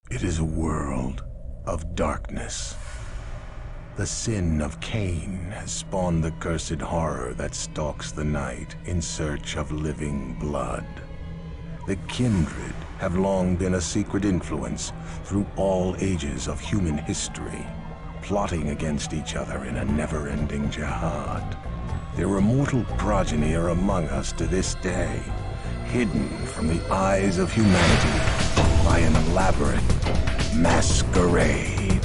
It is a world of darkness. The sin of Cain has spawned the cursed horror that stalks the night in search of living blood. The kindred have long been a secret influence through all ages of human history, plotting against each other in a never-ending jihad. Their immortal progeny are among us to this day, hidden from the eyes of humanity by an elaborate masquerade.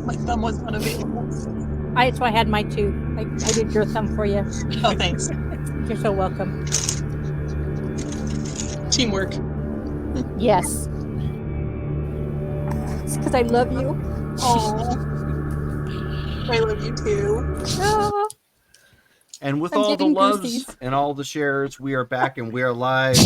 My thumb was unavailable. That's why I had my two. I did your thumb for you. Oh, thanks. You're so welcome. Teamwork. Yes. It's because I love you. Oh, I love you too. Oh, And with I'm all the getting loves goosies. and all the shares, we are back and we are live.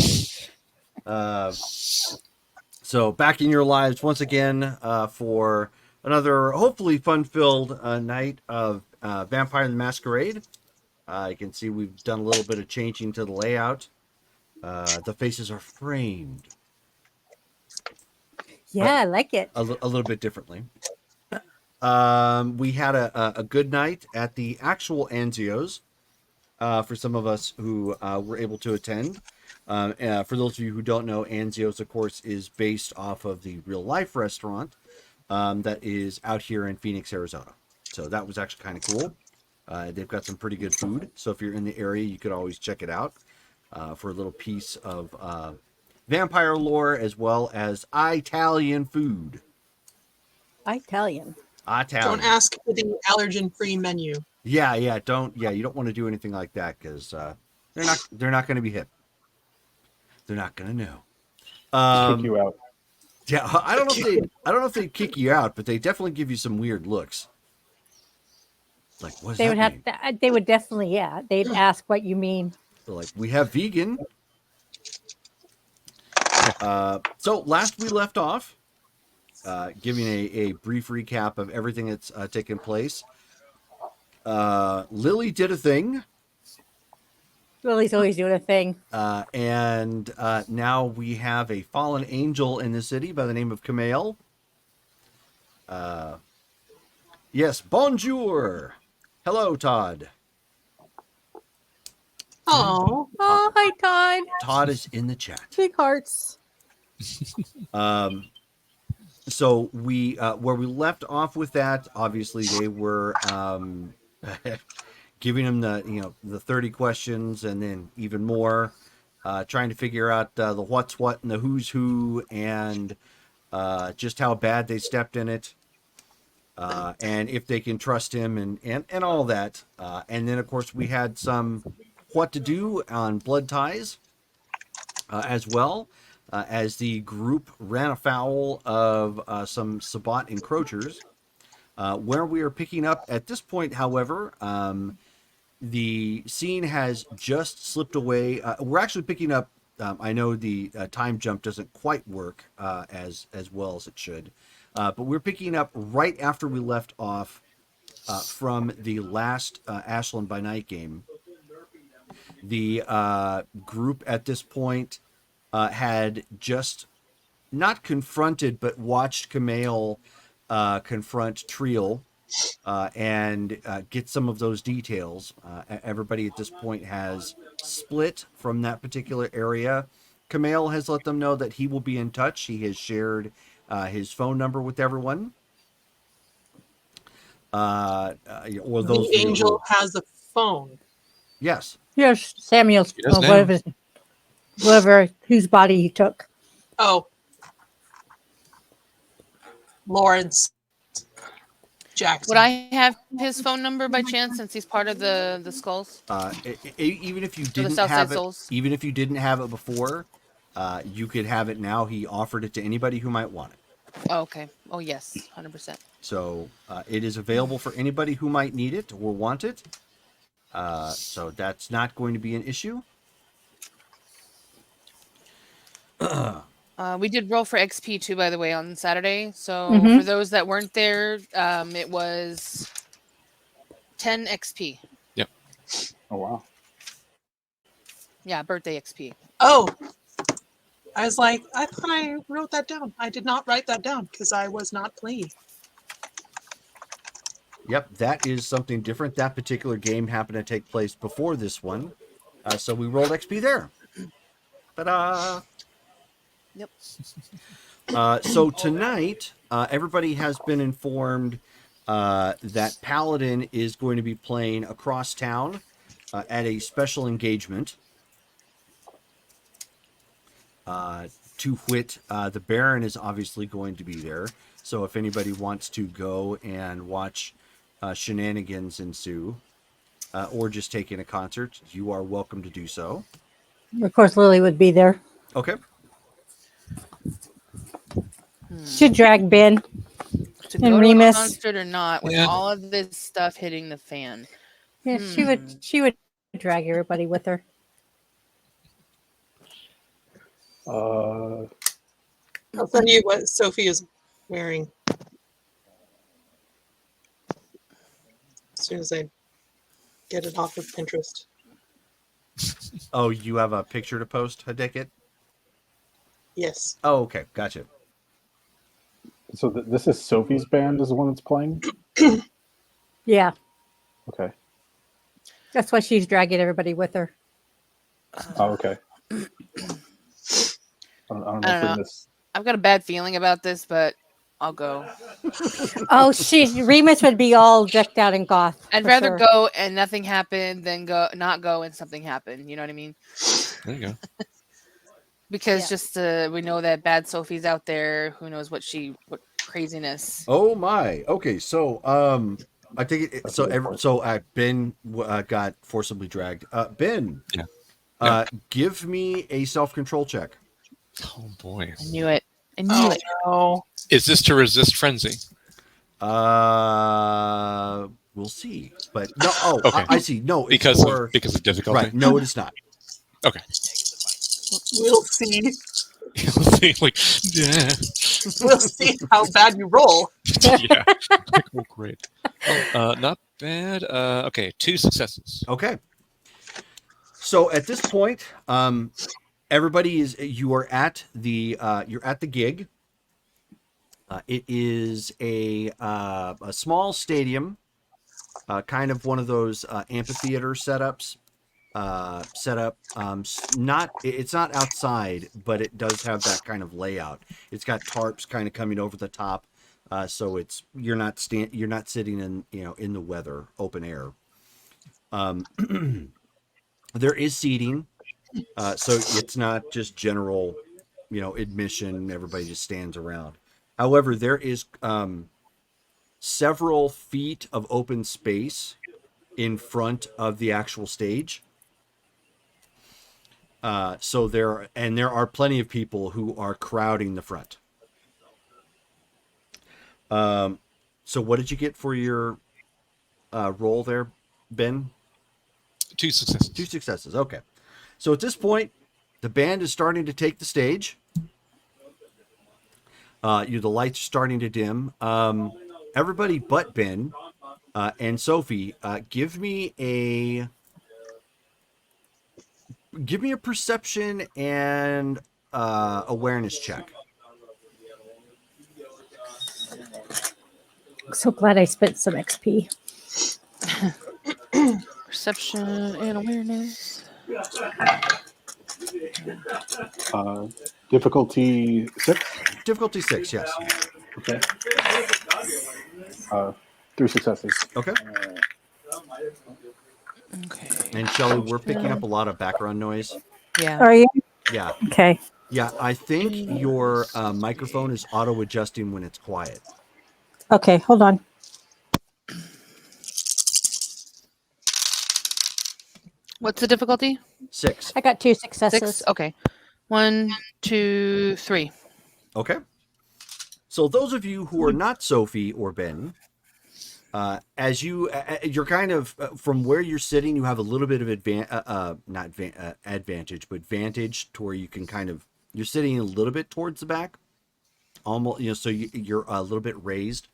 So back in your lives once again for another hopefully fun-filled night of Vampire the Masquerade. You can see we've done a little bit of changing to the layout. The faces are framed. Yeah, I like it. A little bit differently. We had a good night at the actual Anzio's for some of us who were able to attend. For those of you who don't know, Anzio's, of course, is based off of the real life restaurant that is out here in Phoenix, Arizona. So that was actually kind of cool. They've got some pretty good food. So if you're in the area, you could always check it out for a little piece of vampire lore as well as Italian food. Italian. Don't ask for the allergen-free menu. Yeah, you don't want to do anything like that because they're not going to be hip. They're not going to know. Kick you out. Yeah, I don't know if they kick you out, but they definitely give you some weird looks. Like, what does They that would mean? they would definitely, yeah. They'd ask what you mean. They're like, we have vegan. So last we left off, giving a brief recap of everything that's taken place. Lily did a thing. Lily's always doing a thing. And now we have a fallen angel in the city by the name of Kamel. Yes, bonjour. Hello, Todd. Oh, Hi, Todd. Todd is in the chat. Big hearts. So we where we left off with that, obviously they were giving him the 30 questions and then even more, trying to figure out the what's what and the who's who and just how bad they stepped in it, and if they can trust him and all that. And then of course we had some what to do on blood ties as well. As the group ran afoul of some Sabbat encroachers, where we are picking up at this point, however, the scene has just slipped away. We're actually picking up. I know the time jump doesn't quite work as well as it should, but we're picking up right after we left off from the last Ashland by Night game. The group at this point had just not confronted, but watched Kamel confront Triel and get some of those details. Everybody at this point has split from that particular area. Kamel has let them know that he will be in touch. He has shared his phone number with everyone. Or those the angel has a phone. Yes. Yes, Samuel's. Yes, ma'am. Whoever whose body he took. Oh, Lawrence Jackson. Would I have his phone number by chance since he's part of the skulls? Even if you the didn't Southside have it, Souls? even if you didn't have it before, you could have it now. He offered it to anybody who might want it. Oh, okay. Oh, yes. 100%. So it is available for anybody who might need it or want it. So that's not going to be an issue. We did roll for XP too, by the way, on Saturday. So Mhm. for those that weren't there, it was 10 XP. Yep. Oh, wow. Yeah, birthday XP. Oh, I was like, I thought I wrote that down. I did not write that down because I was not playing. Yep, that is something different. That particular game happened to take place before this one. So we rolled XP there. Ta-da! Yep. So tonight, everybody has been informed that Paladin is going to be playing across town at a special engagement. to wit, the Baron is obviously going to be there. So if anybody wants to go and watch shenanigans ensue, or just take in a concert, you are welcome to do so. Of course, Lily would be there. Okay. She'd drag Ben. To And go to a Remus. concert or not, with Yeah. all of this stuff hitting the fan. Yeah, she would drag everybody with her. Uh, I'll send you what Sophie is wearing. As soon as I get it off of Pinterest. Oh, you have a picture to post, Hideki? Yes. Oh, okay. Gotcha. so this is Sophie's band is the one that's playing? Yeah, Okay. that's why she's dragging everybody with her. Oh, okay. I don't know I if don't we know. missed. I've got a bad feeling about this, but I'll go. Oh, Remus would be all decked out in goth. I'd for rather sure. go and nothing happened than not go and something happened. You know what I mean? There you go. Because Yeah. just we know that bad Sophie's out there. Who knows what craziness? Oh my. Okay, so I think it, That's so. a good point. So Ben got forcibly dragged. Ben. Yeah. Give me a self-control check. Oh boy. I knew it. I knew Oh it. no. Is this to resist frenzy? We'll see. But no. Oh, Okay. I see. No, it's Because for, of difficulty. right. No, it is not. Okay. We'll see. Let's see. Like, yeah. We'll see how bad you roll. Yeah. Like, oh, great. Oh, not bad. Okay, 2 successes. Okay. So at this point, everybody you are at the gig. It is a small stadium, kind of one of those amphitheater setups. It's not outside, but it does have that kind of layout. It's got tarps kind of coming over the top, so you're not sitting in the weather, open air. There is seating, so it's not just general, admission. Everybody just stands around. However, there is several feet of open space in front of the actual stage. So there are plenty of people who are crowding the front. So what did you get for your roll there, Ben? 2 successes. 2 successes. Okay. So at this point, the band is starting to take the stage. The lights are starting to dim. Everybody but Ben and Sophie, give me a perception and awareness check. So glad I spent some XP. Perception and awareness. Difficulty 6. Difficulty 6, yes. Okay. 3 successes. Okay. Okay. And Shelly, we're picking up a lot of background noise. Yeah. Are you? Yeah. Okay. Yeah, I think your microphone is auto-adjusting when it's quiet. Okay, hold on. What's the difficulty? 6. I got 2 successes. 6. Okay. 1, 2, 3. Okay. So those of you who are not Sophie or Ben, as you're kind of from where you're sitting, you have a little bit of advantage, but vantage to where you can you're sitting a little bit towards the back, almost, so you're a little bit raised.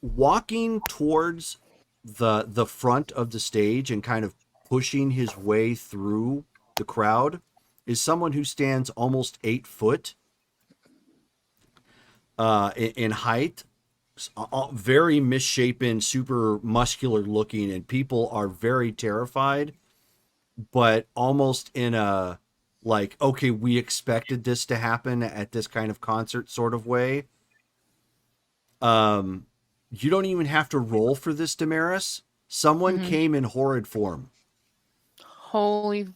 Walking towards the front of the stage and kind of pushing his way through the crowd is someone who stands almost 8 foot in height, very misshapen, super muscular looking, and people are very terrified, but almost in a like, okay, we expected this to happen at this kind of concert sort of way. You don't even have to roll for this, Damaris. Someone came in horrid form. Holy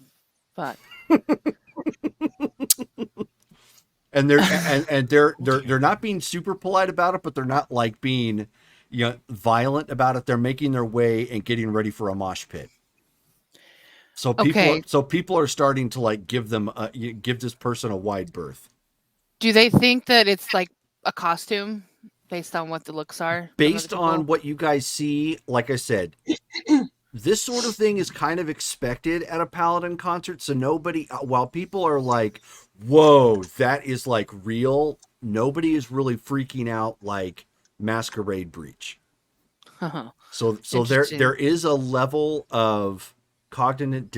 fuck. And they're not being super polite about it, but they're not like being, violent about it. They're making their way and getting ready for a mosh pit. So Okay. people are starting to like give this person a wide berth. Do they think that it's like a costume based on what the looks are? Based on what you guys see, like I said, this sort of thing is kind of expected at a Paladin concert. So nobody, while people are like, whoa, that is like real, nobody is really freaking out like Masquerade Breach. So there is a level of cognitive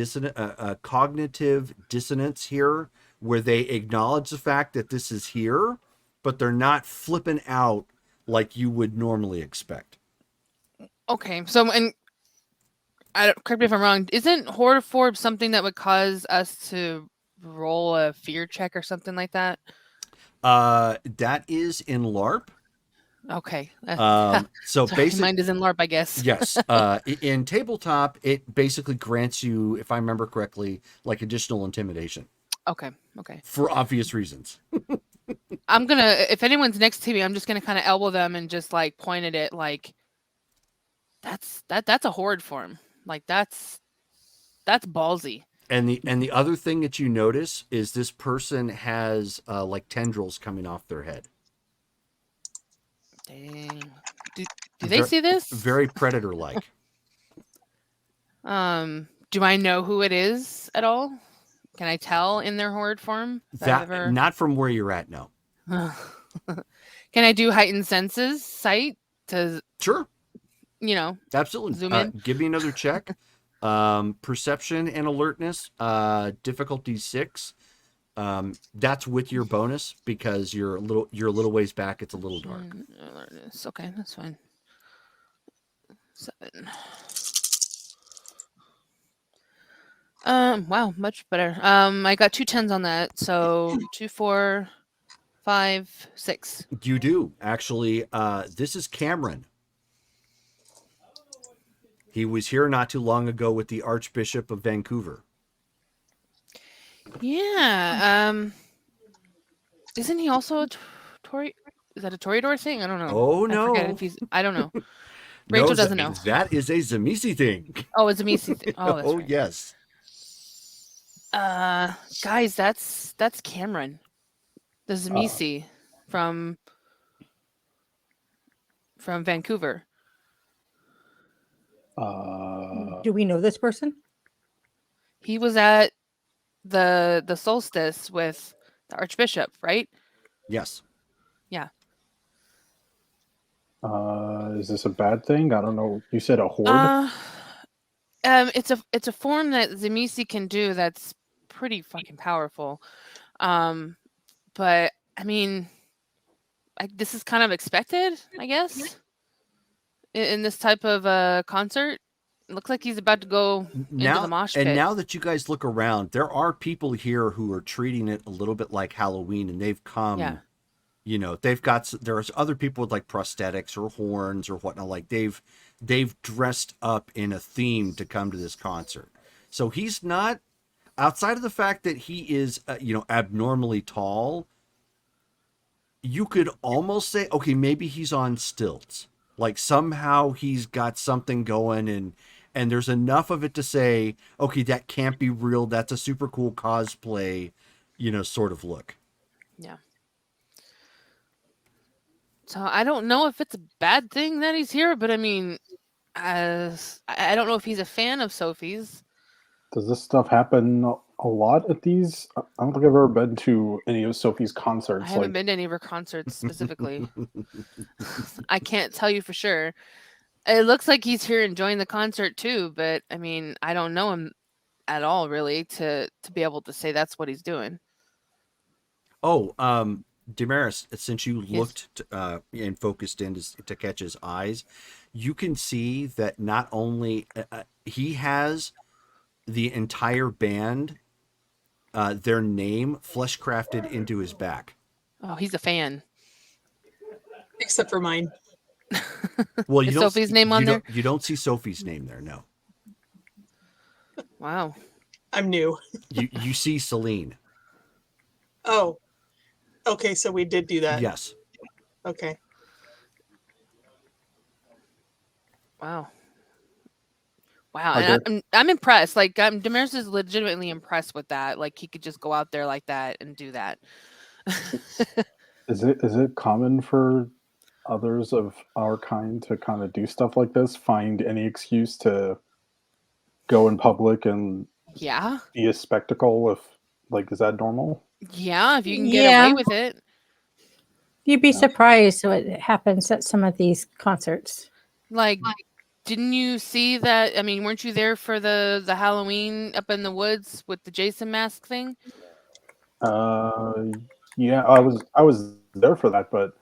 dissonance here where they acknowledge the fact that this is here, but they're not flipping out like you would normally expect. Okay, so and correct me if I'm wrong. Isn't Horde Forb something that would cause us to roll a fear check or something like that? That is in LARP. Okay. So basically, mine is in LARP, I guess. Yes. In tabletop, it basically grants you, if I remember correctly, like additional intimidation. Okay. For obvious reasons. I'm gonna, if anyone's next to me, I'm just gonna kind of elbow them and just like point at it, like that's a horde form. Like that's ballsy. And the other thing that you notice is this person has like tendrils coming off their head. Dang. Do they see this? Very predator-like. Do I know who it is at all? Can I tell in their horde form? Not from where you're at, no. Can I do heightened senses sight to? Sure. Absolutely. Zoom in. Give me another check. Perception and alertness. Difficulty 6. That's with your bonus because you're a little ways back. It's a little dark. Alertness. Okay, that's fine. 7. Wow, much better. I got 2 10s on that, so 2, 4, 5, 6. You do actually. This is Cameron. He was here not too long ago with the Archbishop of Vancouver. Yeah. Isn't he also a Tory? Is that a Toreador thing? I don't know. Oh no. I don't know. Rachel doesn't know. That is a Zamisi thing. Oh, it's a Zamisi thing. Oh, that's right. Yes. Guys, that's Cameron. The Zamisi from Vancouver. Do we know this person? He was at the solstice with the Archbishop, right? Yes. Yeah. Is this a bad thing? I don't know. You said a horde? It's a form that Zamisi can do that's pretty fucking powerful. But I mean, this is kind of expected, I guess. In this type of concert, it looks like he's about to go into the mosh pit. And now that you guys look around, there are people here who are treating it a little bit like Halloween, and they've come. Yeah. There's other people with like prosthetics or horns or whatnot. Like they've dressed up in a theme to come to this concert. So he's not, outside of the fact that he is, abnormally tall. You could almost say, okay, maybe he's on stilts. Like somehow he's got something going and there's enough of it to say, okay, that can't be real. That's a super cool cosplay, sort of look. Yeah. So I don't know if it's a bad thing that he's here, but I mean, I don't know if he's a fan of Sophie's. Does this stuff happen a lot at these? I don't think I've ever been to any of Sophie's concerts. I haven't been to any of her concerts specifically. I can't tell you for sure. It looks like he's here enjoying the concert too, but I mean, I don't know him at all really to be able to say that's what he's doing. Oh, Damaris, since you looked and focused in to catch his eyes, you can see that not only he has the entire band, their name flesh crafted into his back. Oh, he's a fan. Except for mine. Well, is Sophie's name on there? You don't see Sophie's name there, no. Wow. I'm new. You see Celine. Oh, Okay, so we did do that. Yes. Okay. Wow. Wow, Are and there I'm impressed. Like, Damaris is legitimately impressed with that. Like, he could just go out there like that and do that. is it common for others of our kind to kind of do stuff like this? Find any excuse to go in public and Yeah, be a spectacle? If like, is that normal? yeah. If you can get Yeah, away with it, you'd be No. surprised what happens at some of these concerts. like, didn't you see that? I mean, weren't you there for the Halloween up in the woods with the Jason mask thing? Uh, yeah, I was there for that, but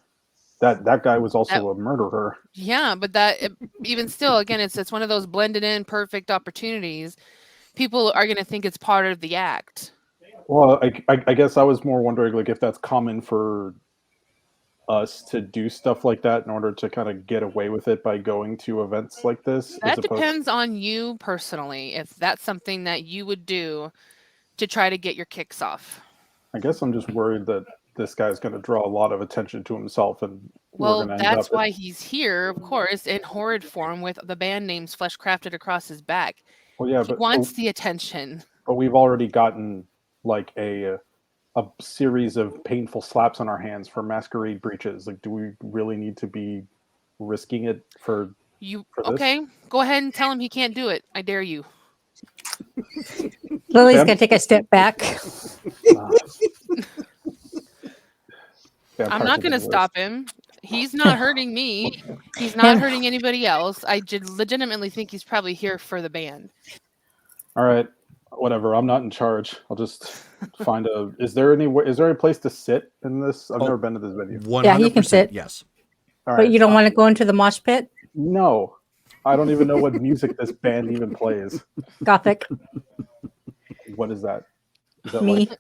that guy was That also a murderer. Yeah, but even still, again, it's one of those blended in perfect opportunities. People are going to think it's part of the act. Well, I guess I was more wondering like if that's common for us to do stuff like that in order to kind of get away with it by going to events like this, as That opposed. depends on you personally, if that's something that you would do to try to get your kicks off. I guess I'm just worried that this guy's going to draw a lot of attention to himself, and we're going Well, to end up that's at. why he's here, of course, in horrid form with the band names flesh crafted across his back. Well, yeah, He wants the attention. but we've already gotten like a series of painful slaps on our hands for masquerade breaches. Like, do we really need to be risking it for this? Okay? Go ahead and tell him he can't do it. I dare you. Lily's Sam? going to take a step back. Uh, I'm vampires not are going the to worst. stop him. He's not hurting me. He's not And- hurting anybody else. I legitimately think he's probably here for the band. All right, whatever. I'm not in charge. I'll just find a. Is there a place to sit in this? I've Oh, never been to this venue. 100%. Yeah, you can sit. Yes. All But right. you don't want to go into the mosh pit? No, I don't even know what music this band even plays. Gothic, What is that? Is that me, like,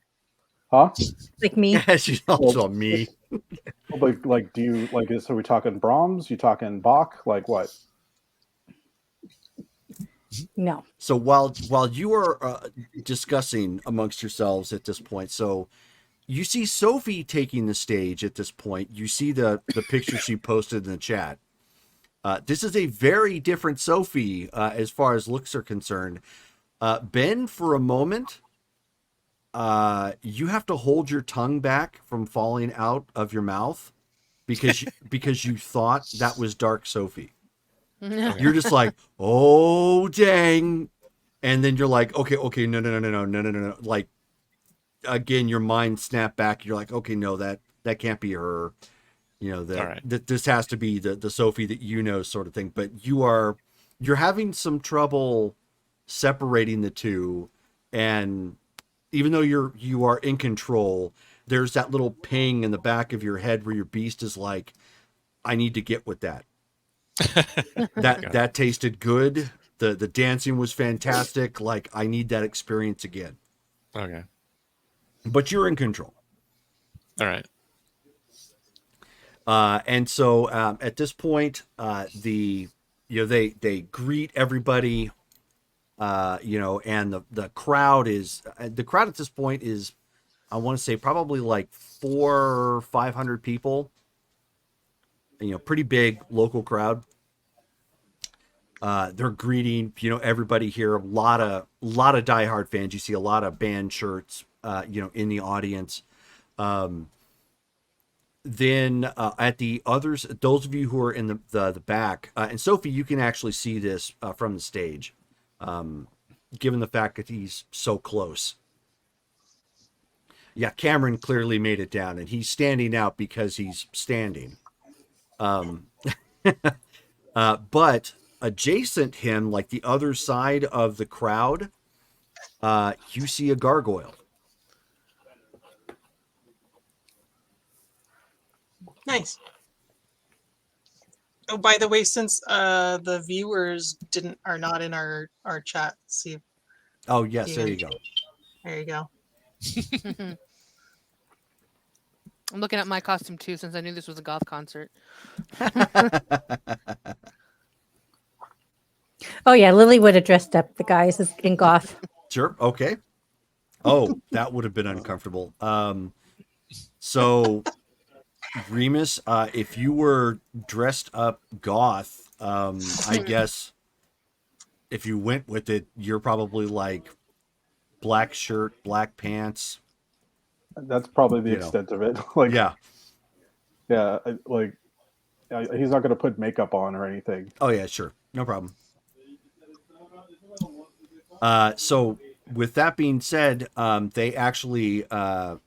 huh? like me. She's also me. Like, do you like? Are we talking Brahms? You talking Bach? Like what? No. So while you are discussing amongst yourselves at this point, so you see Sophie taking the stage at this point. You see the picture she posted in the chat. This is a very different Sophie as far as looks are concerned. Ben, for a moment, you have to hold your tongue back from falling out of your mouth because you thought that was Dark Sophie. You're just like, oh dang, and then you're like, okay, no. Like again, your mind snapped back. You're like, okay, no, that can't be her. You know that Right. this has to be the Sophie that you know, sort of thing. But you're having some trouble separating the two, and even though you are in control, there's that little ping in the back of your head where your beast is like, I need to get with that. That tasted good. The dancing was fantastic. Like, I need that experience again. Okay. But you're in control. All right. And so at this point, they greet everybody. And the crowd at this point is, I want to say probably like 400 or 500 people. Pretty big local crowd. They're greeting, everybody here. A lot of diehard fans. You see a lot of band shirts, in the audience. Then at the others, those of you who are in the back, and Sophie, you can actually see this from the stage, given the fact that he's so close. Yeah, Cameron clearly made it down, and he's standing out because he's standing. But adjacent him, like the other side of the crowd, you see a gargoyle. Nice. Oh, by the way, since the viewers are not in our chat, see. Oh yes, Yeah. there you go. There you go. I'm looking at my costume too, since I knew this was a goth concert. Oh, yeah, Lily would have dressed up the guys in goth. Sure. Okay. Oh, that would have been uncomfortable. So, Remus, if you were dressed up goth, I guess if you went with it, you're probably like black shirt, black pants. That's probably the You know, extent of it. Like, yeah. yeah, he's not going to put makeup on or anything. Oh yeah, sure, no problem. So with that being said, they actually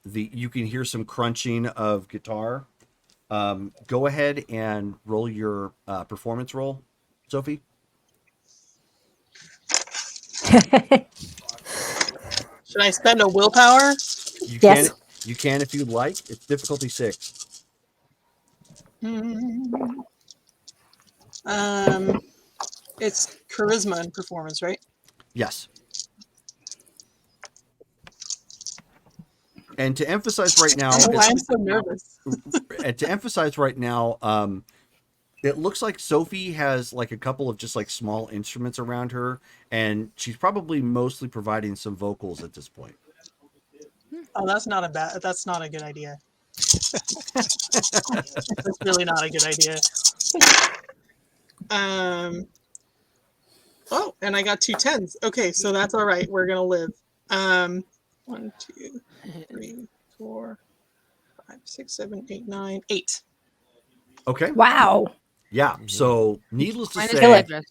you can hear some crunching of guitar. Go ahead and roll your performance roll, Sophie. Should I spend a willpower? You Yes. can if you'd like. It's difficulty 6. Hmm. It's charisma and performance, right? Yes. And to emphasize right now, Oh, I'm so nervous. and to emphasize right now, it looks like Sophie has like a couple of just like small instruments around her, and she's probably mostly providing some vocals at this point. Oh, that's not a good idea. That's really not a good idea. Oh, and I got 2 10s. Okay, so that's all right. We're gonna live. 1, 2, 3, 4, 5, 6, 7, 8, 9, 8. Okay. Wow. Yeah. So needless to Mine is Kill say, it.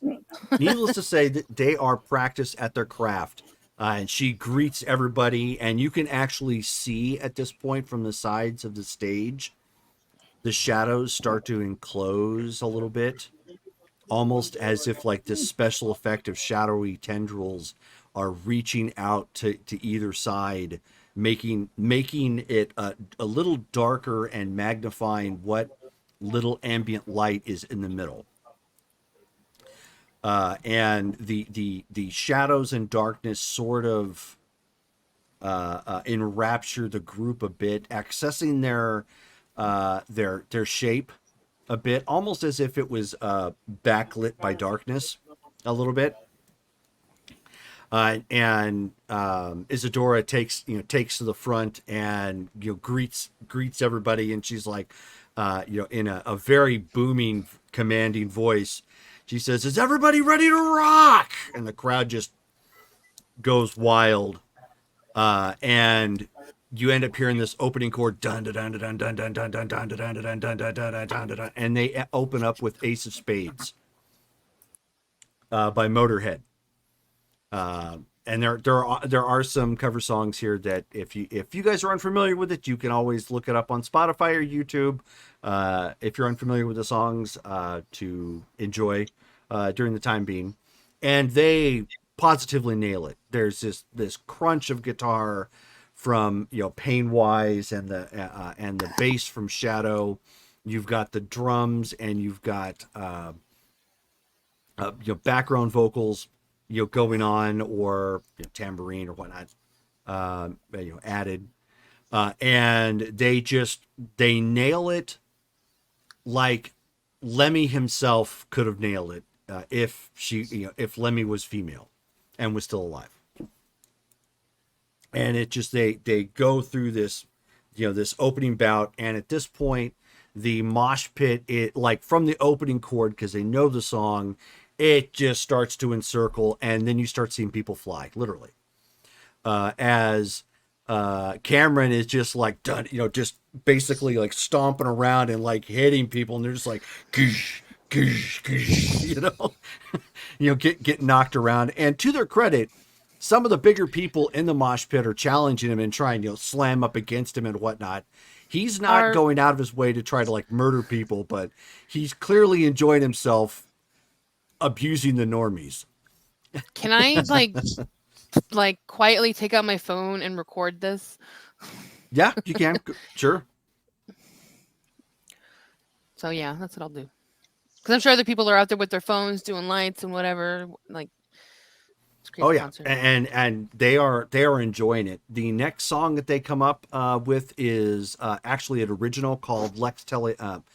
needless to say that they are practiced at their craft. And she greets everybody, and you can actually see at this point from the sides of the stage, the shadows start to enclose a little bit, almost as if like this special effect of shadowy tendrils are reaching out to either side, making it a little darker and magnifying what little ambient light is in the middle. And the shadows and darkness sort of enrapture the group a bit, accessing their shape a bit, almost as if it was backlit by darkness a little bit. And Isadora takes to the front and greets everybody, and she's like, in a very booming, commanding voice, she says, "Is everybody ready to rock?" And the crowd just goes wild, and you end up hearing this opening chord, dun dun dun dun dun dun dun dun dun dun dun dun dun dun dun dun dun, and they open up with Ace of Spades by Motorhead. And there are some cover songs here that if you guys are unfamiliar with it, you can always look it up on Spotify or YouTube. If you're unfamiliar with the songs, to enjoy during the time being, and they positively nail it. There's this crunch of guitar from Painwise, and the bass from Shadow. You've got the drums, and you've got background vocals going on, or tambourine or whatnot added, and they nail it like Lemmy himself could have nailed it, if Lemmy was female and was still alive. And it just they go through this this opening bout, and at this point the mosh pit, it like from the opening chord, because they know the song, it just starts to encircle, and then you start seeing people fly, literally. As Cameron is just like done, just basically like stomping around and like hitting people, and they're just like, goosh, goosh, goosh, get knocked around. And to their credit, some of the bigger people in the mosh pit are challenging him and trying to slam up against him and whatnot. He's not going out of his way to try to like murder people, but he's clearly enjoying himself abusing the normies. Can I like quietly take out my phone and record this? Yeah, you can. Sure. So yeah, that's what I'll do. Because I'm sure other people are out there with their phones doing lights and whatever. Like, it's a great Oh yeah, concert. and they are enjoying it. The next song that they come up with is actually an original called Lex Talionis,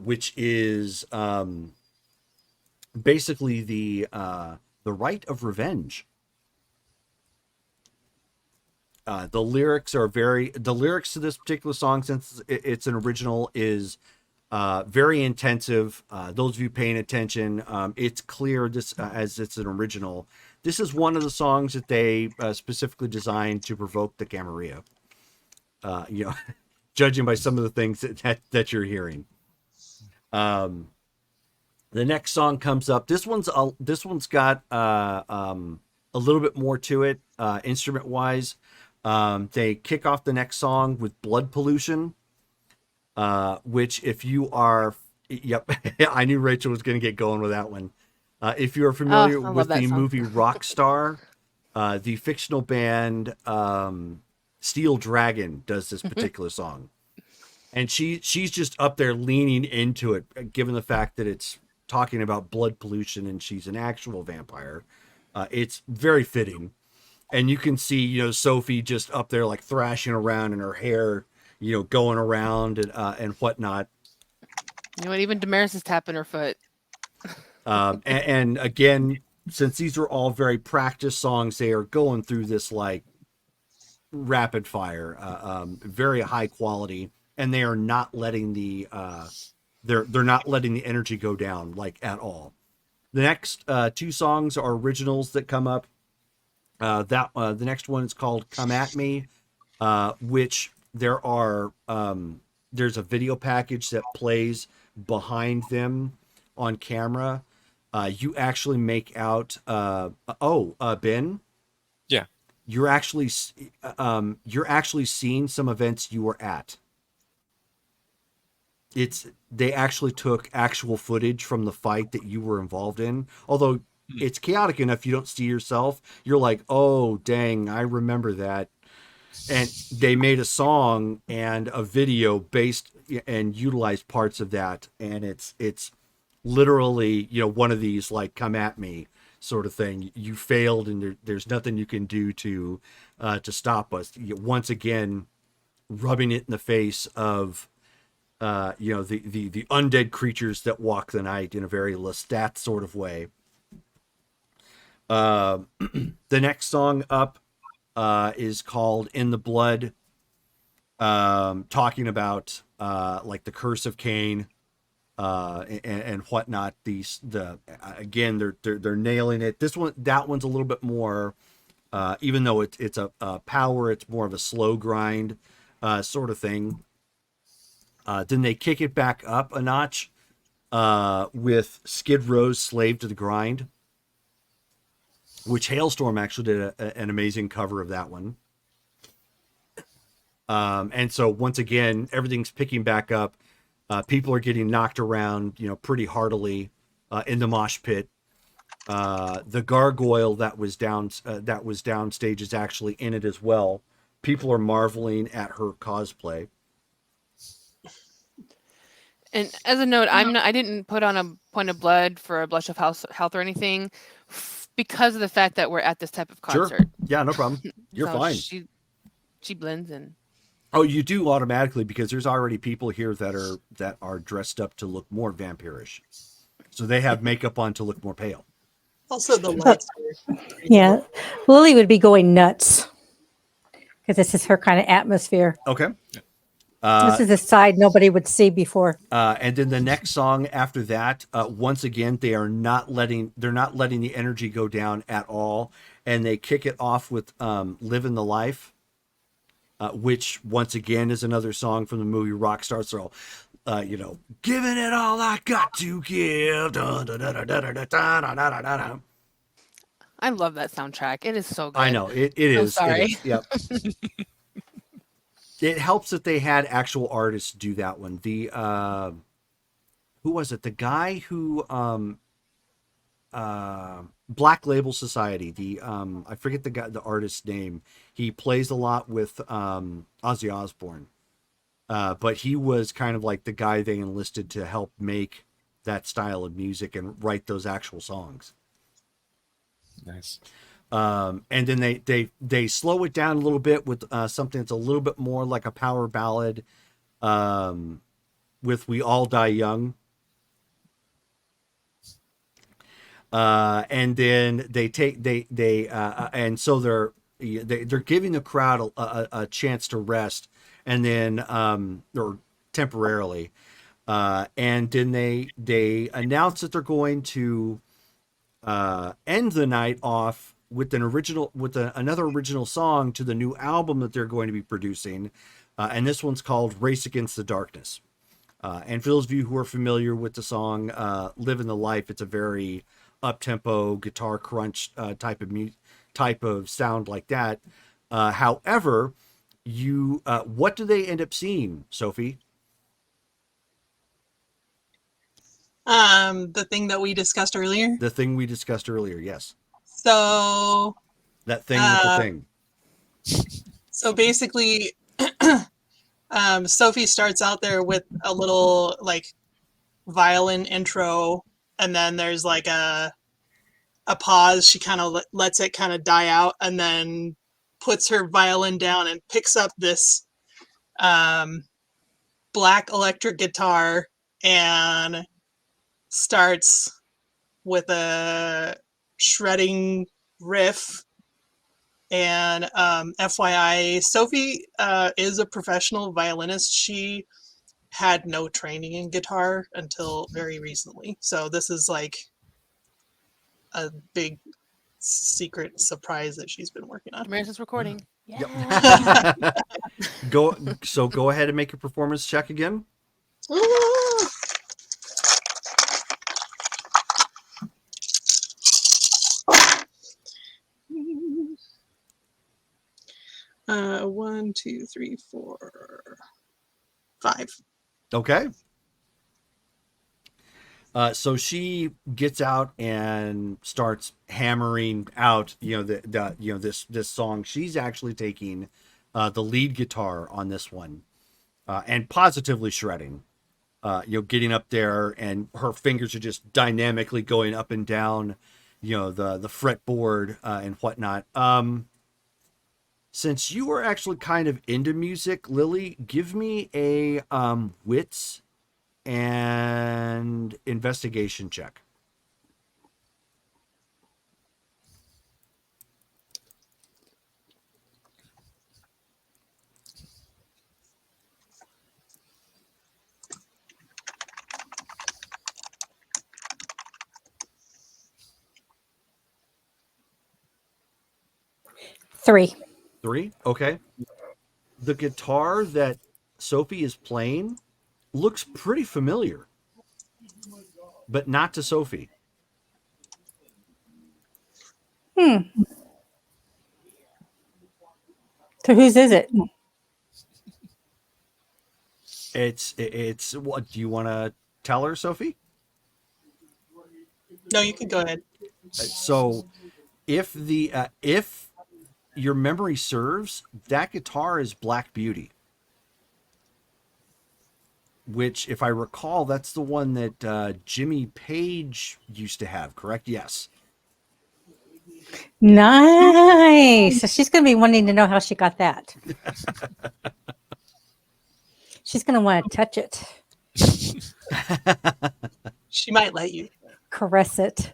which is basically the right of revenge. The lyrics to this particular song, since it's an original, is very intensive. Those of you paying attention, it's clear this as it's an original. This is one of the songs that they specifically designed to provoke the Camarilla. Judging by some of the things that you're hearing. The next song comes up. This one's got a little bit more to it, instrument wise. They kick off the next song with Blood Pollution, which if you are, yep, I knew Rachel was going to get going with that one. If you are familiar with the movie Rockstar, the fictional band Steel Dragon does this particular song. And she's just up there leaning into it, given the fact that it's talking about blood pollution and she's an actual vampire. It's very fitting. And you can see, Sophie just up there like thrashing around and her hair, going around and whatnot. You know what? Even Damaris is tapping her foot. And again, since these are all very practiced songs, they are going through this like rapid fire, very high quality, and they are not letting the they're not letting the energy go down like at all. The next two songs are originals that come up. The next one is called "Come at Me," which there's a video package that plays behind them on camera. You actually make out. Ben. Yeah. You're actually seeing some events you were at. They actually took actual footage from the fight that you were involved in. Although it's chaotic enough you don't see yourself. You're like, oh dang, I remember that. And they made a song and a video based and utilized parts of that. And it's literally, one of these like "come at me" sort of thing. You failed and there's nothing you can do to stop us. Once again, rubbing it in the face of the undead creatures that walk the night in a very Lestat sort of way. The next song up is called "In the Blood," talking about like the curse of Cain and whatnot. Again, they're nailing it. That one's a little bit more, even though it's a power, it's more of a slow grind sort of thing. Then they kick it back up a notch with Skid Row's "Slave to the Grind," which Hailstorm actually did an amazing cover of that one. And so once again, everything's picking back up. People are getting knocked around, pretty heartily in the mosh pit. The gargoyle that was downstage is actually in it as well. People are marveling at her cosplay. And as a note, I didn't put on a point of blood for a blush of health or anything, because of the fact that we're at this type of concert. Sure. Yeah, no problem. You're So fine. She blends in. Oh, you do automatically, because there's already people here that are dressed up to look more vampirish. So they have makeup on to look more pale. Also, the lights. Yeah, Lily would be going nuts because this is her kind of atmosphere. Okay. This is a side nobody would see before. And then the next song after that, once again, they're not letting the energy go down at all, and they kick it off with "Living the Life," which once again is another song from the movie Rockstar. So, giving it all I got to give. I love that soundtrack. It is so good. I know it is. Sorry. It is. Yep. It helps that they had actual artists do that one. The who was it? The guy who Black Label Society. I forget the artist's name. He plays a lot with Ozzy Osbourne. But he was kind of like the guy they enlisted to help make that style of music and write those actual songs. Nice. And then they slow it down a little bit with something that's a little bit more like a power ballad, with "We All Die Young." And then and so they're giving the crowd a chance to rest, and then or temporarily, and then they announce that they're going to end the night off with another original song to the new album that they're going to be producing, and this one's called "Race Against the Darkness." And for those of you who are familiar with the song "Living the Life," it's a very up-tempo guitar crunch type of sound like that. However, what do they end up seeing, Sophie? The thing that we discussed earlier. The thing we discussed earlier, yes. So That thing with the thing. So basically, Sophie starts out there with a little like violin intro, and then there's like a pause. She kind of lets it kind of die out, and then puts her violin down and picks up this black electric guitar and starts with a shredding riff. And FYI, Sophie is a professional violinist. She had no training in guitar until very recently. So this is like a big secret surprise that she's been working on. Damaris recording. Yep. Go ahead and make your performance check again. Ooh. 1, 2, 3, 4, 5. Okay. So she gets out and starts hammering out, this song. She's actually taking the lead guitar on this one, and positively shredding. Getting up there, and her fingers are just dynamically going up and down, the fretboard and whatnot. Since you are actually kind of into music, Lily, give me a wits and investigation check. Three. 3? Okay. The guitar that Sophie is playing looks pretty familiar, but not to Sophie. So whose is it? It's what do you want to tell her, Sophie? No, you can go ahead. So if your memory serves, that guitar is Black Beauty, which, if I recall, that's the one that Jimmy Page used to have, correct? Yes. Nice. So she's going to be wanting to know how she got that. She's going to want to touch it, She might let you. caress it.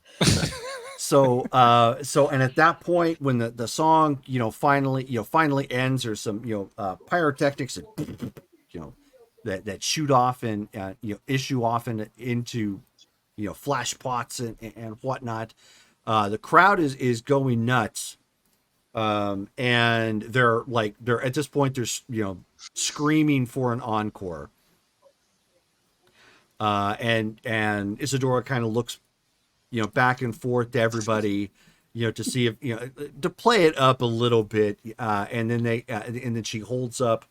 So and at that point, when the song finally ends, there's some pyrotechnics that shoot off and issue off into flash pots and whatnot. The crowd is going nuts, and they're at this point they're screaming for an encore. And Isadora kind of looks back and forth to everybody, to see if to play it up a little bit, and then she holds up,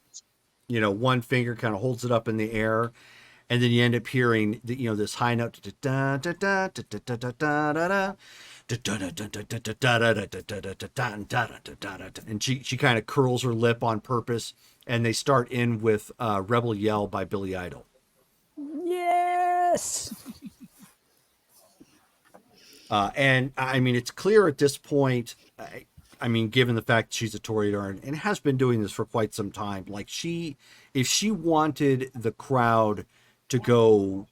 one finger, kind of holds it up in the air, and then you end up hearing this high note, and she kind of curls her lip on purpose, and they start in with Rebel Yell by Billy Idol. Yes. And I mean, it's clear at this point, I mean, given the fact that she's a Toreador and has been doing this for quite some time, like if she wanted the crowd to go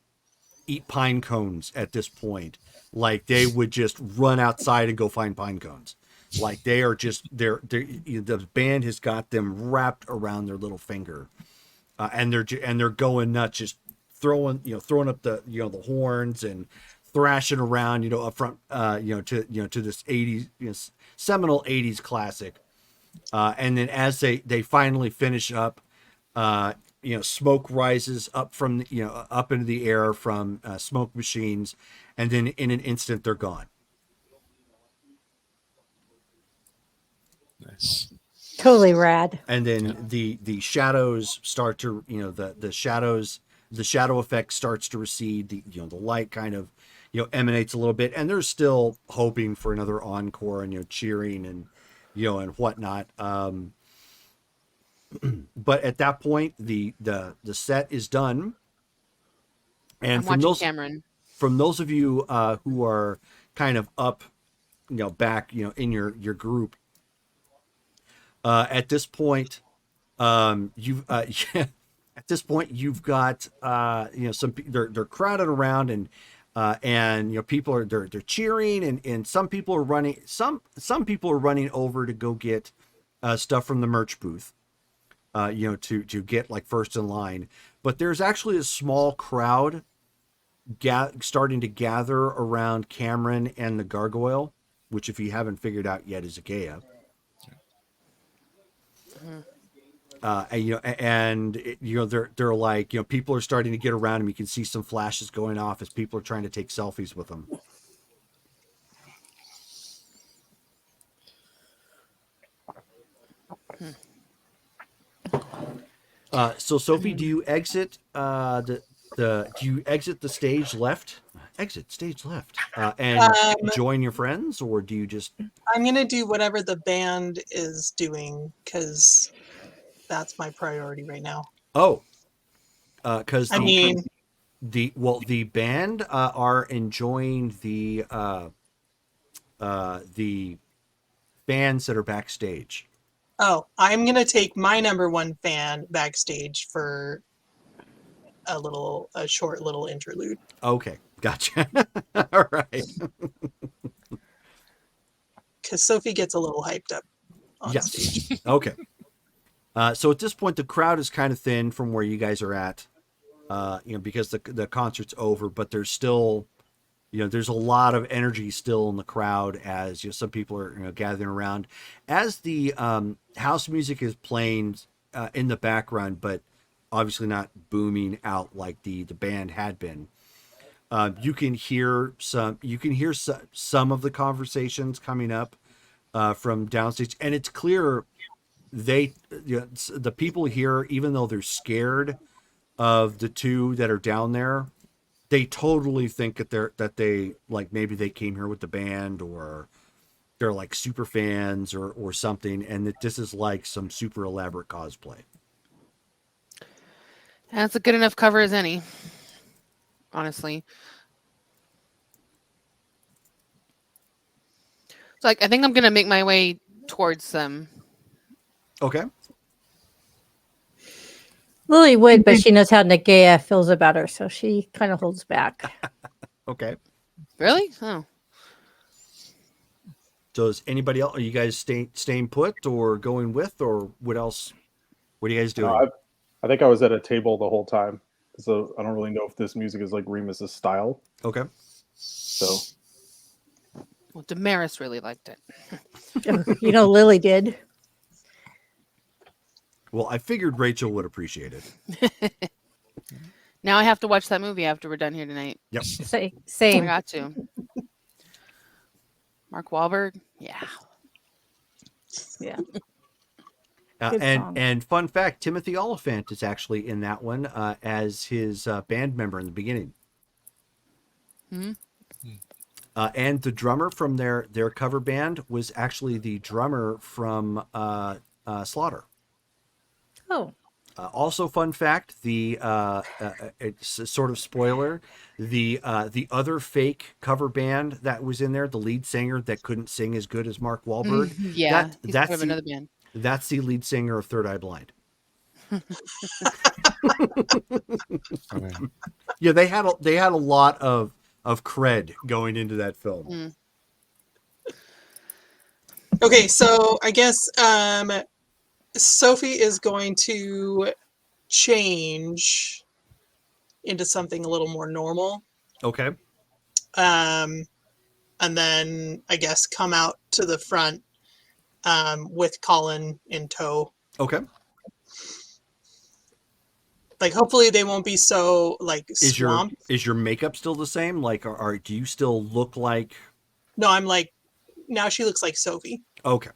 eat pine cones at this point, like they would just run outside and go find pine cones. Like they are just the band has got them wrapped around their little finger, and they're going nuts, just throwing up the horns and thrashing around, up front, to this 80s, seminal 80s classic. And then as they finally finish up, smoke rises up from up into the air from smoke machines, and then in an instant they're gone. Nice. Totally rad. And then the shadows start to the shadow effect starts to recede. The light kind of emanates a little bit, and they're still hoping for another encore and cheering and and whatnot. But at that point, the set is done, and I'm watching Cameron. From those of you who are kind of up, back, in your group, at this point, you've at this point you've got some they're crowded around, and people are they're cheering, and some people are running some people are running over to go get stuff from the merch booth, to get like first in line. But there's actually a small crowd starting to gather around Cameron and the gargoyle, which, if you haven't figured out yet, is a Gaia. They're like, people are starting to get around him. You can see some flashes going off as people are trying to take selfies with him. So Sophie, do you exit do you exit the stage left? Exit stage left, and join your friends, or do you just? I'm gonna do whatever the band is doing because that's my priority right now. Oh, because the band are enjoying the fans that are backstage. Oh, I'm gonna take my number one fan backstage for a short little interlude. Okay, gotcha. All right. Because Sophie gets a little hyped up on Yes. stage. Okay. So at this point, the crowd is kind of thin from where you guys are at, because the concert's over, but there's still, there's a lot of energy still in the crowd as some people are gathering around as the house music is playing in the background, but obviously not booming out like the band had been. You can hear some of the conversations coming up from downstage, and it's clear the people here, even though they're scared of the two that are down there, they totally think that they like maybe they came here with the band, or they're like super fans or something, and that this is like some super elaborate cosplay. That's a good enough cover as any, honestly. So I think I'm gonna make my way towards them. Okay. Lily would, but she knows how Nagaya feels about her, so she kind of holds back. Okay. Really? Oh. So is anybody else? Are you guys staying put or going with, or what else? What are you guys doing? I think I was at a table the whole time, so I don't really know if this music is like Remus's style. Okay. So. Well, Damaris really liked it. Lily did. Well, I figured Rachel would appreciate it. Now I have to watch that movie after we're done here tonight. Yep. Same. I got to. Mark Wahlberg. Yeah. Yeah. And fun fact, Timothy Oliphant is actually in that one as his band member in the beginning. Hmm. And the drummer from their cover band was actually the drummer from Slaughter. Oh. Also, fun fact: it's a sort of spoiler. The other fake cover band that was in there, the lead singer that couldn't sing as good as Mark Wahlberg. Yeah, that's another band. That's the lead singer of Third Eye Blind. Yeah, they had a lot of cred going into that film. Okay, so I guess Sophie is going to change into something a little more normal. Okay. And then I guess come out to the front with Colin in tow. Okay. Like, hopefully they won't be so like Is your swamped. is your makeup still the same? Like, do you still look like? No, I'm like, now she looks like Sophie. Okay.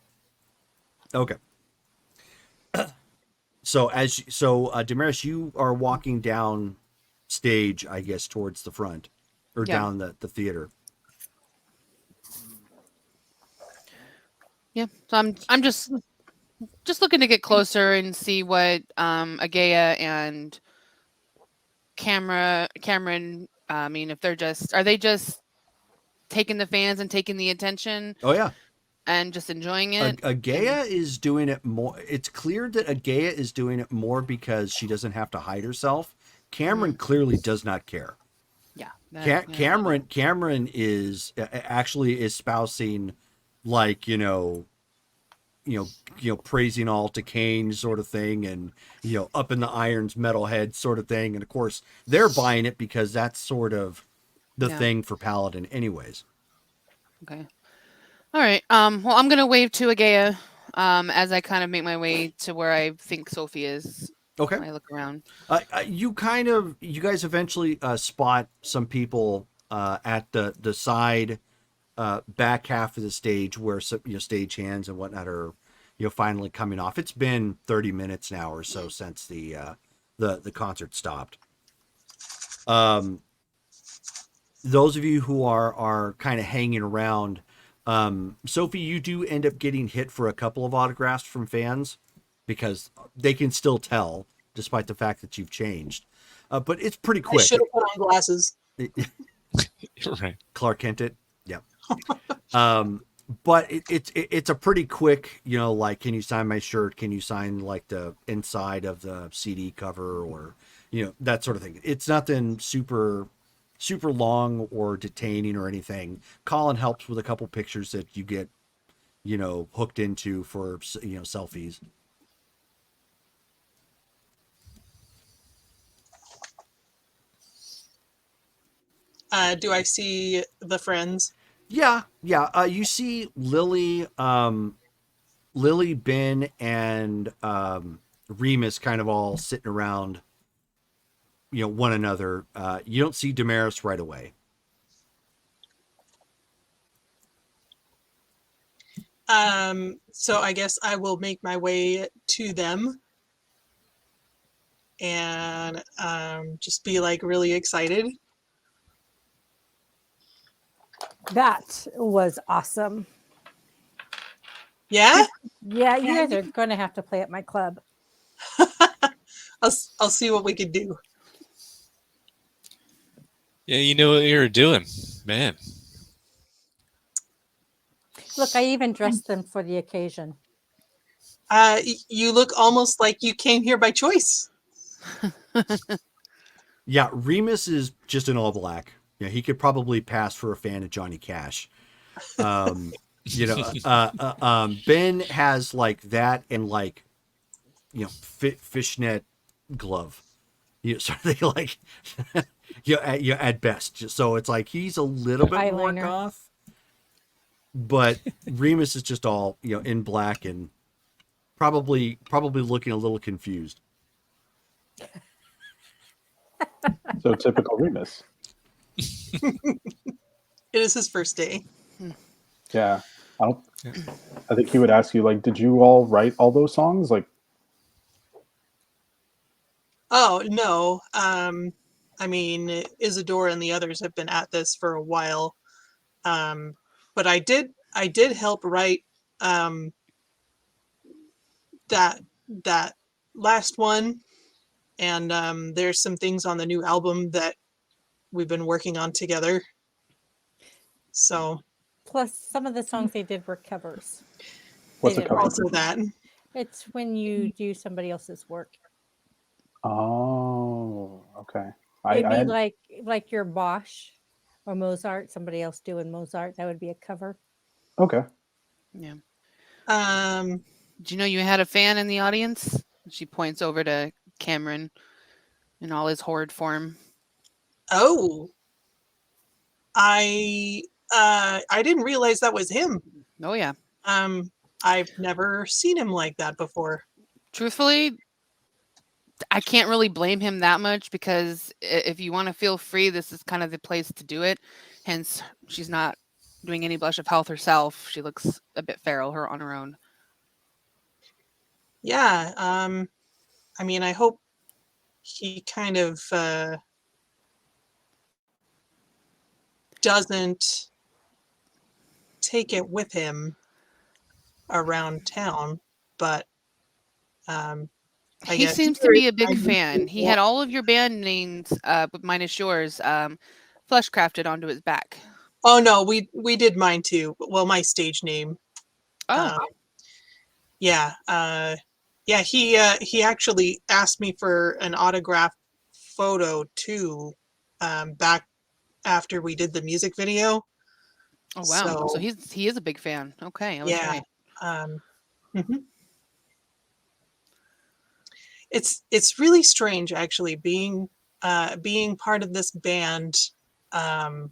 Okay. So Damaris, you are walking down stage, I guess, towards the front, or Yeah. down the theater. Yeah. So I'm just looking to get closer and see what Agaya and Cameron. I mean, if are they just taking the fans and taking the attention Oh yeah. and just enjoying it? Agaya is doing it more. It's clear that Agaya is doing it more because she doesn't have to hide herself. Cameron clearly does not care. Yeah. Cameron is actually espousing, like, praising all to Kane sort of thing, and up in the irons metalhead sort of thing, and of course they're buying it because that's sort of the thing for Paladin anyways. Okay. All right. Well, I'm gonna wave to Agaya as I kind of make my way to where I think Sophie is. Okay. When I look around. You guys eventually spot some people at the side back half of the stage where some stage hands and whatnot are finally coming off. It's been 30 minutes now or so since the concert stopped. Those of you who are kind of hanging around, Sophie, you do end up getting hit for a couple of autographs from fans because they can still tell despite the fact that you've changed. But it's pretty quick. I should have put on glasses. Right. Clark Kent it. Yep. But it's a pretty quick, like, can you sign my shirt? Can you sign like the inside of the CD cover, or that sort of thing. It's nothing super long or detaining or anything. Colin helps with a couple pictures that you get hooked into for selfies. Do I see the friends? Yeah. You see Lily, Ben, and Remus kind of all sitting around, one another. You don't see Damaris right away. So I guess I will make my way to them and just be like really excited. That was awesome. Yeah? Yeah, you guys are going to have to play at my club. I'll see what we can do. Yeah, you know what you're doing, man. Look, I even dressed them for the occasion. You look almost like you came here by choice. Yeah, Remus is just in all black. Yeah, he could probably pass for a fan of Johnny Cash. Ben has like that and like, fishnet glove. Sort of like, at best. So it's like he's a little bit more Eyeliner. goth, but Remus is just all in black and probably looking a little confused. So typical Remus. It is his first day. Yeah. I think he would ask you, like, did you all write all those songs? Like, Oh, no. I mean, Isadora and the others have been at this for a while. But I did help write that last one, and there's some things on the new album that we've been working on together. So Plus, some of the songs they did were covers. what's They a didn't cover? write also that. It's when you do somebody else's work. Oh, okay. It'd be I like your Bosch or Mozart, somebody else doing Mozart. That would be a cover. okay. Yeah. Um, Do you know you had a fan in the audience? She points over to Cameron in all his horde form. oh, I didn't realize that was him. Oh yeah. I've never seen him like that before. Truthfully, I can't really blame him that much because if you want to feel free, this is kind of the place to do it. Hence, she's not doing any blush of health herself. She looks a bit feral her on her own. Yeah, I mean, I hope he kind of doesn't take it with him around town, but I He guess seems to be a big fan. He had all of your band names, minus yours, flesh crafted onto his back. Oh no, we did mine too. Well, my stage name. Oh, Yeah, yeah. He actually asked me for an autograph photo too, back after we did the music video. oh wow. So So he is a big fan. Okay, I was yeah, right. mhm. It's really strange actually being part of this band. Um,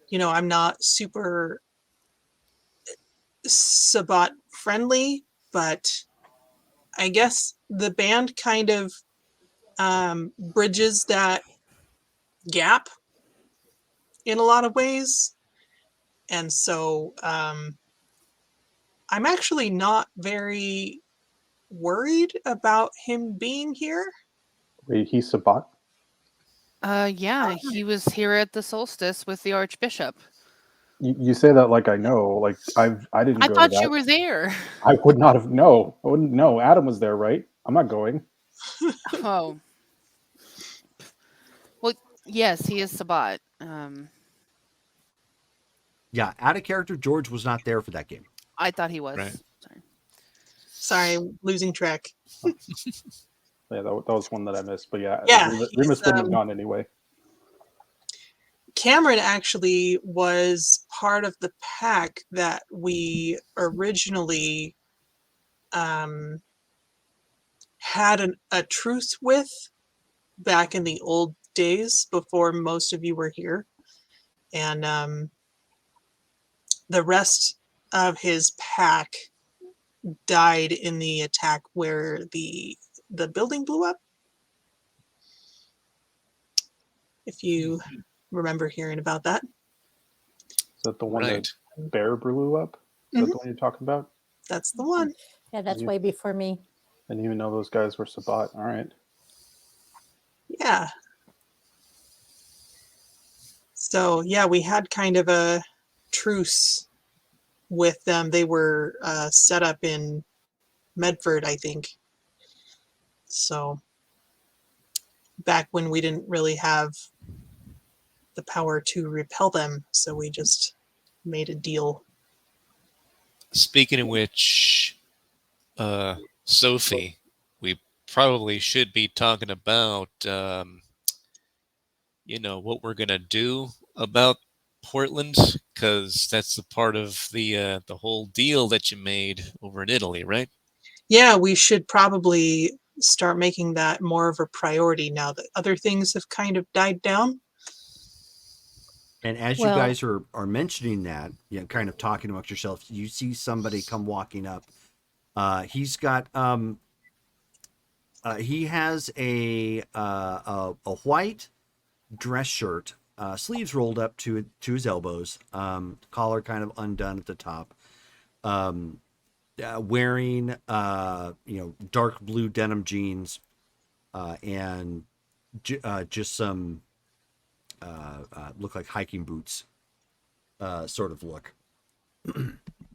you know, I'm not super Sabbat friendly, but I guess the band kind of bridges that gap in a lot of ways. And so I'm actually not very worried about him being here. Wait, he's Sabat? Yeah, he was here at the solstice with the Archbishop. You say that like I know. Like I didn't I go to thought you that. were there. I would not have. No, I wouldn't. No, Adam was there, right? I'm not going. Oh. Well, yes, he is Sabat. Yeah, out of character, George was not there for that game. I thought he was. Right. Sorry. Sorry, losing track. Yeah, that was one that I missed. But yeah, Yeah, Remus wouldn't have gone anyway. Cameron actually was part of the pack that we originally had a truce with back in the old days before most of you were here. And the rest of his pack died in the attack where the building blew up. If you remember hearing about that. Is that the one Right. that Bear blew up? Is that the one you're talking about? That's the one. Yeah, that's You- way before me. I didn't even know those guys were Sabat. All right. Yeah. So yeah, we had kind of a truce with them. They were set up in Medford, I think. So back when we didn't really have the power to repel them, so we just made a deal. Speaking of which, Sophie, we probably should be talking about, what we're gonna do about Portland, because that's the part of the whole deal that you made over in Italy, right? Yeah, we should probably start making that more of a priority now that other things have kind of died down. And as you guys are mentioning that, kind of talking amongst yourselves, you see somebody come walking up. He's got he has a white dress shirt, sleeves rolled up to his elbows, collar kind of undone at the top. Wearing dark blue denim jeans, and just some look like hiking boots, sort of look.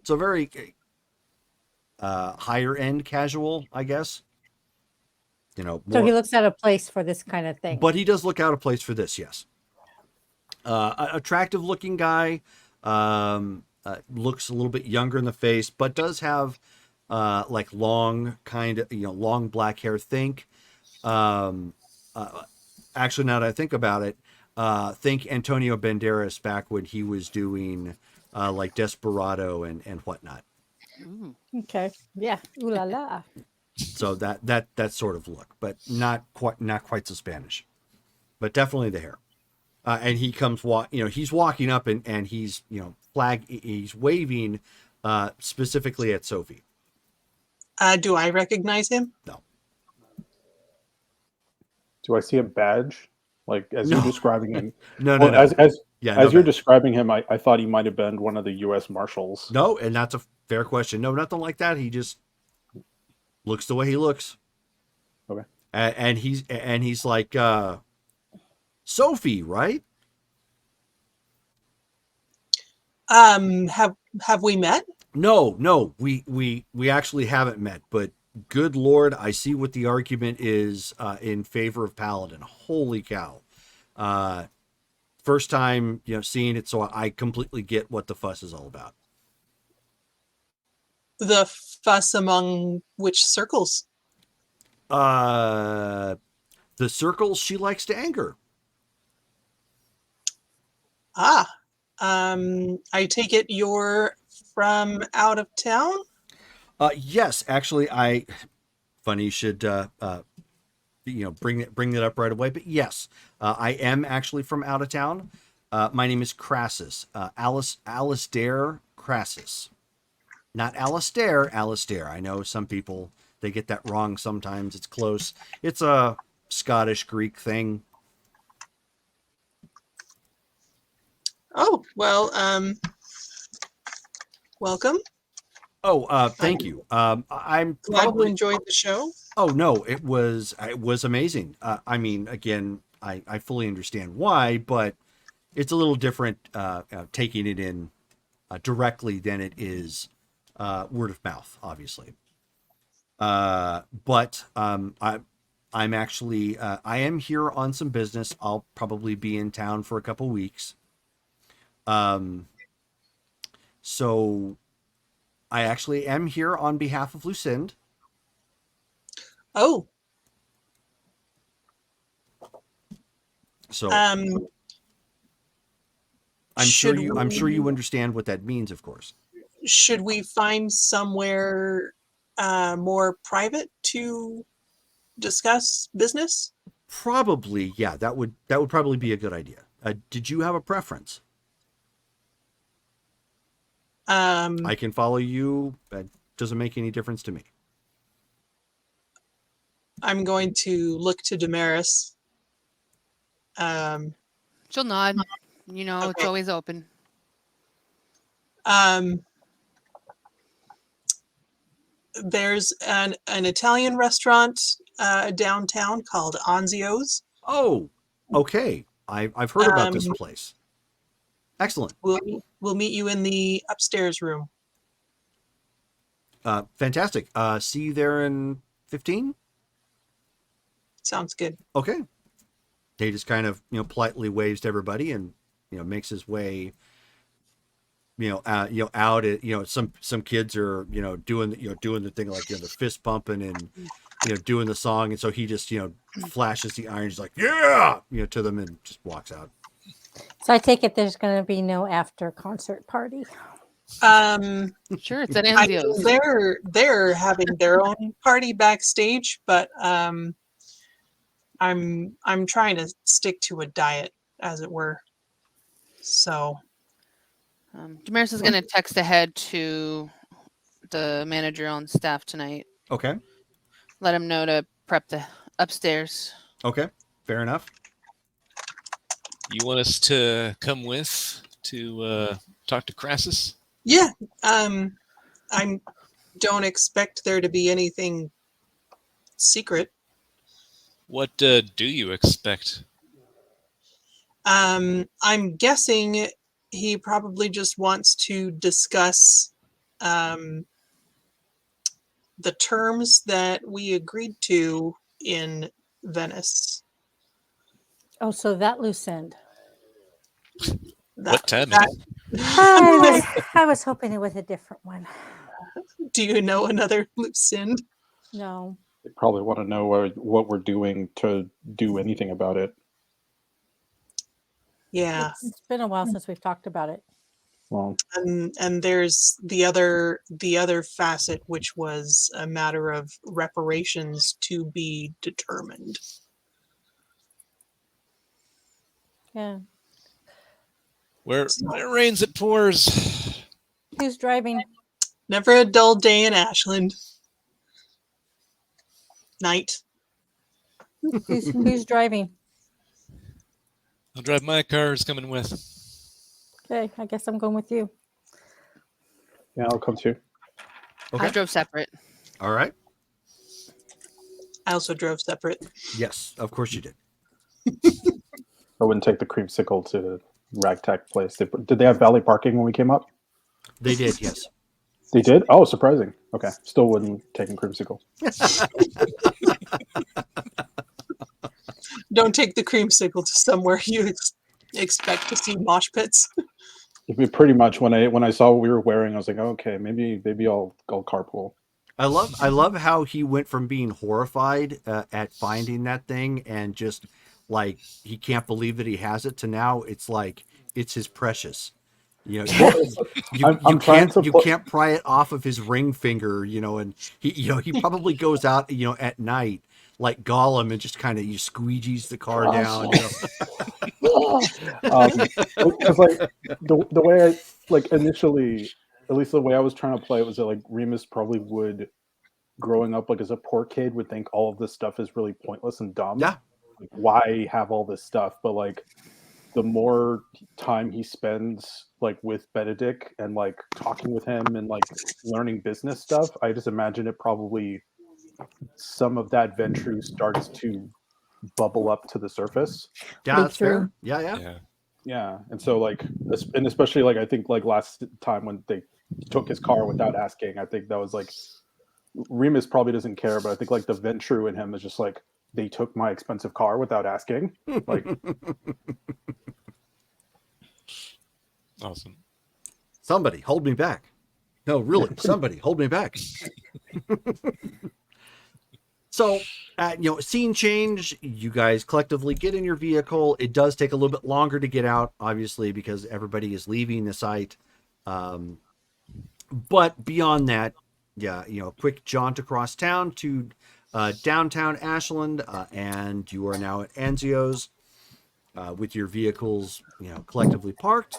So very higher end casual, I guess. So he looks out of place for this kind of thing. But he does look out of place for this, yes. Attractive looking guy, looks a little bit younger in the face, but does have like long kind of, long black hair. Think, actually, now that I think about it, think Antonio Banderas back when he was doing like Desperado and whatnot. Ooh. Okay. Yeah. Ooh la la. So that sort of look, but not quite so Spanish, but definitely the hair. And he comes he's walking up and he's he's waving specifically at Sophie. Do I recognize him? No. Do I see a badge? Like as No. you're describing him? No. Well, as Yeah, as no you're badge. describing him, I thought he might have been one of the U.S. Marshals. No, and that's a fair question. No, nothing like that. He just looks the way he looks. Okay. And he's like Sophie, right? Have we met? No, we actually haven't met, but good Lord, I see what the argument is in favor of Paladin. Holy cow. First time, seeing it, so I completely get what the fuss is all about. The fuss among which circles? The circles she likes to anger. I take it you're from out of town? Yes, actually, funny you should bring that up right away. But yes, I am actually from out of town. My name is Crassus, Alistair Crassus, not Alistair. Alistair. I know some people they get that wrong sometimes. It's close. It's a Scottish Greek thing. Oh, well, welcome. Oh, thank you. I'm Glad you probably. enjoyed the show. Oh no, it was amazing. I mean, again, I fully understand why, but it's a little different taking it in directly than it is word of mouth, obviously. But I'm actually I am here on some business. I'll probably be in town for a couple weeks. So I actually am here on behalf of Lucinda. Oh, So um, I'm should sure you we- understand what that means, of course. should we find somewhere more private to discuss business? Probably, yeah. That would probably be a good idea. Did you have a preference? I can follow you. That doesn't make any difference to me. I'm going to look to Damaris. She'll nod. It's Okay. always open. There's an Italian restaurant downtown called Anzio's. Oh, okay. I've heard about this Um, place. Excellent. We'll meet you in the upstairs room. Fantastic. See you there in 15? Sounds good. Okay. He just kind of, politely waves to everybody and, makes his way, out at, some kids are, doing the thing like, the fist pumping and, doing the song. And so he just, flashes the iron. He's like, yeah, to them and just walks out. So I take it there's going to be no after concert party. Sure, it's at I mean, Anzio's. they're having their own party backstage, but I'm trying to stick to a diet, as it were. So Damaris is going to text ahead to the manager on staff tonight. Okay. Let him know to prep the upstairs. Okay. Fair enough. You want us to come with to talk to Crassus? yeah, I don't expect there to be anything secret. What do you expect? I'm guessing he probably just wants to discuss the terms that we agreed to in Venice. Oh, so that Lucinda. What time that- is it? I was hoping it was a different one. Do you know another Lucinda? No. They probably want to know what we're doing to do anything about it. Yeah. It's been a while since we've talked about it. Well, And there's the other facet, which was a matter of reparations to be determined. Yeah. Where it rains, it pours. Who's driving? Never a dull day in Ashland. Night. Who's driving? I'll drive my car. Is coming with. Okay, I guess I'm going with you. yeah, I'll come too. Okay. I drove separate. All right. I also drove separate. Yes, of course you did. I wouldn't take the creamsicle to the ragtag place. Did they have valet parking when we came up? They did, yes. They did? Oh, surprising. Okay. Still wouldn't take a creamsicle. Don't take the creamsicle to somewhere you expect to see mosh pits. Pretty much when I saw what we were wearing, I was like, okay, maybe I'll go carpool. I love how he went from being horrified at finding that thing and just like he can't believe that he has it to now it's like it's his precious. You know, you can't pry it off of his ring finger, you know, and he probably goes out, you know, at night like Gollum and just kind of you squeegees the car down. You know? Because like the way I like initially, at least the way I was trying to play it was that like Remus probably would, growing up like as a poor kid, would think all of this stuff is really pointless and dumb. Yeah. Like, why have all this stuff? But like the more time he spends like with Benedict and like talking with him and like learning business stuff, I just imagine it probably some of that Ventrue starts to bubble up to the surface. Yeah, that's fair. Yeah. Yeah, and so like, and especially like I think like last time when they took his car without asking, I think that was like Remus probably doesn't care, but I think like the Ventrue in him is just like they took my expensive car without asking. Like, Awesome. Somebody hold me back. No, really, somebody hold me back. So, scene change. You guys collectively get in your vehicle. It does take a little bit longer to get out, obviously, because everybody is leaving the site. But beyond that, a quick jaunt across town to downtown Ashland, and you are now at Anzio's with your vehicles, collectively parked.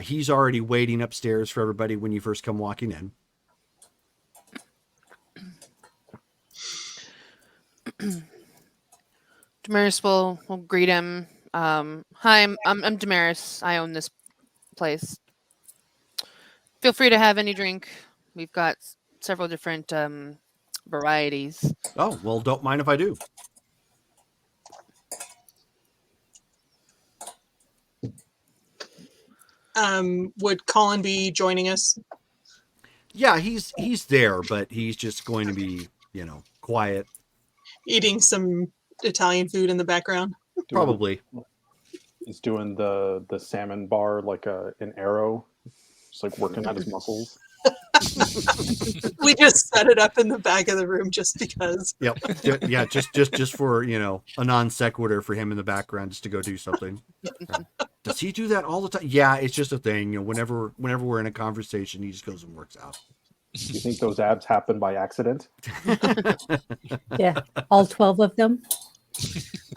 He's already waiting upstairs for everybody when you first come walking in. Damaris will greet him. Hi, I'm Damaris. I own this place. Feel free to have any drink. We've got several different varieties. Oh, well, don't mind if I do. Would Colin be joining us? Yeah, he's there, but he's just going to be, quiet. Eating some Italian food in the background? Probably. He's doing the salmon bar like an arrow, just like working out his muscles. We just set it up in the back of the room just because. Yep. Yeah, just for, a non sequitur for him in the background just to go do something. Does he do that all the time? Yeah, it's just a thing. Whenever we're in a conversation, he just goes and works out. You think those abs happen by accident? Yeah, all 12 of them.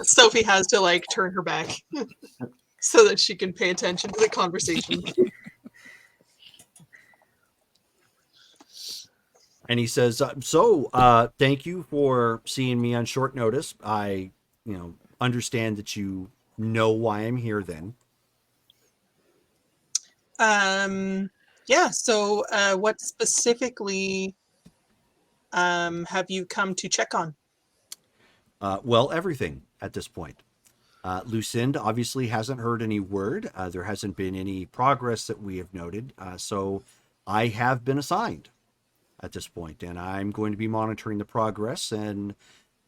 Sophie has to turn her back so that she can pay attention to the conversation. And he says, thank you for seeing me on short notice. I, understand that you know why I'm here then. Yeah, so what specifically have you come to check on? Well, everything at this point. Lucinda obviously hasn't heard any word. There hasn't been any progress that we have noted. So I have been assigned at this point, and I'm going to be monitoring the progress, and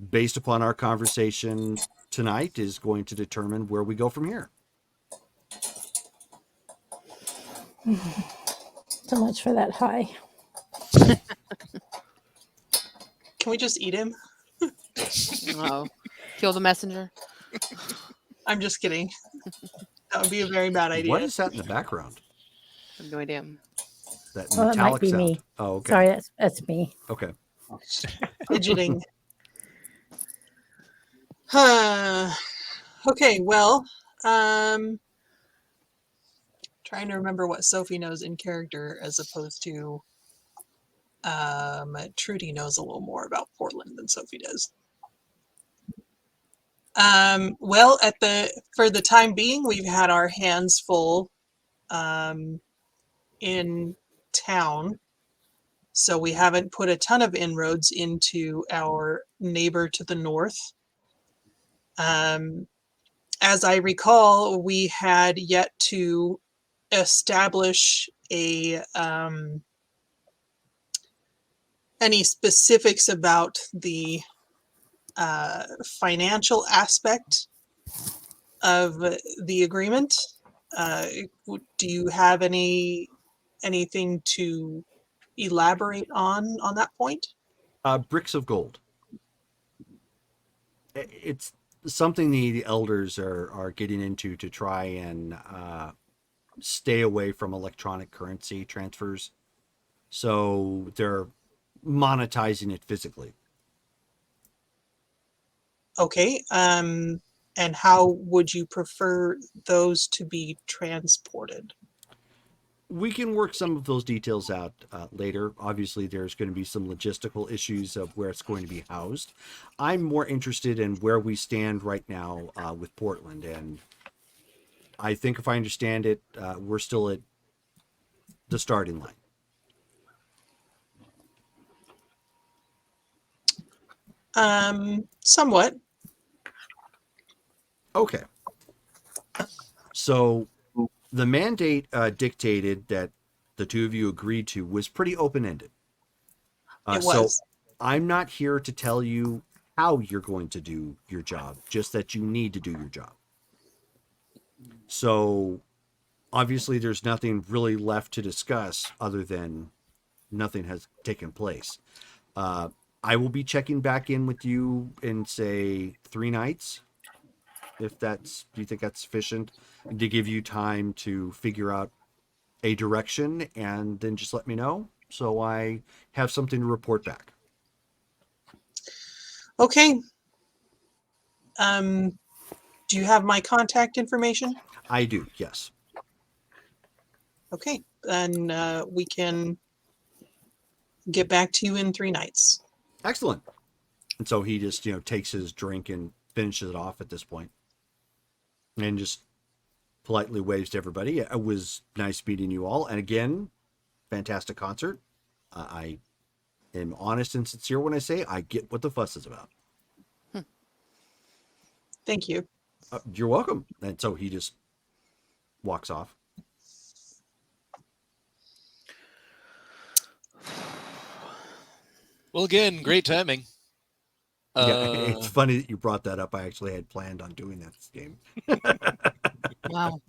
based upon our conversation tonight is going to determine where we go from here. So much for that high. Can we just eat him? Oh, kill the messenger. I'm just kidding. That would be a very bad idea. What is that in the background? I have no idea. That Well, it might metallic be sound. me. Oh, okay. Sorry, that's me. Okay. Fidgeting. Okay, well, trying to remember what Sophie knows in character as opposed to Trudy knows a little more about Portland than Sophie does. Well, for the time being, we've had our hands full in town, so we haven't put a ton of inroads into our neighbor to the north. As I recall, we had yet to establish any specifics about the financial aspect of the agreement. Do you have anything to elaborate on that point? Bricks of gold. It's something the elders are getting into to try and stay away from electronic currency transfers. So they're monetizing it physically. Okay. And how would you prefer those to be transported? We can work some of those details out later. Obviously, there's going to be some logistical issues of where it's going to be housed. I'm more interested in where we stand right now with Portland. And I think if I understand it, we're still at the starting line. Somewhat. Okay. So the mandate dictated that the two of you agreed to was pretty open-ended. It So was. I'm not here to tell you how you're going to do your job, just that you need to do your job. So obviously there's nothing really left to discuss other than nothing has taken place. I will be checking back in with you in, say, 3 nights. If do you think that's sufficient to give you time to figure out a direction, and then just let me know so I have something to report back. Okay. Do you have my contact information? I do, yes. Okay, then we can get back to you in 3 nights. Excellent. And so he just, takes his drink and finishes it off at this point, and just politely waves to everybody. It was nice meeting you all. And again, fantastic concert. I am honest and sincere when I say I get what the fuss is about. Thank you. You're welcome. And so he just walks off. Well, again, great timing. Yeah, it's funny that you brought that up. I actually had planned on doing that this game. Wow.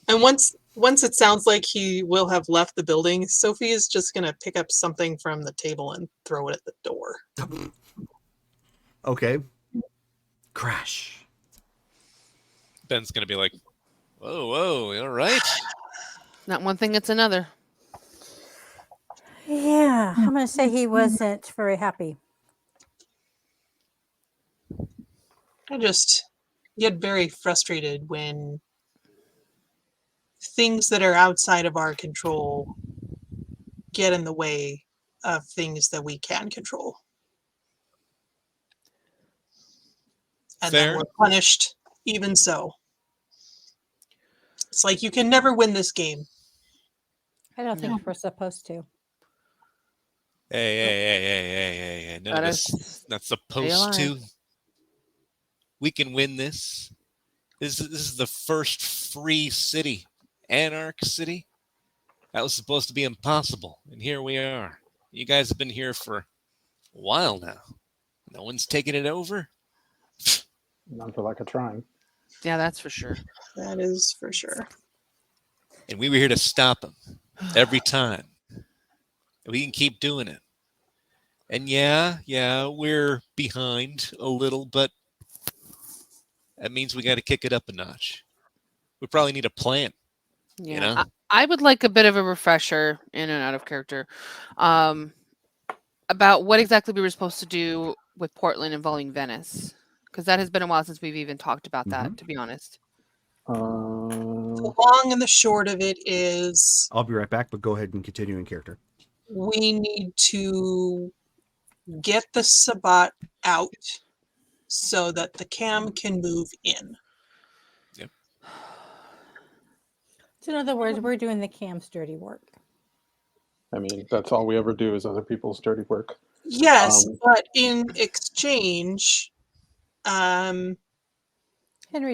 And once it sounds like he will have left the building, Sophie is just going to pick up something from the table and throw it at the door. Okay. Crash. Ben's gonna be like, whoa, all right. Not one thing, it's another. Yeah, I'm going to say he wasn't very happy. I just get very frustrated when things that are outside of our control get in the way of things that we can control. And then Fair. we're punished even so. It's like you can never win this game. I don't think we're supposed to. Hey. None of us not supposed to. We can win this. This is the first free city. Anarch City. That was supposed to be impossible. And here we are. You guys have been here for a while now. No one's taking it over. Not feel like a trying. Yeah, that's for sure. That is for sure. And we were here to stop them every time. And we can keep doing it. And yeah, we're behind a little, but that means we got to kick it up a notch. We probably need a plan. Yeah. You know? I would like a bit of a refresher in and out of character about what exactly we were supposed to do with Portland involving Venice, because that has been a while since we've even talked about that, to be honest. The long and the short of it is I'll be right back, but go ahead and continue in character. we need to get the Sabbat out so that the cam can move in. So in other words, we're doing the cam's dirty work. I mean, that's all we ever do is other people's dirty work. Yes, but in exchange, Henry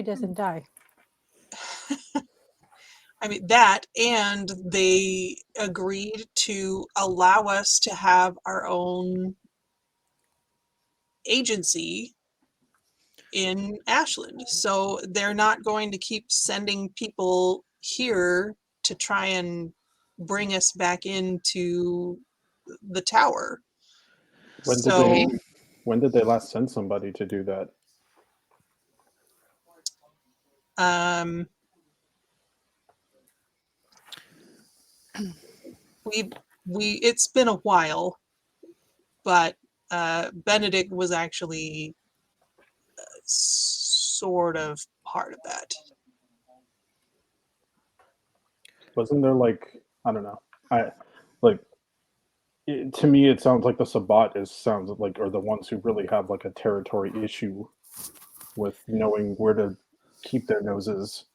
doesn't die. I mean, that, and they agreed to allow us to have our own agency in Ashland. So they're not going to keep sending people here to try and bring us back into the tower. When did they last send somebody to do that? It's been a while, but Benedict was actually sort of part of that. Wasn't there like, I don't know, to me it sounds like the Sabbat sounds like are the ones who really have like a territory issue with knowing where to keep their noses.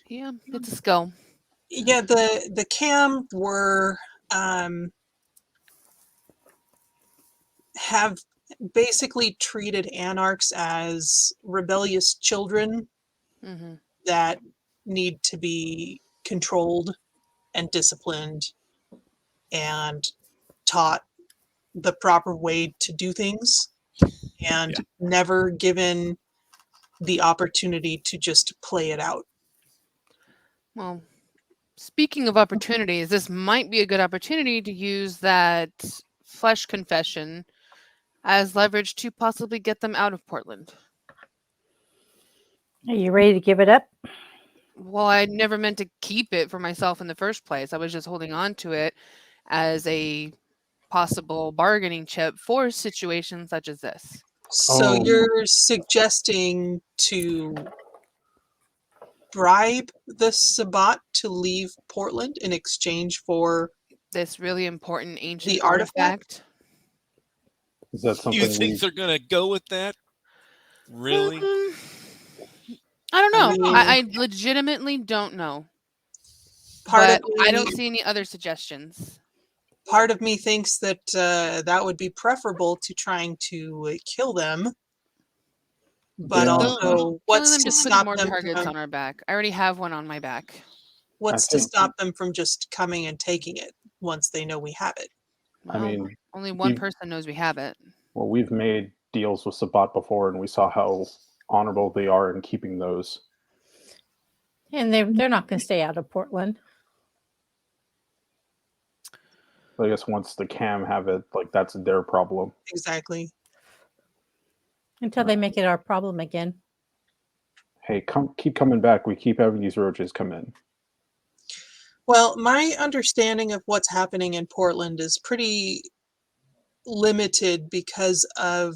Yeah, it's a skill. Yeah, the cam were have basically treated anarchs as rebellious children that need to be controlled and disciplined and taught the proper way to do things, and never given the opportunity to just play it out. Well, speaking of opportunities, this might be a good opportunity to use that flesh confession as leverage to possibly get them out of Portland. Are you ready to give it up? Well, I never meant to keep it for myself in the first place. I was just holding on to it as a possible bargaining chip for situations such as this. So you're suggesting to bribe the Sabbat to leave Portland in exchange for this really important ancient the artifact? Is that something you think they're going to go with that? Really? I don't know. I legitimately don't know. I don't see any other suggestions. Part of me thinks that that would be preferable to trying to kill them. But also, what's to stop more them targets from, on our back? I already have one on my back. What's to stop them from just coming and taking it once they know we have it? Well, I mean, only one person knows we have it. Well, we've made deals with Sabbat before, and we saw how honorable they are in keeping those. And they're not going to stay out of Portland. I guess once the cam have it, like that's their problem. Exactly. Until they make it our problem again. Hey, keep coming back. We keep having these roaches come in. Well, my understanding of what's happening in Portland is pretty limited because of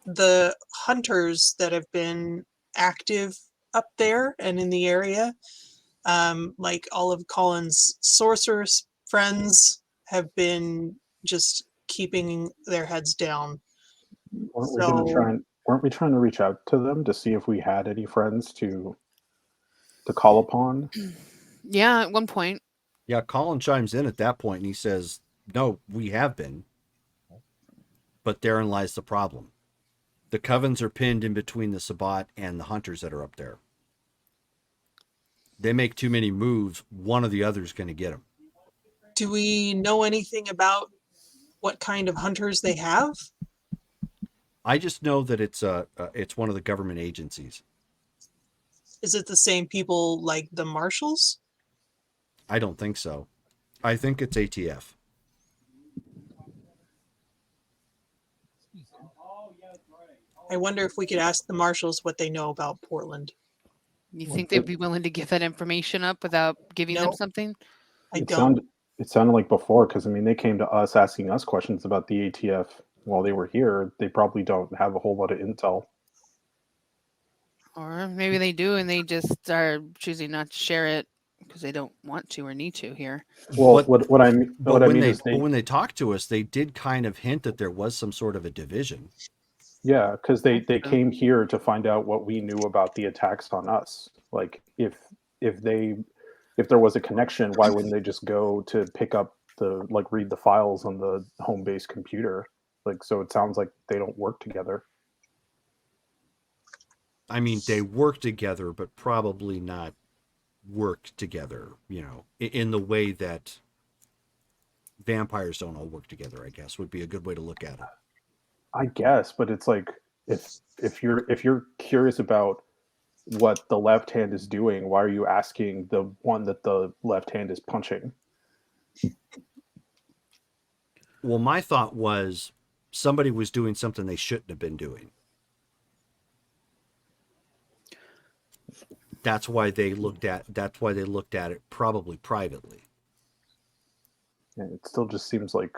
the hunters that have been active up there and in the area. Like all of Colin's sorcerer's friends have been just keeping their heads down. Weren't we trying to reach out to them to see if we had any friends to call upon? Yeah, at one point. Yeah, Colin chimes in at that point and he says, "No, we have been. But therein lies the problem. The covens are pinned in between the Sabbat and the hunters that are up there. They make too many moves, one or the other is going to get them." Do we know anything about what kind of hunters they have? I just know that it's one of the government agencies. Is it the same people like the marshals? I don't think so. I think it's ATF. I wonder if we could ask the marshals what they know about Portland. You think they'd be willing to give that information up without giving them Nope. something? I It don't. sounded like before, because I mean, they came to us asking us questions about the ATF while they were here. They probably don't have a whole lot of intel. Or maybe they do and they just are choosing not to share it because they don't want to or need to here. Well, But- what I mean is But when they talked to us, they did kind of hint that there was some sort of a division. yeah, because they true. came here to find out what we knew about the attacks on us. Like if there was a connection, why wouldn't they just go to pick up read the files on the home base computer? Like, so it sounds like they don't work together. I mean, they work together, but probably not work together, in the way that vampires don't all work together, I guess, would be a good way to look at it. I guess, but it's like if you're curious about what the left hand is doing, why are you asking the one that the left hand is punching? Well, my thought was somebody was doing something they shouldn't have been doing. That's why they looked at it probably privately. And it still just seems like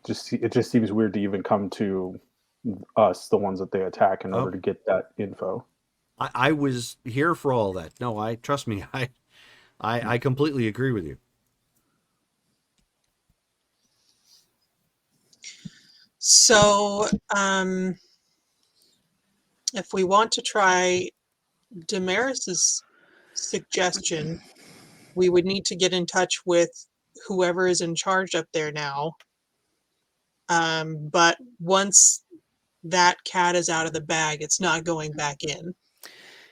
it just seems weird to even come to us, the ones that they attack, in order to get that info. I was here for all that. No, trust me, I completely agree with you. So, if we want to try Damaris's suggestion, we would need to get in touch with whoever is in charge up there now. But once that cat is out of the bag, it's not going back in.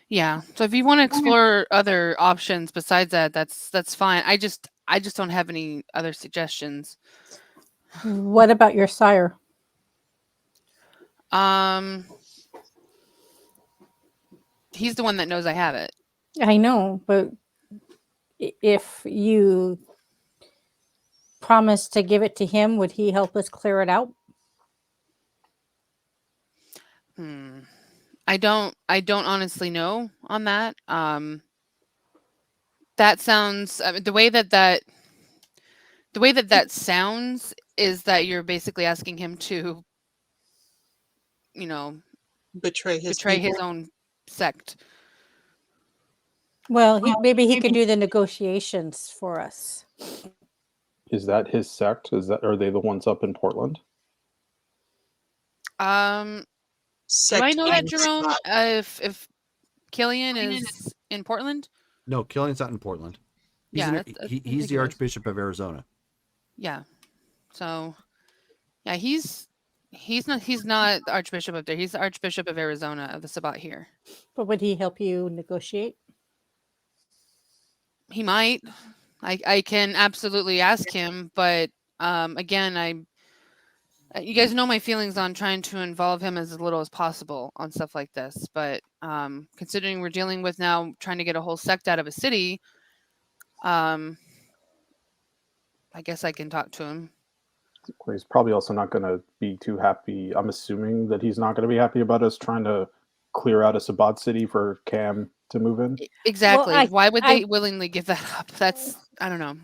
Yeah. So if you want to explore other options besides that, that's fine. I just don't have any other suggestions. What about your sire? He's the one that knows I have it. I know, but if you promise to give it to him, would he help us clear it out? I don't honestly know on that. That sounds the way that sounds is that you're basically asking him to, Betray his own sect. Well, maybe he could do the negotiations for us. Is that his sect? Are they the ones up in Portland? Do I know that, Jerome? If Killian is in Portland? No, Killian's not in Portland. He's the Archbishop of Arizona. Yeah. So, yeah, he's not the Archbishop up there. He's the Archbishop of Arizona of the Sabbat here. But would he help you negotiate? He might. I can absolutely ask him, but again, you guys know my feelings on trying to involve him as little as possible on stuff like this. But considering we're dealing with now trying to get a whole sect out of a city, I guess I can talk to him. He's probably also not going to be too happy. I'm assuming that he's not going to be happy about us trying to clear out a Sabbat city for Cam to move in. Exactly. Well, why would they willingly give that up? I don't know.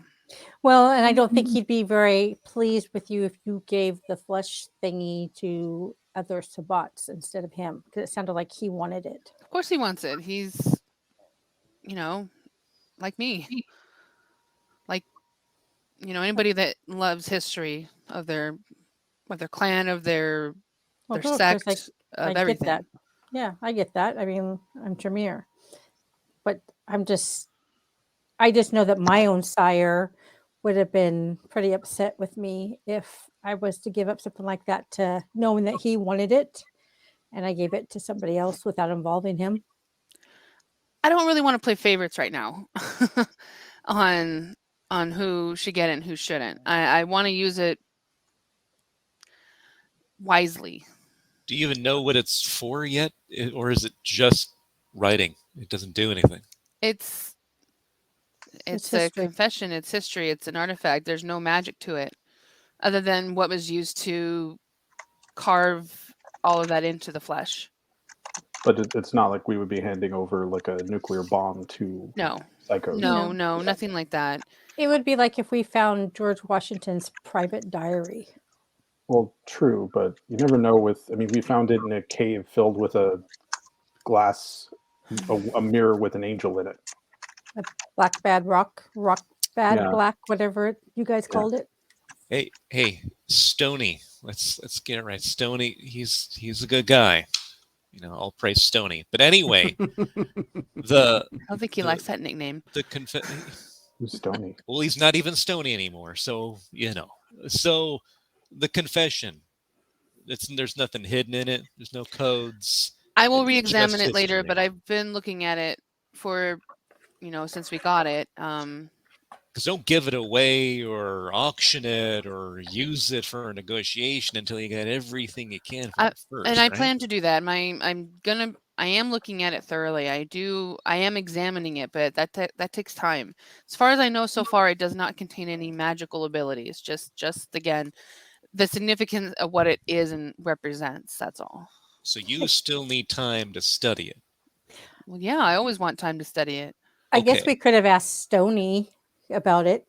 Well, and I don't think he'd be very pleased with you if you gave the flesh thingy to other Sabbats instead of him, because it sounded like he wanted it. Of course he wants it. He's, like me. Like, anybody that loves history of their clan, of their sect, of everything. Get that. Yeah, I get that. I mean, I'm Tremere. But I just know that my own sire would have been pretty upset with me if I was to give up something like that, to knowing that he wanted it and I gave it to somebody else without involving him. I don't really want to play favorites right now on who should get it and who shouldn't. I want to use it wisely. Do you even know what it's for yet? Or is it just writing? It doesn't do anything. It's a confession. It's history. It's an artifact. There's no magic to it other than what was used to carve all of that into the flesh. But it's not like we would be handing over like a nuclear bomb to No, psychos. no, nothing like that. It would be like if we found George Washington's private diary. Well, true, but you never know. We found it in a cave filled with a glass, a mirror with an angel in it. Black bad rock bad Yeah. black, whatever you guys called it. Hey, Stony. Let's get it right. Stony, he's a good guy. I'll praise Stony. But anyway, I don't think he likes that nickname. Who's Stony? Well, he's not even Stony anymore. So So the confession. There's nothing hidden in it. There's no codes. I will It's re-examine just it later, history. but I've been looking at it for, since we got it. Because don't give it away or auction it or use it for a negotiation until you get everything you can from it first. And I right? plan to do that. I am looking at it thoroughly. I am examining it, but that takes time. As far as I know so far, it does not contain any magical abilities. Just again, the significance of what it is and represents. That's all. So you still need time to study it. Well, yeah, I always want time to study it. I guess Okay. we could have asked Stony about it.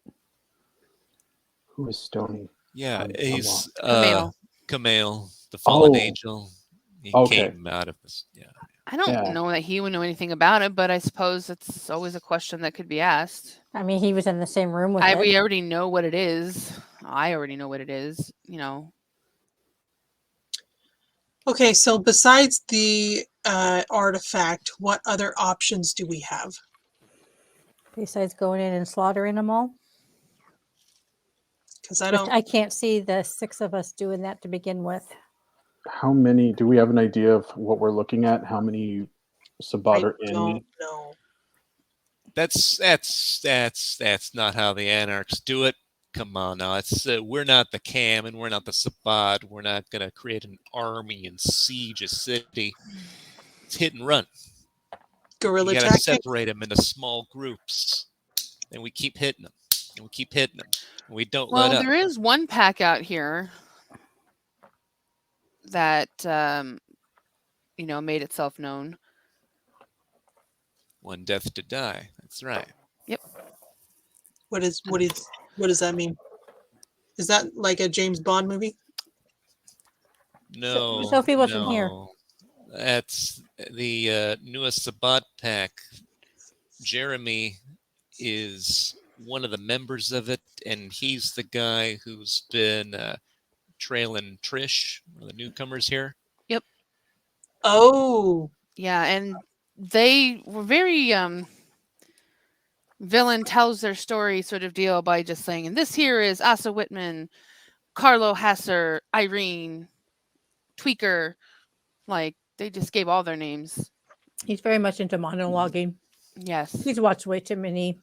Who is Stony? Yeah, I'm he's Camille. Camille, the fallen angel. He Okay. came out of this. Yeah. I don't know that he would know anything about it, but I suppose it's always a question that could be asked. I mean, he was in the same room with We it. already know what it is. I already know what it is. Okay, so besides the artifact, what other options do we have? Besides going in and slaughtering them all. Because I can't see the 6 of us doing that to begin with. How many? Do we have an idea of what we're looking at? How many Sabbat are in? don't know. That's not how the Anarchs do it. Come on now. It's we're not the Cam and we're not the Sabbat. We're not going to create an army and siege a city. It's hit and run. Guerrilla You got to tactics. separate them into small groups, and we keep hitting them, and we keep hitting them, and we don't let up. There is one pack out here that made itself known. One death to die. That's right. Yep. What does that mean? Is that like a James Bond movie? No. Sophie wasn't here. That's the newest Sabbat pack. Jeremy is one of the members of it, and he's the guy who's been trailing Trish, one of the newcomers here. Yep. Oh. Yeah, and they were very villain tells their story sort of deal by just saying, and this here is Asa Whitman, Carlo Hasser, Irene, Tweaker. Like, they just gave all their names. He's very much into monologuing. Yes. He's watched way too many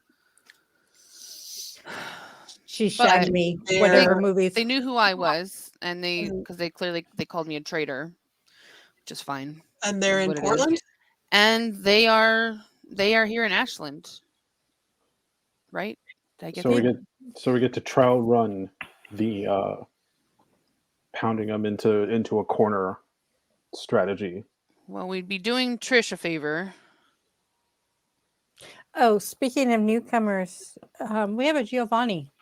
She Shagged Me, They're- whatever movies. They knew who I was, and because they called me a traitor, which is fine. And they're Is in what it is. Portland? And they are here in Ashland. Right? Did I get that? So we get to trial run the pounding them into a corner strategy. Well, we'd be doing Trish a favor. Oh, speaking of newcomers, we have a Giovanni.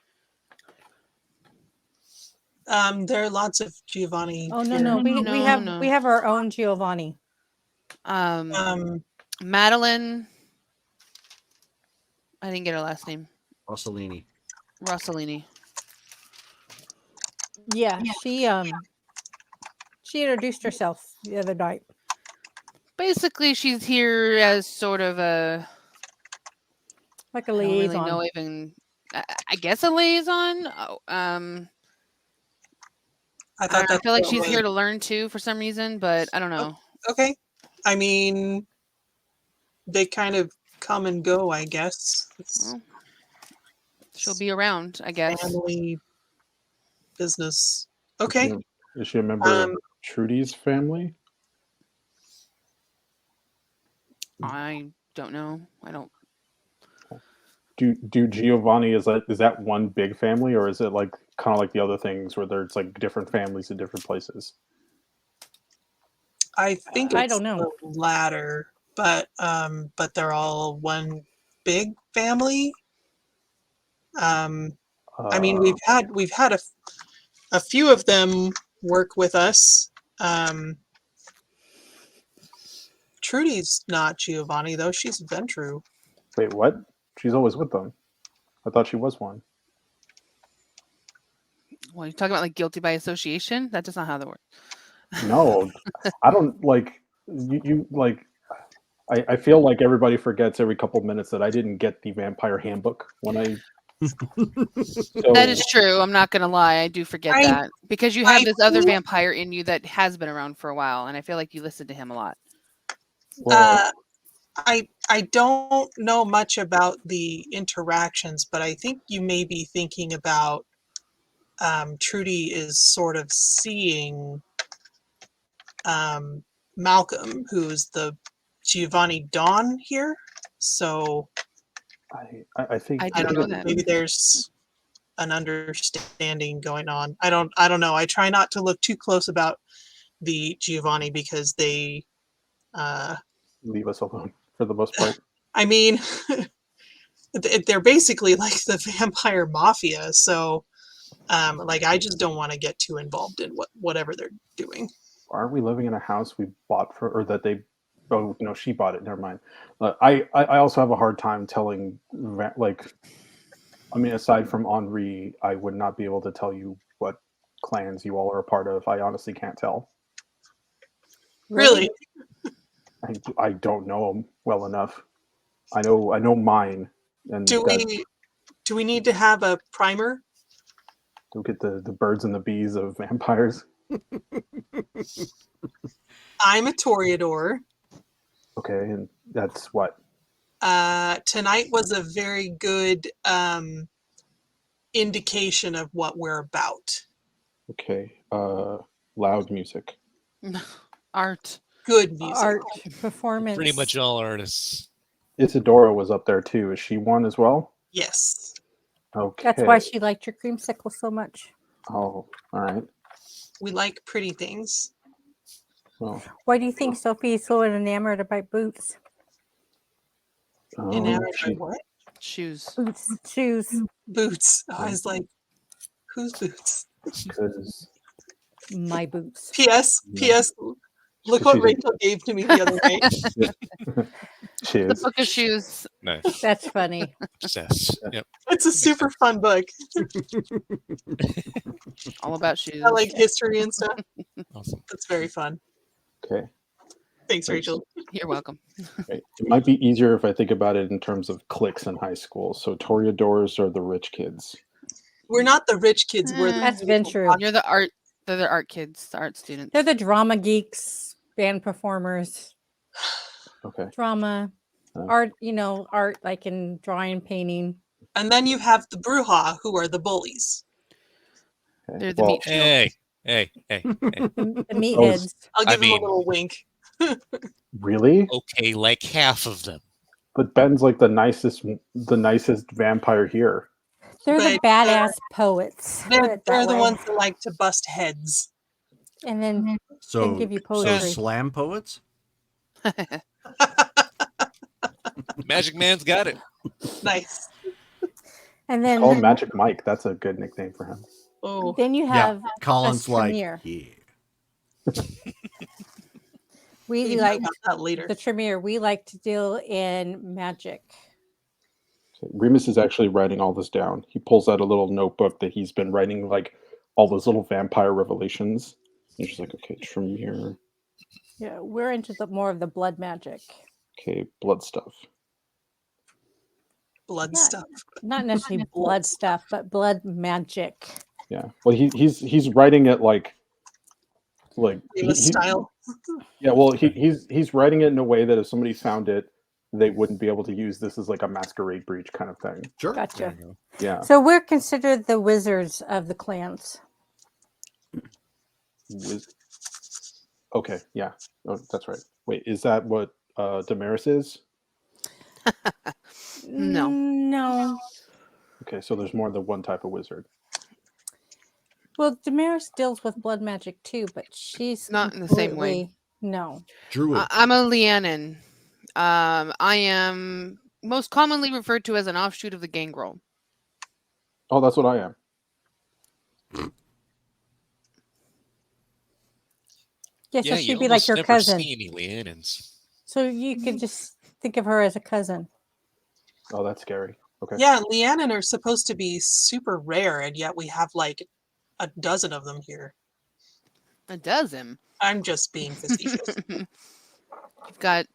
There are lots of Giovanni. Oh no, here. no, we No. have our own Giovanni. Madeline. I didn't get her last name. Rossellini. Yeah, she introduced herself the other night. Basically, she's here as sort of a Like a I don't really liaison. know I guess a liaison. I feel like she's here to learn too for some reason, but I don't know. Okay. I mean, they kind of come and go, I guess. It's Well, she'll be around, I guess. family business. Okay. Is she a member of Trudy's family? I don't know. I don't. Do Giovanni is that one big family, or is it like kind of like the other things where there's like different families in different places? I think I it's don't know. the latter, but they're all one big family. I mean, we've had a few of them work with us. Trudy's not Giovanni though; she's Ventru. Wait, what? She's always with them. I thought she was one. Well, you're talking about like guilty by association. That's just not how that works. No, I don't like you like. I feel like everybody forgets every couple minutes that I didn't get the Vampire Handbook when I. That is true. I'm not gonna lie. I do forget that because you have I this other think- vampire in you that has been around for a while, and I feel like you listen to him a lot. Well, I don't know much about the interactions, but I think you may be thinking about Trudy is sort of seeing Malcolm, who's the Giovanni Dawn here. So I think I I didn't don't know know. that. Maybe there's an understanding going on. I don't know. I try not to look too close about the Giovanni because they leave us alone for the most part. I mean they're basically like the vampire mafia, so like I just don't want to get too involved in whatever they're doing. Aren't we living in a house we bought for, or that they? Oh no, she bought it. Never mind. I also have a hard time telling. Like, I mean, aside from Henri, I would not be able to tell you what clans you all are a part of. I honestly can't tell. Really? I don't know them well enough. I know mine, and Do we need to have a primer? to get the birds and the bees of vampires. I'm a Toreador. Okay, and that's what. Tonight was a very good indication of what we're about. Okay, loud music. Art. Good music. Art performance. Pretty much all artists. Isadora was up there too. Is she one as well? Yes. Okay. That's why she liked your creamsicle so much. Oh, all right. We like pretty things. Well, Why do you think Sophie's so enamored about boots? Enamored by she, what? Shoes. Boots, shoes, Boots. I was like, whose boots? because my boots. P.S. P.S. Look what Rachel gave to me the other night. The shiz. book of shoes. Nice. That's funny. Obsessed. Yep. It's a super fun book. All about shoes. I like history and stuff. Awesome. It's very fun. Okay. Thanks, Rachel. You're welcome. Right. It might be easier if I think about it in terms of cliques in high school. So Toreadors are the rich kids. We're not the rich kids. We're the That's Ventru. You're the art. They're the art kids, the art students. They're the drama geeks, band performers, Okay. drama, art, art like in drawing, painting. And then you have the Bruja, who are the bullies. Okay. They're the Well, meat shield. Hey. The meatheads. I'll give I him mean- a little wink. really? Okay, like half of them. But Ben's like the nicest vampire here. They're the But, badass poets. Put They're it that the way. ones that like to bust heads. And then So, give you so poetry. slam poets? Magic Man's got it. Nice. and then Call him Magic Mike. That's a good nickname for him. Oh, then you have Colin's like, Tremere. yeah. We we like about that later. the Tremere. We like to deal in magic. So Remus is actually writing all this down. He pulls out a little notebook that he's been writing like all those little vampire revelations. He's just like, okay, Tremere. Yeah, we're into more of the blood magic. Okay, blood stuff. Blood Not- stuff. Not necessarily blood stuff, but blood magic. Yeah. Well, he's writing it like Famous style. Yeah. Well, he's writing it in a way that if somebody found it, they wouldn't be able to use this as like a masquerade breach kind of thing. Sure. Gotcha. There you go. Yeah. So we're considered the wizards of the clans. Okay. Yeah. Oh, that's right. Wait, is that what Damaris is? No. No. Okay, so there's more than one type of wizard. Well, Damaris deals with blood magic too, but she's Not in the same way. completely No. Druid. I'm a Leannan. I am most commonly referred to as an offshoot of the gangrel. Oh, that's what I am. Yeah, so Yeah, you she'd be like almost your never cousin. see any Leannans. So you could just think of her as a cousin. Oh, that's scary. Okay. Yeah, Leannan are supposed to be super rare, and yet we have like a dozen of them here. A dozen. I'm just being facetious. You've got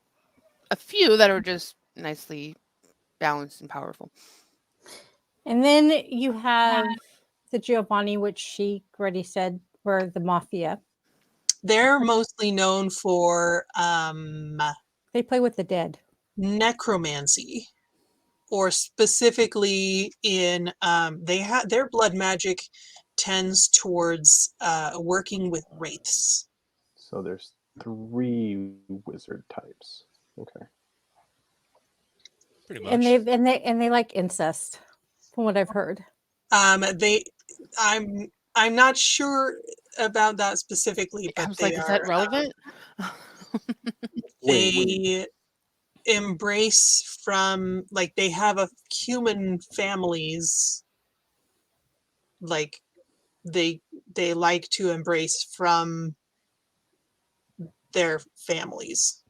a few that are just nicely balanced and powerful. And then you have the Giovanni, which she already said were the mafia. They're mostly known for They play with the dead. necromancy, or specifically in their blood magic tends towards working with wraiths. So there's 3 wizard types. Okay. Pretty much. And they like incest, from what I've heard. I'm not sure about that specifically, I but was they like, is are that relevant? they embrace from, like, they have a human families, like they like to embrace from their families.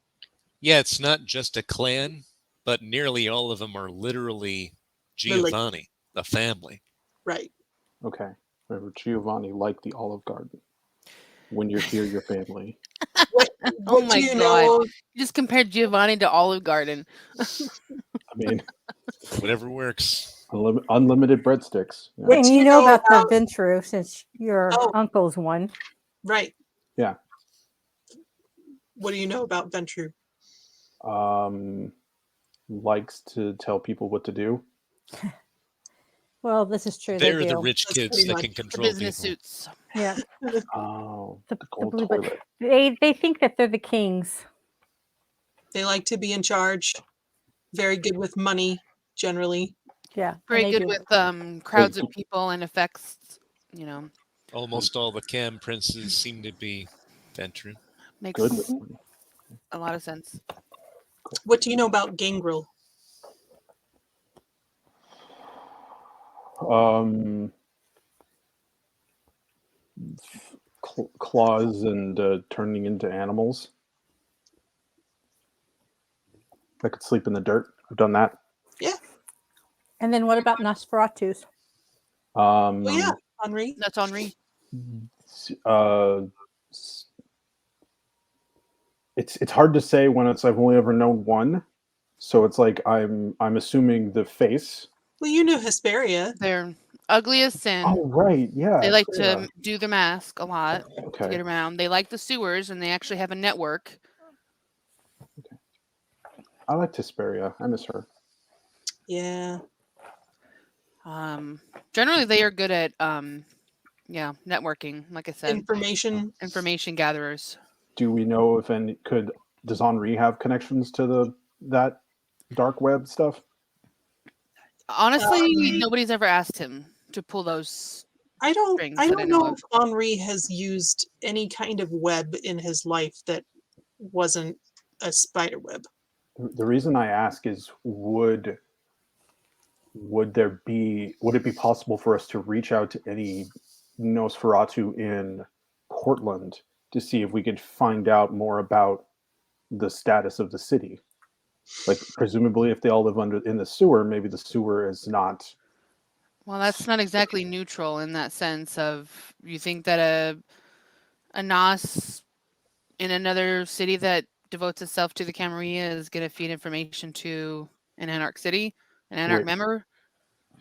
Yeah, it's not just a clan, but nearly all of them are literally Giovanni, the family. Right. Okay. Remember, Giovanni liked the Olive Garden. When you're here, your family. What Oh my do you God. know? You just compared Giovanni to Olive Garden. I mean, Whatever works. unlimited breadsticks. What And do you you know know about the about- Ventru, since your Oh. uncle's one. Right. Yeah. What do you know about Ventru? Likes to tell people what to do. Well, this is true. They're they the do. rich That's kids pretty that much can The control business people. suits. Yeah. Oh, The, the the gold blue, but toilet. they think that they're the kings. They like to be in charge. Very good with money, generally. Yeah. and Very they good do. with crowds of people and effects. You know, Almost all the cam princes seem to be Ventru. makes Good with money. a lot of sense. What do you know about Gangrel? Claws and turning into animals. I could sleep in the dirt. I've done that. Yeah. And then what about Nosferatus? Um, Oh yeah, Henri. That's Henri. uh, it's hard to say when I've only ever known one, so it's like I'm assuming the face. Well, you knew Hesperia. They're ugly as sin. Oh right, yeah. They like yeah. to do the mask a lot to Okay. get around. They like the sewers, and they actually have a network. I like Hesperia. I miss her. Yeah. Generally, they are good at networking. Like I said, Information gatherers. Do we know if any does Henri have connections to that dark web stuff? Honestly, nobody's ever asked him to pull those. I don't strings that I know know if Henri has used any kind of web in his life that wasn't a spider web. The reason I ask is would it be possible for us to reach out to any Nosferatu in Portland to see if we could find out more about the status of the city? Like, presumably, if they all live in the sewer, maybe the sewer is not. Well, that's not exactly neutral in that sense of you think that a Nos in another city that devotes itself to the Camarilla is going to feed information to an Anarch city, an Anarch member?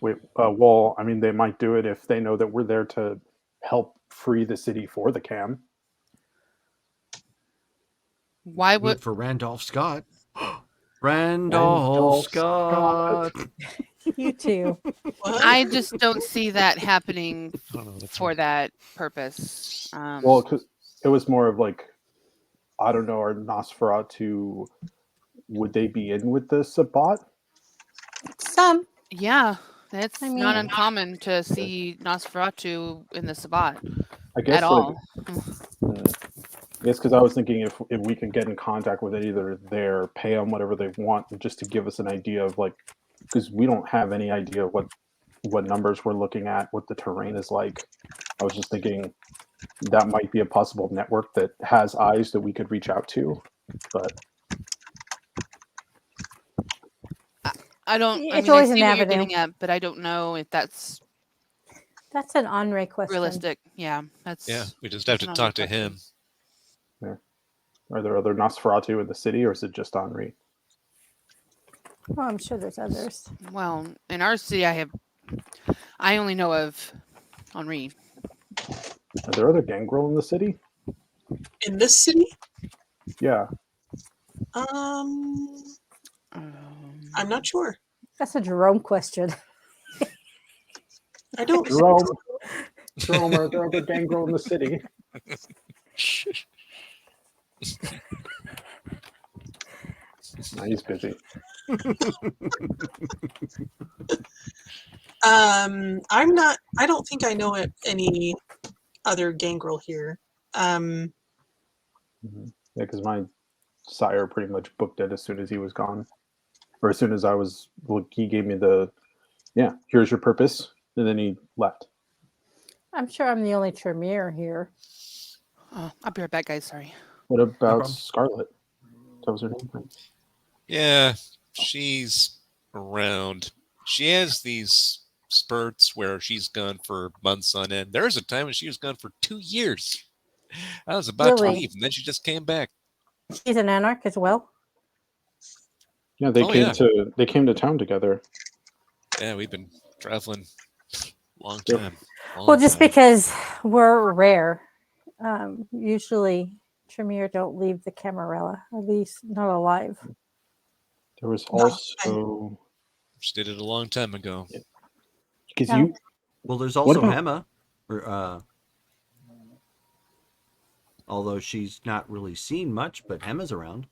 Well, I mean, they might do it if they know that we're there to help free the city for the Cam. Why would for Randolph Scott? Randolph Scott. You too. I just don't see that happening That's for right. that purpose. Well, 'cause it was more of like, I don't know, our Nosferatu, would they be in with the Sabbat? Some. Yeah, it's I not mean- uncommon to see Nosferatu in the Sabbat I guess at all. Yes, because I was thinking if we can get in contact with either there, pay them whatever they want, just to give us an idea of like, because we don't have any idea what numbers we're looking at, what the terrain is like. I was just thinking that might be a possible network that has eyes that we could reach out to, but I don't. I It's mean, I always see an what you're avenue. getting at, but I don't know if that's That's an Henri question. realistic. Yeah, that's. Yeah, we just have that's to an talk to Henri him. are there other Nosferatu in the city, or is it just Henri? Well, I'm sure there's others. question. Well, in our city, I only know of Henri. Are there other gangrel in the city? In this city, Yeah. I'm not sure. That's a Jerome question. I don't. Jerome, are there other gangrel in the city? No, he's busy. I'm not. I don't think I know any other gangrel here. Yeah, because my sire pretty much booked it as soon as he was gone, or as soon as I was. Well, he gave me here's your purpose, and then he left. I'm sure I'm the only Tremere here. Oh, I'll be right back, guys. Sorry. What about problem. Scarlet? That was her name, right? Yeah, she's around. She has these spurts where she's gone for months on end. There was a time when she was gone for 2 years. I was about to Really? leave, and then she just came back. She's an anarch as well. Yeah, they Oh, came yeah. to town together. Yeah, we've been traveling long Yep. time. Well, just because we're rare, usually Tremere don't leave the Camarilla, at least not alive. There was No, also She did it a long time ago. because No. you. Well, there's What also about- Hema, or although she's not really seen much, but Hema's around.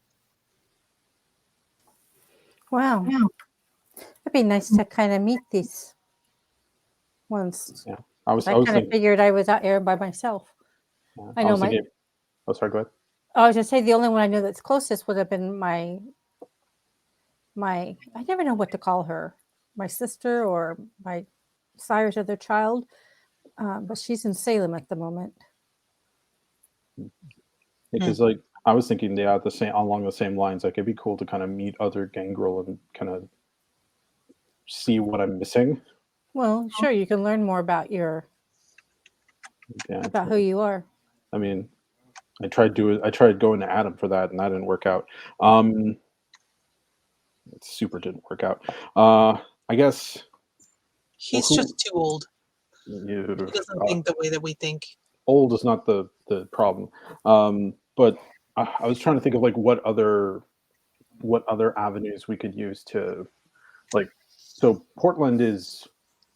Wow. It'd be nice to kind of meet these ones. Yeah, I was I kind of thinking. figured I was out here by myself. I know was my. thinking, oh, sorry. Go ahead. I was just say the only one I know that's closest would have been my. I never know what to call her, my sister or my sire's other child, but she's in Salem at the moment. Because like I was thinking, along the same lines. Like it'd be cool to kind of meet other gangrel and kind of see what I'm missing. Well, sure, you can learn more about Yeah, about who you are. I mean, I tried going to Adam for that, and that didn't work out. It super didn't work out. I guess he's who- just too old. He doesn't think the way that we think. Old is not the problem. But I was trying to think of like what other avenues we could use to like. So Portland is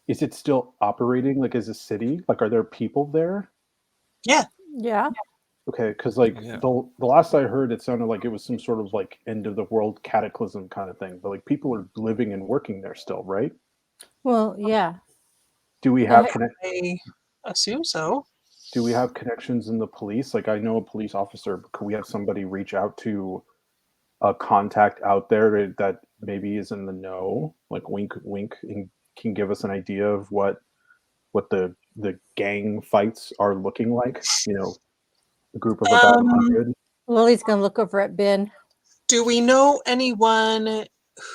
it still operating like as a city? Like, are there people there? Yeah. Yeah. Okay, because like Yeah. the last I heard, it sounded like it was some sort of like end of the world cataclysm kind of thing. But like people are living and working there still, right? Well, yeah. Do we have I assume so. Do we have connections in the police? Like I know a police officer, but could we have somebody reach out to a contact out there that maybe is in the know? Like wink, wink, and can give us an idea of what the gang fights are looking like. You know, a group of about 100. Lily's gonna look over at Ben. Do we know anyone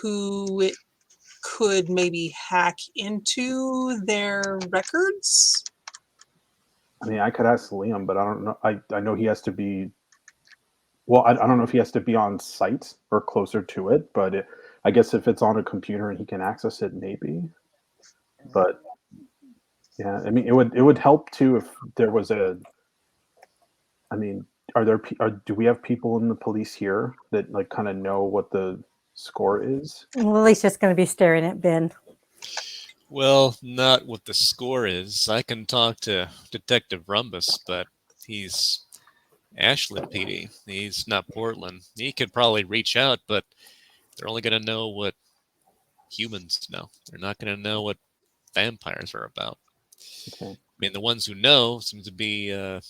who could maybe hack into their records? I mean, I could ask Liam, but I don't know. I know he has to be. Well, I don't know if he has to be on site or closer to it, but I guess if it's on a computer and he can access it, maybe. But yeah, I mean, it would help too if there was a. I mean, do we have people in the police here that like kind of know what the score is? Lily's just gonna be staring at Ben. Well, not what the score is. I can talk to Detective Rumbus, but he's Ashland PD. He's not Portland. He could probably reach out, but they're only going to know what humans know. They're not going to know what vampires are about. Okay. I mean, the ones who know seem to be the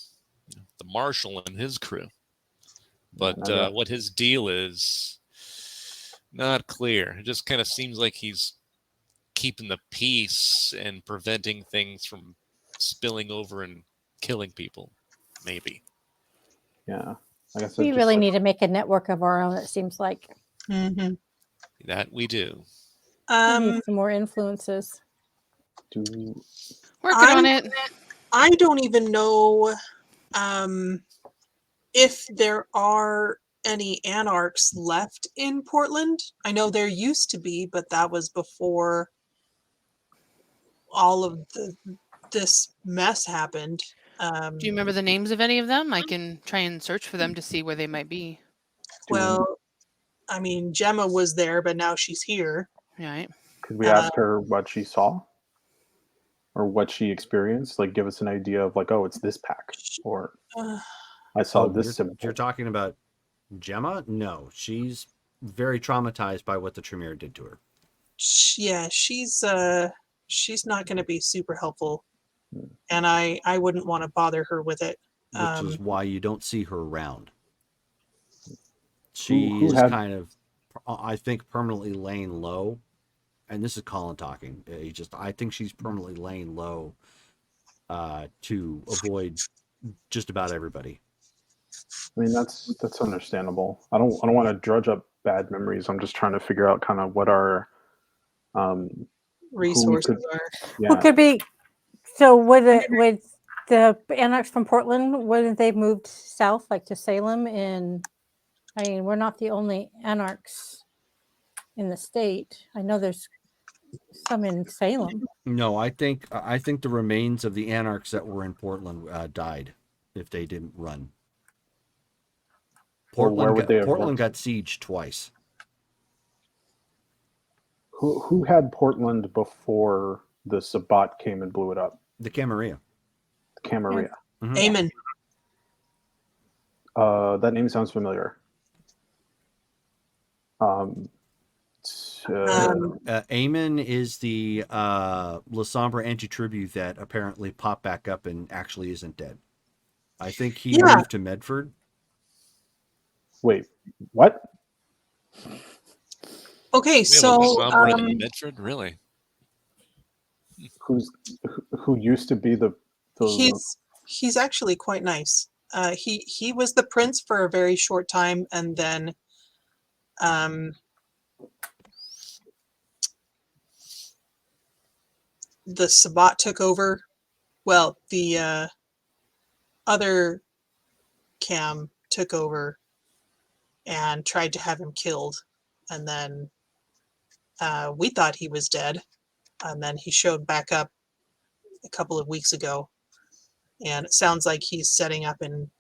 Marshal and his crew. but Yeah, what his deal is, not clear. It just kind of seems like he's keeping the peace and preventing things from spilling over and killing people. Maybe. yeah. Like I said, We just really like, need to make a network of our own, it seems like. Mm-hmm. That we do. We need some more influences. do Working on it. I don't even know if there are any anarchs left in Portland. I know there used to be, but that was before all of this mess happened. Do you remember the names of any of them? I can try and search for them to see where they might be. Well, I mean, Gemma was there, but now she's here. Right. could we ask her what she saw or what she experienced? Like, give us an idea of like, oh, it's this pack, or Uh, I saw Oh, this symbol. you're talking about Gemma? No, she's very traumatized by what the Tremere did to her. yeah, she's not going to be super helpful, and I wouldn't want to bother her with it. Which is why you don't see her around. Who She's had- kind of, I think, permanently laying low. And this is Colin talking. I think she's permanently laying low to avoid just about everybody. I mean, that's understandable. I don't want to drudge up bad memories. I'm just trying to figure out kind of what our Resources are. Yeah. What could be? So would the anarchs from Portland, wouldn't they moved south, like to Salem? And I mean, we're not the only anarchs in the state. I know there's some in Salem. No, I think the remains of the anarchs that were in Portland died if they didn't run. Or where would they have Portland worked? got sieged twice. Who had Portland before the Sabbat came and blew it up? The Camarilla. Camarilla. Mhm. Amen. That name sounds familiar. Eamon is the La Sombra anti-tribute that apparently popped back up and actually isn't dead. I think he Yeah. moved to Medford. Wait, what? Okay, We have a so Sombra in Medford, really? Who used to be the he's actually quite nice. He was the prince for a very short time, and then the Sabbat took over. Well, the other Cam took over and tried to have him killed, and then we thought he was dead, and then he showed back up a couple of weeks ago, and it sounds like he's setting up in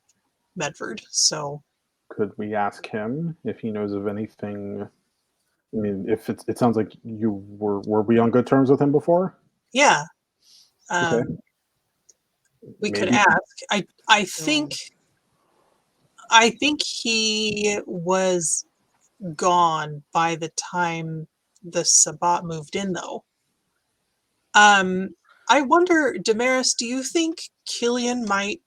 Medford. So could we ask him if he knows of anything? I mean, if it sounds like you were we on good terms with him before? yeah, Okay. we could Maybe. ask. I think he was gone by the time the Sabbat moved in, though. I wonder, Damaris, do you think Killian might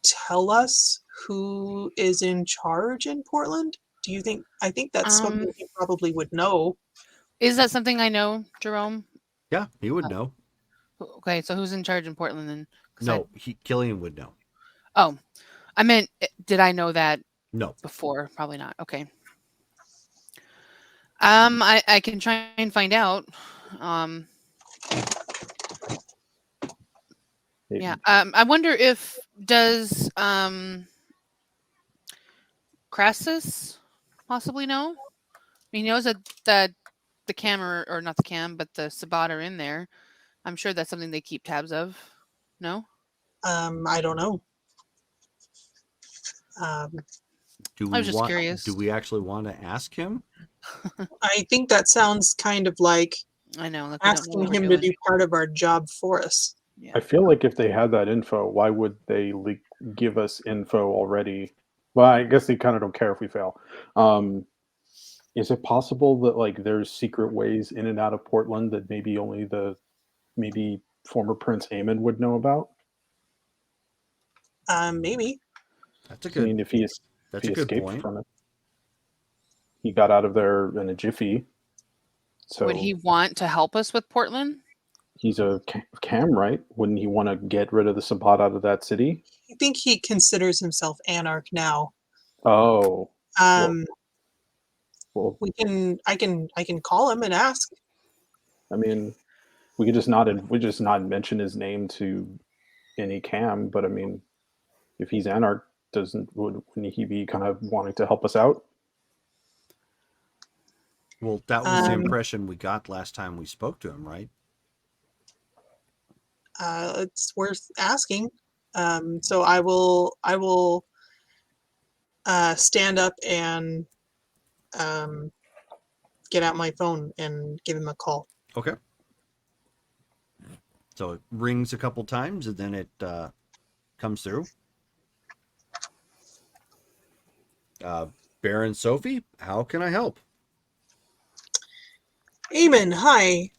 tell us who is in charge in Portland? Do you think? I think that's something he probably would know. Is that something I know, Jerome? Yeah, he would know. Okay, so who's in charge in Portland then? No, Killian would know. Oh, I meant, did I know that? No. Before? Probably not. Okay. I can try and find out. Yeah. I wonder if does Crassus possibly know? He knows that the cam or not the cam, but the Sabbat are in there. I'm sure that's something they keep tabs of. No? I don't know. I was just curious. Do we actually want to ask him? I think that sounds kind of like I know. Like asking him to do part of our job for us. Yeah. I feel like if they had that info, why would they give us info already? Well, I guess they kind of don't care if we fail. Is it possible that like there's secret ways in and out of Portland that maybe only maybe former Prince Aemon would know about? Maybe. That's a I good. mean, if That's He a good escaped point. from it. He got out of there in a jiffy. So Would he want to help us with Portland? he's a cam, right? Wouldn't he want to get rid of the Sabbat out of that city? I think he considers himself Anarch now. Oh, well, Um, well, I can call him and ask. I mean, we just not mention his name to any cam, but I mean, if he's Anarch, wouldn't he be kind of wanting to help us out? Well, that was the Um, impression we got last time we spoke to him, right? it's worth asking. So I will stand up and get out my phone and give him a call. Okay. So it rings a couple times and then it comes through. Baron Sophie, how can I help? Eamon, hi.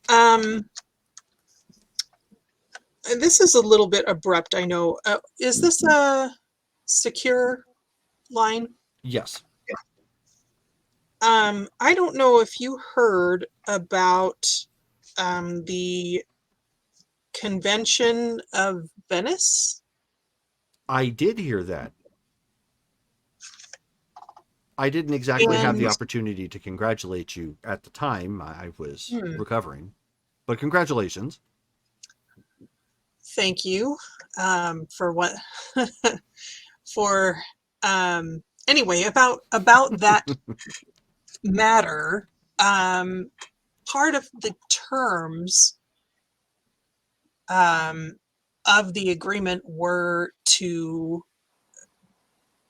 This is a little bit abrupt, I know. Is this a secure line? Yes. I don't know if you heard about the Convention of Venice. I did hear that. I didn't exactly have the And opportunity to congratulate you at the time. I was Hmm. recovering. But congratulations. Thank you for what for anyway about that matter. Part of the terms of the agreement were to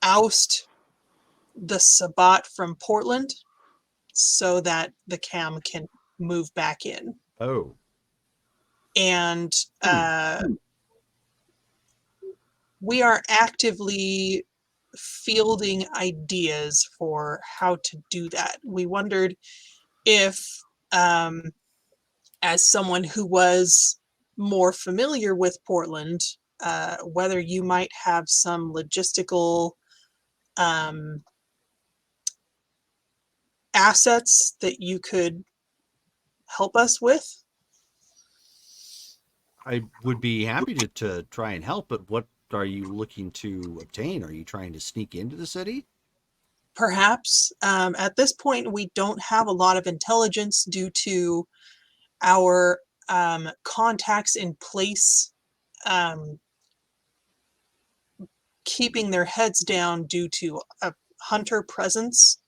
oust the Sabbat from Portland so that the cam can move back in. Oh. And we are actively fielding ideas for how to do that. We wondered if, as someone who was more familiar with Portland, whether you might have some logistical assets that you could help us with. I would be happy to try and help, but what are you looking to obtain? Are you trying to sneak into the city? Perhaps at this point, we don't have a lot of intelligence due to our contacts in place keeping their heads down due to a hunter presence.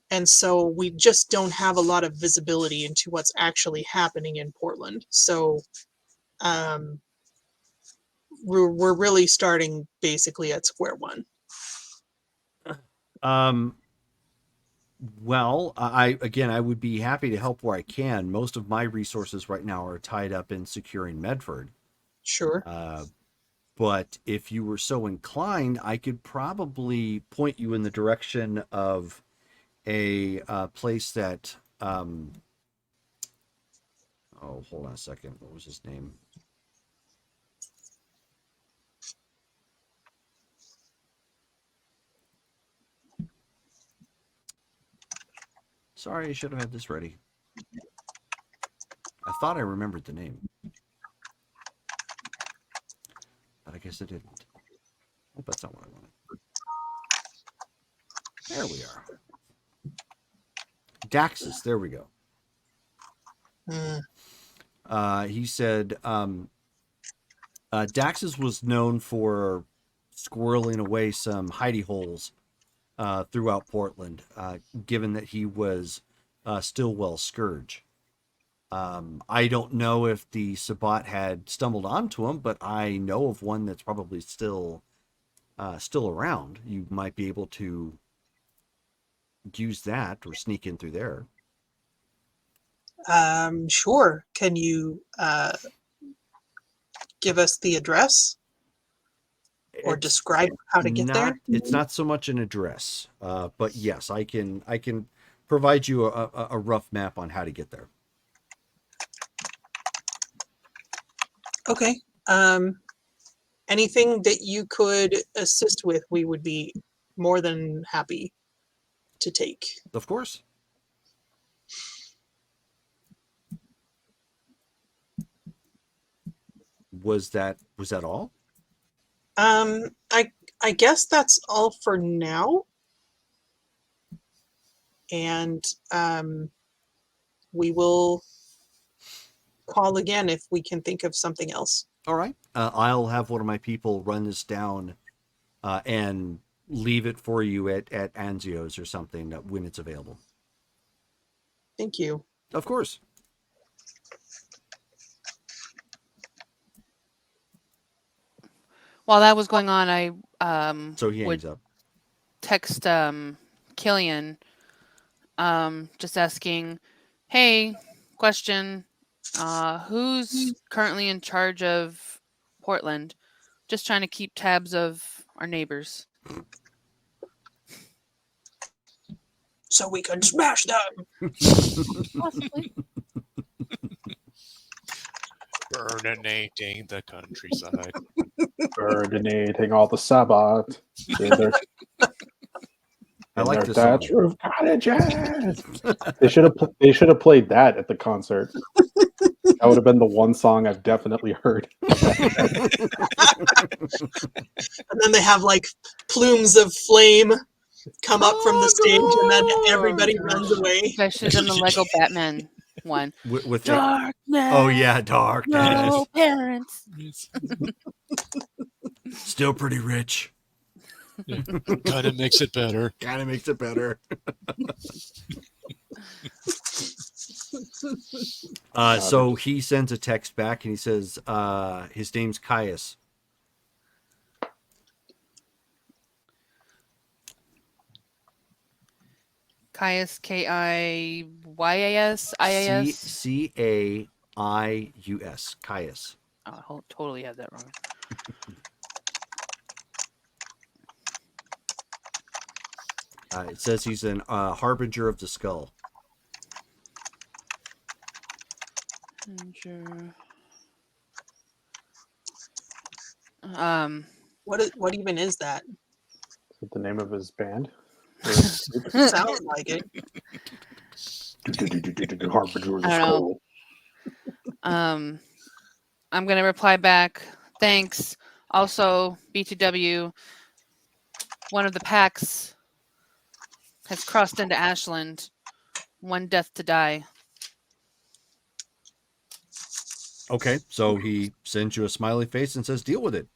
And so we just don't have a lot of visibility into what's actually happening in Portland. So we're really starting basically at square one. Well, I would be happy to help where I can. Most of my resources right now are tied up in securing Medford. Sure. But if you were so inclined, I could probably point you in the direction of a place that. Oh, hold on a second. What was his name? Sorry, I should have had this ready. I thought I remembered the name, but I guess I didn't. Hope that's not what I wanted. There we are. Daxus, there we go. He said Daxus was known for squirreling away some hidey holes throughout Portland, given that he was Stillwell Scourge. I don't know if the Sabbat had stumbled onto him, but I know of one that's probably still around. You might be able to use that or sneak in through there. Sure. Can you give us the address or describe how to get there? It's not so much an address, but yes, I can provide you a rough map on how to get there. Okay. Anything that you could assist with, we would be more than happy to take. Of course. Was that all? I guess that's all for now. And we will call again if we can think of something else. All right. I'll have one of my people run this down and leave it for you at Anzio's or something when it's available. Thank you. Of course. While that was going on, I So he would hangs up. text Killian, just asking, hey, question, who's currently in charge of Portland? Just trying to keep tabs of our neighbors. So we can smash them. Possibly. Burninating the countryside. Burninating all the Sabbath in their, I like their this song. thatch roof cottages. They should have played that at the concert. That would have been the one song I've definitely heard. And then they have like plumes of flame come up from the stage, and then everybody runs away. I should have done the Lego Batman one. With Darkness. oh yeah, darkness. No parents. Still pretty rich. Kind of makes it better. Kind of makes it better. So he sends a text back and he says his name's Caius. Caius, K-I-Y-A-S, I-A-S. C-A-I-U-S. Caius. Oh, I totally had that wrong. It says he's an harbinger of the skull. What even is that? Is it the name of his band? Sounds like it. Harbinger of the I don't Skull. I'm gonna reply back. Thanks. Also, B2W, one of the packs has crossed into Ashland. One death to die. Okay, so he sends you a smiley face and says, "Deal with it."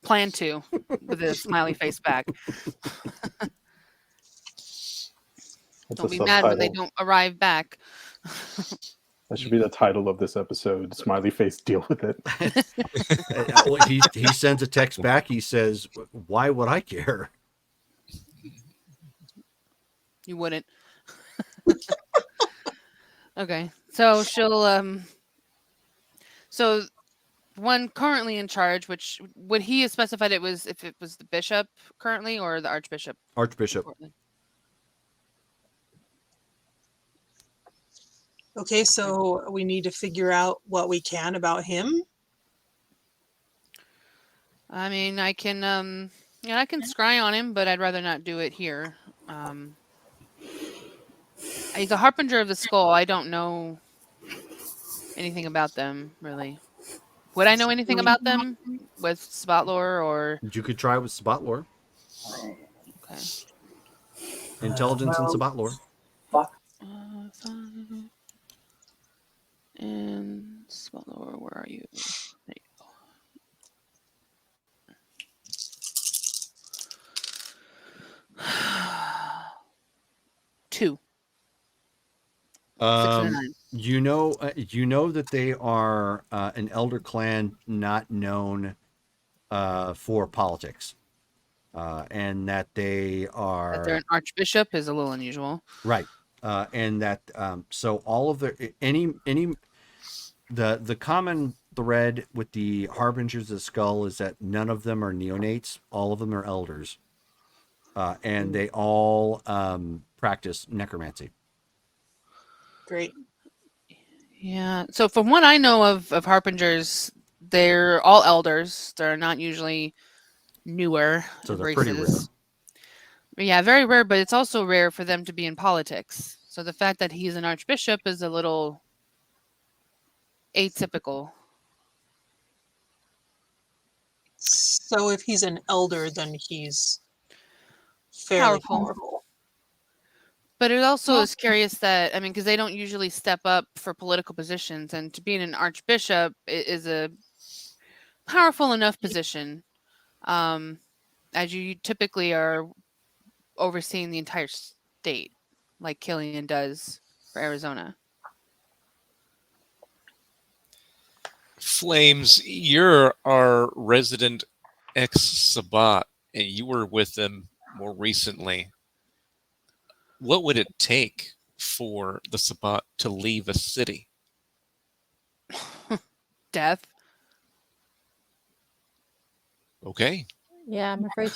Plan to, with a smiley face back. Don't be mad when they don't arrive back. That should be the title of this episode. Smiley face, deal with it. He sends a text back. He says, "Why would I care?" You wouldn't. Okay, so she'll so one currently in charge, which would he have specified it was if it was the bishop currently or the archbishop? Archbishop. Okay, so we need to figure out what we can about him. I mean, I can I can scry on him, but I'd rather not do it here. He's a harbinger of the skull. I don't know anything about them, really. Would I know anything about them with spot lore or? You could try with spot lore. Okay. Intelligence and spot lore. And spot lore, where are you? There you go. 2. 6 and a 9. You know that they are an elder clan not known for politics, and that they are That they're an archbishop is a little unusual, right, and that so all of their the common thread with the harbingers of the skull is that none of them are neonates, all of them are elders, and they all practice necromancy. Great. Yeah. So from what I know of harbingers, they're all elders. They're not usually newer So they're pretty rare. races. Yeah, very rare, but it's also rare for them to be in politics. So the fact that he's an archbishop is a little atypical. So if he's an elder, then he's fairly powerful. But it also is curious that, I mean, because they don't usually step up for political positions, and to be an archbishop is a powerful enough position, as you typically are overseeing the entire state, like Killian does for Arizona. Flames, you're our resident ex-Sabbat, and you were with them more recently. What would it take for the Sabbat to leave a city? Death. Okay. Yeah, I'm afraid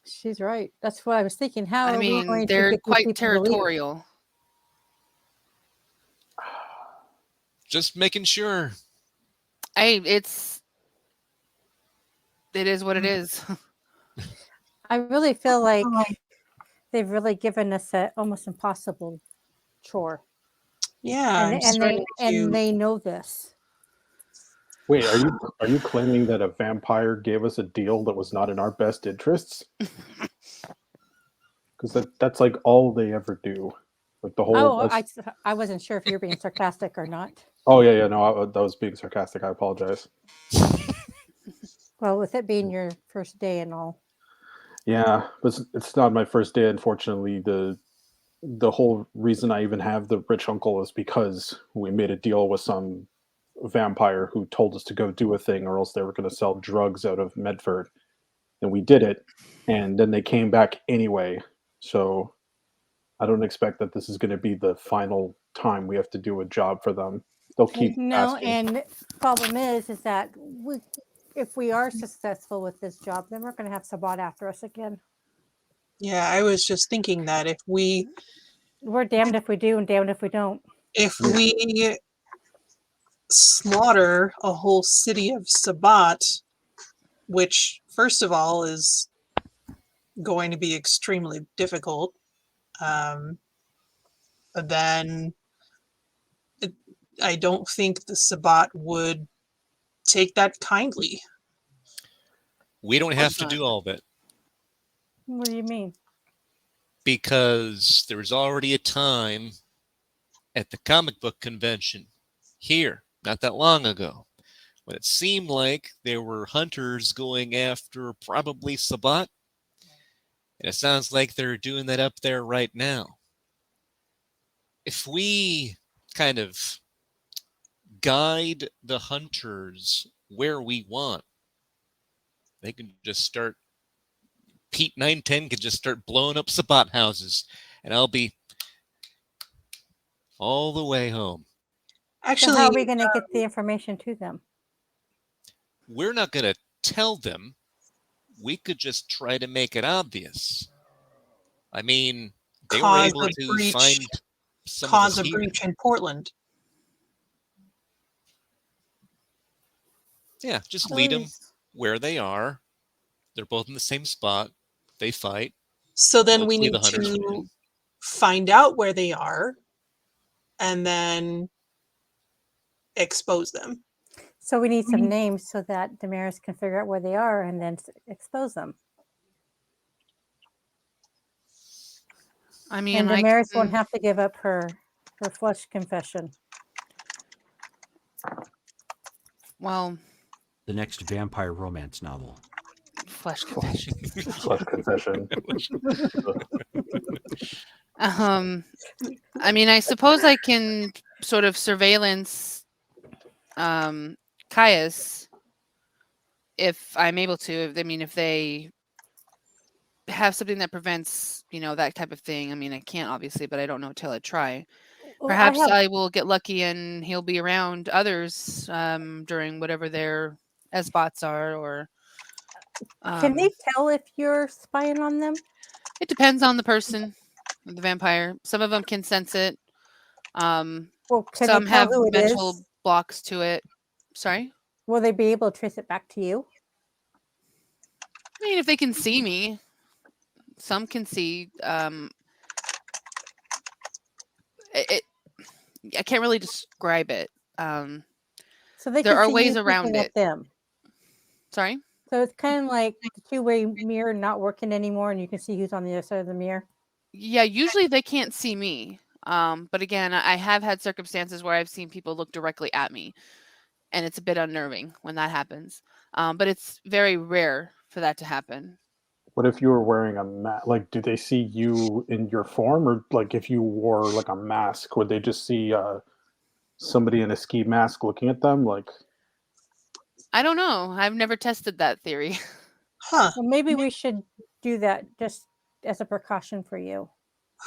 she's right. That's what I was thinking. How are we going to they're get these quite people to leave? territorial. Just making sure. It is what it is. I really feel like they've really given us an almost impossible chore. Yeah, and they know this. Wait, are you claiming that a vampire gave us a deal that was not in our best interests? Because that's like all they ever do. Like the whole. I wasn't sure if you were being sarcastic or not. Oh yeah, no, that was being sarcastic. I apologize. Well, with it being your first day and all. Yeah, but it's not my first day. Unfortunately, the whole reason I even have the rich uncle is because we made a deal with some vampire who told us to go do a thing, or else they were going to sell drugs out of Medford, and we did it, and then they came back anyway. So I don't expect that this is going to be the final time we have to do a job for them. They'll keep asking. And problem is that if we are successful with this job, then we're going to have Sabbat after us again. Yeah, I was just thinking that if we're damned if we do and damned if we don't. If we slaughter a whole city of Sabbat, which first of all is going to be extremely difficult, then I don't think the Sabbat would take that kindly. We don't have to do all of it. What do you mean? Because there was already a time at the comic book convention here, not that long ago, when it seemed like there were hunters going after probably Sabbat. And it sounds like they're doing that up there right now. If we kind of guide the hunters where we want, they can just start, Pete 910 can just start blowing up Sabbat houses, and I'll be all the way home. Actually, so how are we going to get the information to them? We're not going to tell them. We could just try to make it obvious. I mean, they were able to find some cause a breach in Portland. Yeah, just lead them where they are. They're both in the same spot. They fight. So then we need to find out where they are and then expose them. So we need some names so that Damaris can figure out where they are and then expose them. I mean, and Damaris won't have to give up her flesh confession. Well, the next vampire romance novel. Flesh confession. Flesh confession. I mean, I suppose I can sort of surveillance Caius if I'm able to. I mean, if they have something that prevents, that type of thing. I mean, I can't obviously, but I don't know till I try. Perhaps I will get lucky and he'll be around others during whatever their SBOTs are. Or can they tell if you're spying on them? It depends on the person, the vampire. Some of them can sense it. Some have mental blocks to it. Sorry? Will they be able to trace it back to you? I mean, if they can see me, some can see. It I can't really describe it. So they There can are see ways you around looking it. at them. Sorry? So it's kind of like the two-way mirror not working anymore, and you can see who's on the other side of the mirror. Yeah, usually they can't see me. But again, I have had circumstances where I've seen people look directly at me, and it's a bit unnerving when that happens. But it's very rare for that to happen. What if you were wearing a mask? Like, do they see you in your form, or like if you wore like a mask, would they just see somebody in a ski mask looking at them? Like, I don't know. I've never tested that theory. Huh. Well, maybe we should do that just as a precaution for you.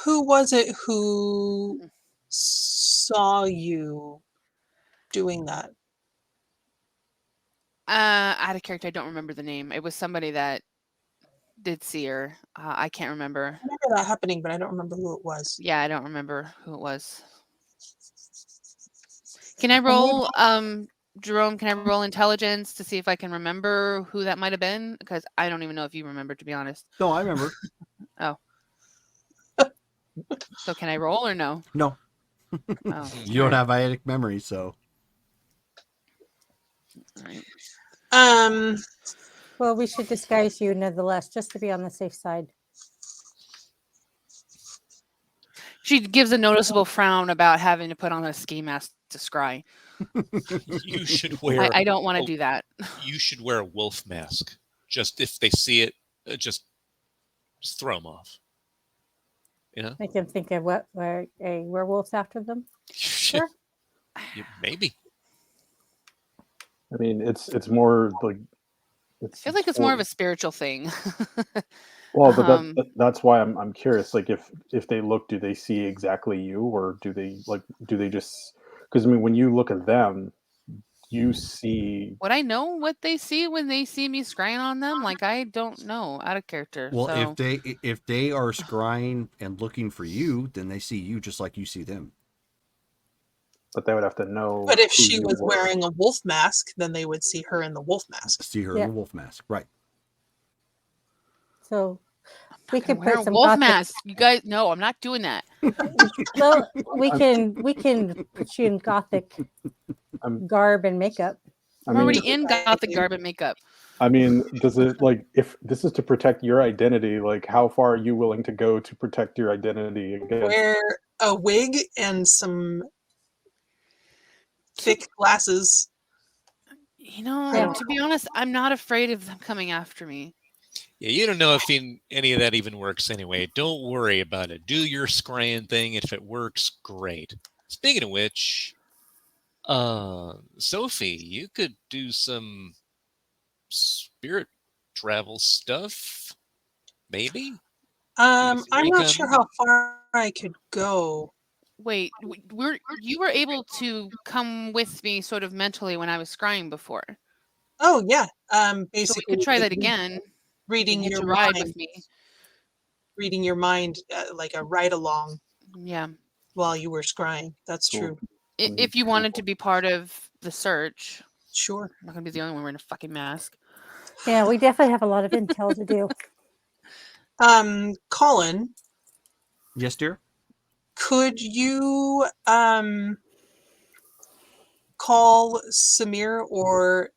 Who was it who saw you doing that? Out of character, I don't remember the name. It was somebody that did see her. I can't remember. I remember that happening, but I don't remember who it was. Yeah, I don't remember who it was. Can I Well, maybe- roll, Jerome, can I roll intelligence to see if I can remember who that might have been? Because I don't even know if you remember, to be honest. No, I remember. So can I roll or no? No, Oh, you don't have eidetic memory, so all right. well, we should disguise you nonetheless, just to be on the safe side. She gives a noticeable frown about having to put on a ski mask to scry. You should wear. I don't want to Oh. do that. You should wear a wolf mask. Just if they see it, just throw them off. You know? Make them think of what a werewolf's after them. Sure. Maybe. I mean, it's more like I feel like it's more of a spiritual thing. Well, but that's why I'm curious. Like, if they look, do they see exactly you, or do they just? Because I mean, when you look at them, you see. Would I know what they see when they see me scrying on them? Like, I don't know, out of character. well, so. if they are scrying and looking for you, then they see you just like you see them. But they would have to know. But if who she you was were. wearing a wolf mask, then they would see her in the wolf mask. See her in a wolf mask, right? So we Can could wear put a some wolf gothic. mask. You guys, no, I'm not doing that. Well, we can put you in gothic garb and makeup. I'm already in gothic garb and makeup. I mean, does it like if this is to protect your identity? Like, how far are you willing to go to protect your identity against? Wear a wig and some thick glasses. You know, to be honest, I'm not afraid of them coming after me. Yeah, you don't know if any of that even works anyway. Don't worry about it. Do your scrying thing. If it works, great. Speaking of which, Sophie, you could do some spirit travel stuff, maybe. I'm not sure how far I could go. Wait, you were able to come with me sort of mentally when I was scrying before. Oh yeah. Basically, so we could try that again. Reading your ride mind with me. Reading your mind like a ride along. Yeah. While you were scrying. That's true. If you wanted to be part of the search. Sure. I'm not gonna be the only one wearing a fucking mask. Yeah, we definitely have a lot of intel to do. Colin. Yes, dear. Could you call Samir or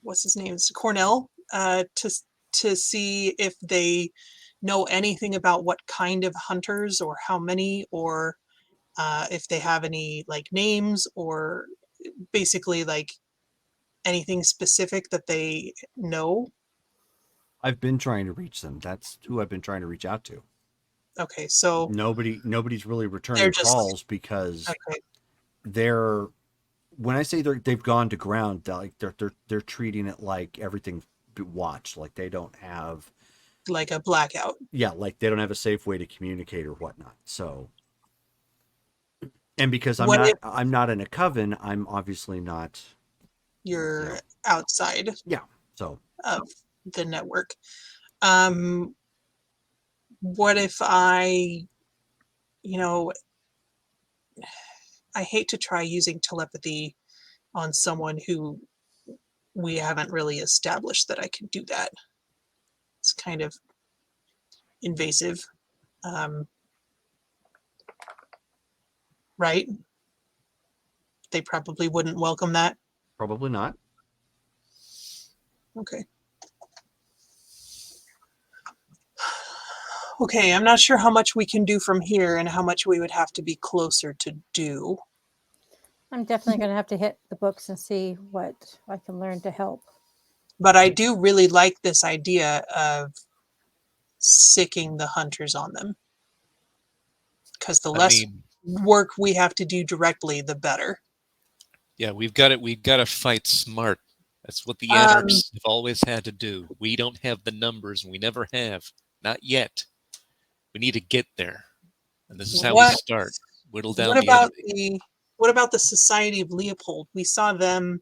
what's his name? It's Cornell to see if they know anything about what kind of hunters or how many, or if they have any like names, or basically like anything specific that they know? I've been trying to reach them. That's who I've been trying to reach out to. Okay, so nobody's really returning calls because they're, when I say they've gone to ground, they're treating it like everything's watched, like they don't have like a blackout. Yeah, like they don't have a safe way to communicate or whatnot. So, and because I'm not in a coven, I'm obviously not. You're outside. Yeah. So of the network. What if I hate to try using telepathy on someone who we haven't really established that I can do that. It's kind of invasive. Right? They probably wouldn't welcome that. Probably not. Okay. Okay, I'm not sure how much we can do from here and how much we would have to be closer to do. I'm definitely going to have to hit the books and see what I can learn to help. But I do really like this idea of sicking the hunters on them. Because the less work we have to do directly, the better. Yeah, we've got to fight smart. That's what the Anarchs have always had to do. We don't have the numbers, and we never have. Not yet. We need to get there. And this is how we start. Whittle down the enemy. What about the Society of Leopold? We saw them,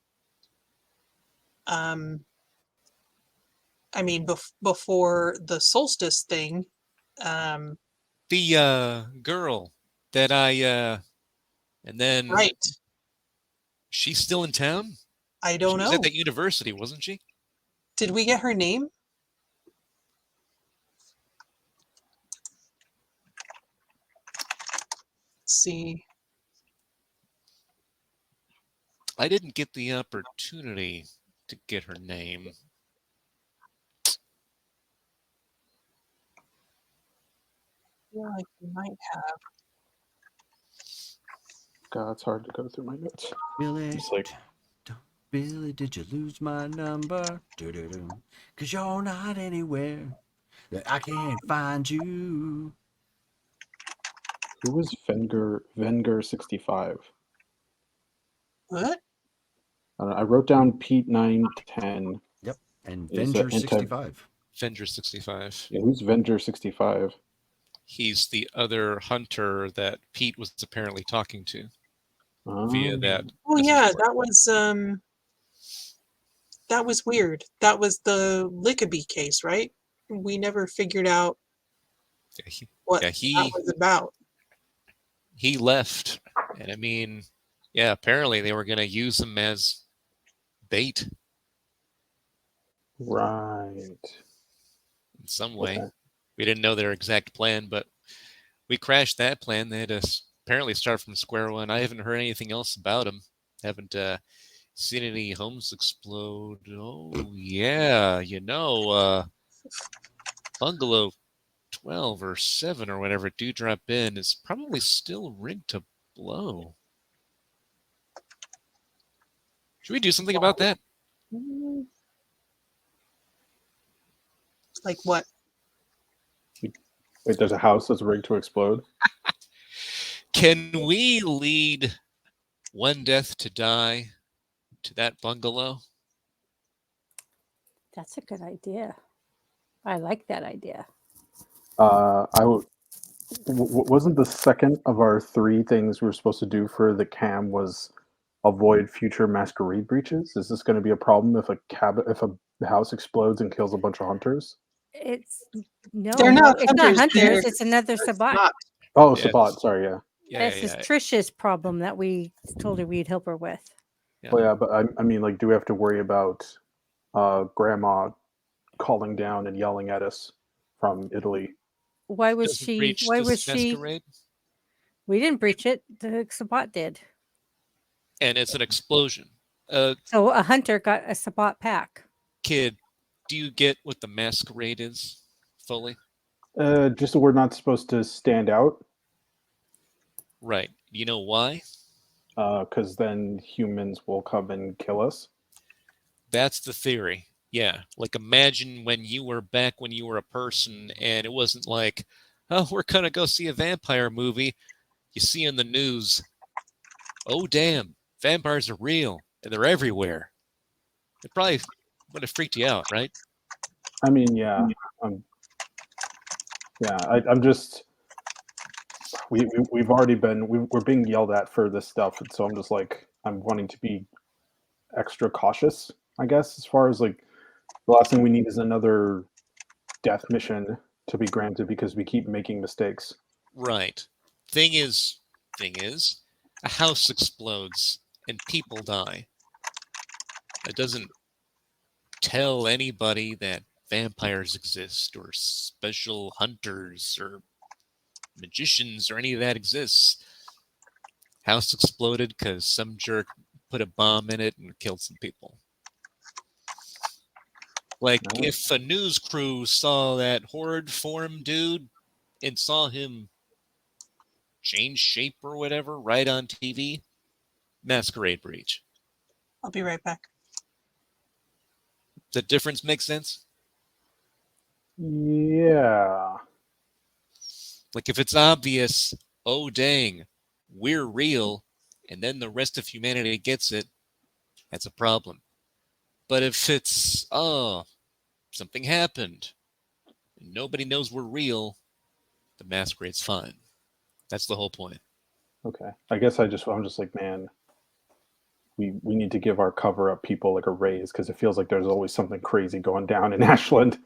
before the solstice thing. The girl that and then... Right. She's still in town? I don't know. She was at that university, wasn't she? Did we get her name? Let's see. I didn't get the opportunity to get her name. I feel like we might have. God, it's hard to go through my notes. Billy, Billy, did you lose my number? Cause you're not anywhere that I can't find you. Who was Venger 65? What? I wrote down Pete 910. Yep, and Venger 65. Venger 65. Yeah, who's Venger 65? He's the other hunter that Pete was apparently talking to via that. Oh yeah, that was weird. That was the Lickabee case, right? We never figured out what that was about. He left, and apparently they were going to use him as bait. Right. In some way. Okay. We didn't know their exact plan, but we crashed that plan. They had to apparently start from square one. I haven't heard anything else about them. Haven't seen any homes explode. Oh, yeah. Bungalow 12 or 7 or whatever Dewdrop in is probably still rigged to blow. Should we do something about that? Like what? Wait, there's a house that's rigged to explode? Can we lead one death to die to that bungalow? That's a good idea. I like that idea. Wasn't the second of our 3 things we were supposed to do for the cam was avoid future masquerade breaches? Is this going to be a problem if a house explodes and kills a bunch of hunters? It's not hunters. It's another Sabbat. Oh, yeah. Sabbat. Sorry, yeah. This is Trisha's problem that we told her we'd help her with. Yeah. Well, yeah, but I mean, do we have to worry about Grandma calling down and yelling at us from Italy? Why was she? Masquerade? We didn't breach it. The Sabbat did. And it's an explosion. So a hunter got a Sabbat pack. Kid, do you get what the masquerade is fully? Just that we're not supposed to stand out. Right. You know why? Because then humans will come and kill us. That's the theory. Yeah. Like imagine when you were a person and it wasn't like, oh, we're going to go see a vampire movie. You see in the news, oh, damn, vampires are real and they're everywhere. It probably would have freaked you out, right? I mean, yeah. I'm just... We've already been... We're being yelled at for this stuff, and so I'm just like... I'm wanting to be extra cautious, I guess, as far as the last thing we need is another death mission to be granted because we keep making mistakes. Right. Thing is, a house explodes and people die. That doesn't tell anybody that vampires exist or special hunters or magicians or any of that exists. House exploded because some jerk put a bomb in it and killed some people. Like, if a news crew saw that horrid form dude and saw him change shape or whatever right on TV, masquerade breach. I'll be right back. The difference makes sense? Yeah. Like, if it's obvious, oh dang, we're real, and then the rest of humanity gets it, that's a problem. But if it's, oh, something happened, and nobody knows we're real, the masquerade's fine. That's the whole point. Okay. I guess I'm just like, man, we need to give our cover up people like a raise because it feels like there's always something crazy going down in Ashland.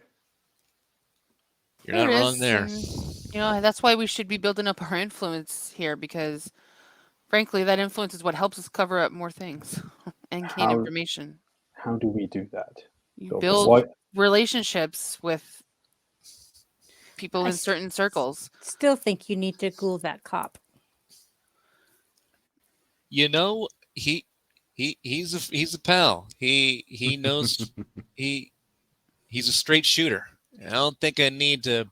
You're not wrong there. And, that's why we should be building up our influence here, because frankly, that influence is what helps us cover up more things and gain information. How do we do that? You build relationships with people in certain circles. Still think you need to Google that cop. He's a pal. He knows he's a straight shooter. I don't think I need to.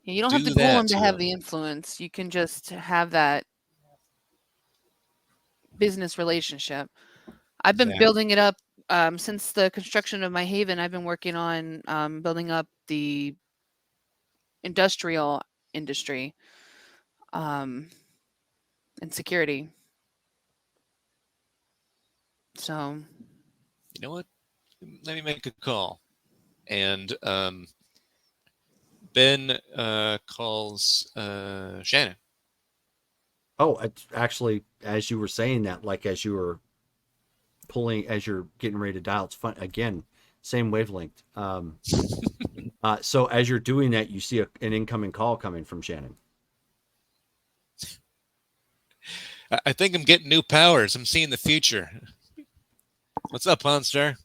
You don't have to pull him to have the influence. You can just have that business relationship. I've been building it up since the construction of my haven. I've been working on building up the industrial industry and security. So, you know what? Let me make a call. And Ben calls Shannon. Oh, actually, as you were saying that, like as you were as you're getting ready to dial, it's fun. Again, same wavelength. So as you're doing that, you see an incoming call coming from Shannon. I think I'm getting new powers. I'm seeing the future. What's up, Ponstar?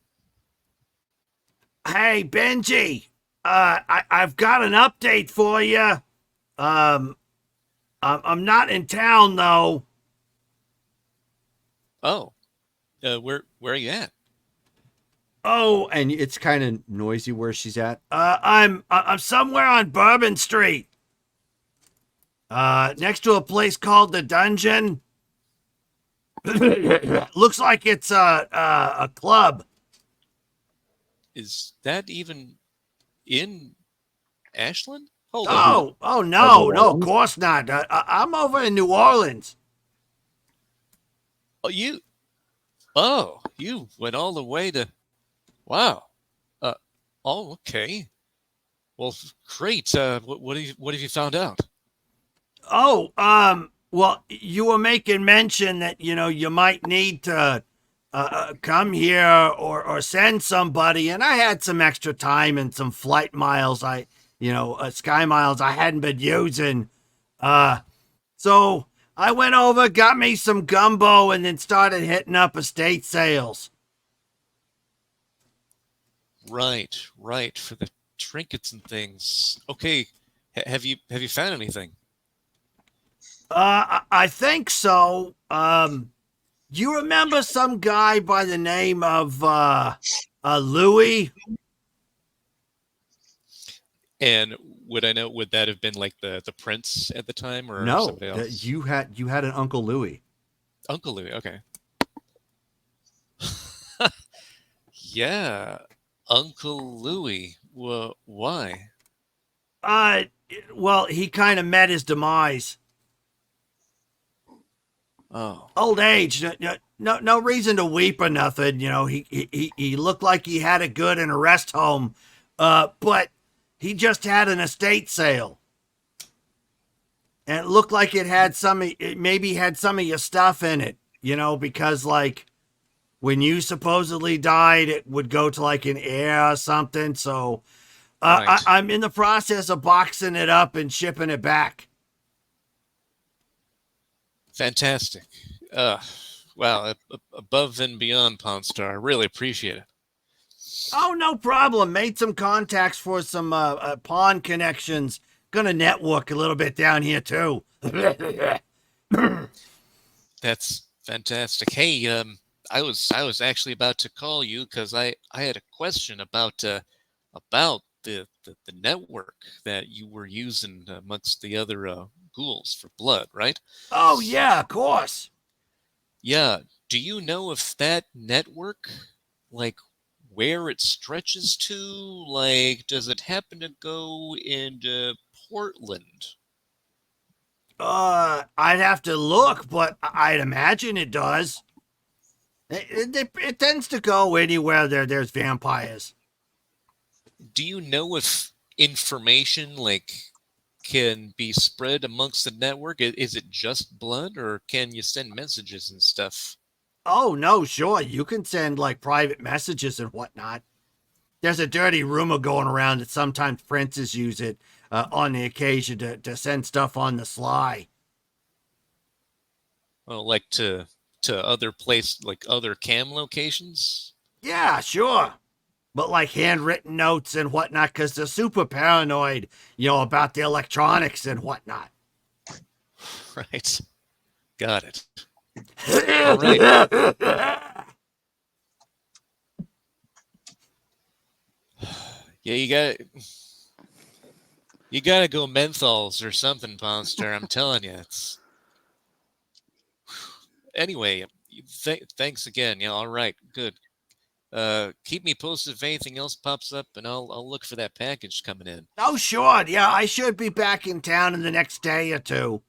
Hey, Benji. I've got an update for you. I'm not in town though. Oh, where are you at? Oh, and it's kind of noisy where she's at. I'm somewhere on Bourbon Street. Next to a place called the Dungeon. Looks like it's a club. Is that even in Ashland? Hold on. Oh no, of course not. I'm over in New Orleans. Oh, you went all the way to. Wow. Okay. Well, great. What have you found out? Oh, well, you were making mention that you might need to come here or send somebody, and I had some extra time and some flight miles. Sky miles I hadn't been using. So I went over, got me some gumbo, and then started hitting up estate sales. Right, for the trinkets and things. Okay, have you found anything? I think so. You remember some guy by the name of Louis? And would that have been like the prince at the time, or no? Somebody else? You had an Uncle Louis. Uncle Louis, okay. Yeah, Uncle Louis. Well, why? Well, he kind of met his demise. Oh, old age. No reason to weep or nothing. He looked like he had it good in a rest home, but he just had an estate sale, and it looked like it maybe had some of your stuff in it. Because like when you supposedly died, it would go to like an heir or something. So right. I'm in the process of boxing it up and shipping it back. Fantastic. Wow, above and beyond, Pawnstar. I really appreciate it. Oh, no problem. Made some contacts for some pawn connections. Gonna network a little bit down here too. That's fantastic. Hey, I was actually about to call you because I had a question about the network that you were using amongst the other ghouls for blood, right? Oh yeah, of course. Yeah. Do you know if that network, like, where it stretches to? Like, does it happen to go into Portland? I'd have to look, but I'd imagine it does. It tends to go anywhere there's vampires. Do you know if information like can be spread amongst the network? Is it just blood, or can you send messages and stuff? Oh no, sure, you can send like private messages and whatnot. There's a dirty rumor going around that sometimes princes use it on the occasion to send stuff on the sly. Well, like to other like other cam locations? Yeah, sure. But like handwritten notes and whatnot, because they're super paranoid, about the electronics and whatnot. Right. Got it. All right. Yeah, you gotta go menthols or something, Monster. I'm telling you, it's. Anyway, thanks again. Yeah, all right, good. Keep me posted if anything else pops up, and I'll look for that package coming in. Oh, sure. Yeah, I should be back in town in the next day or two.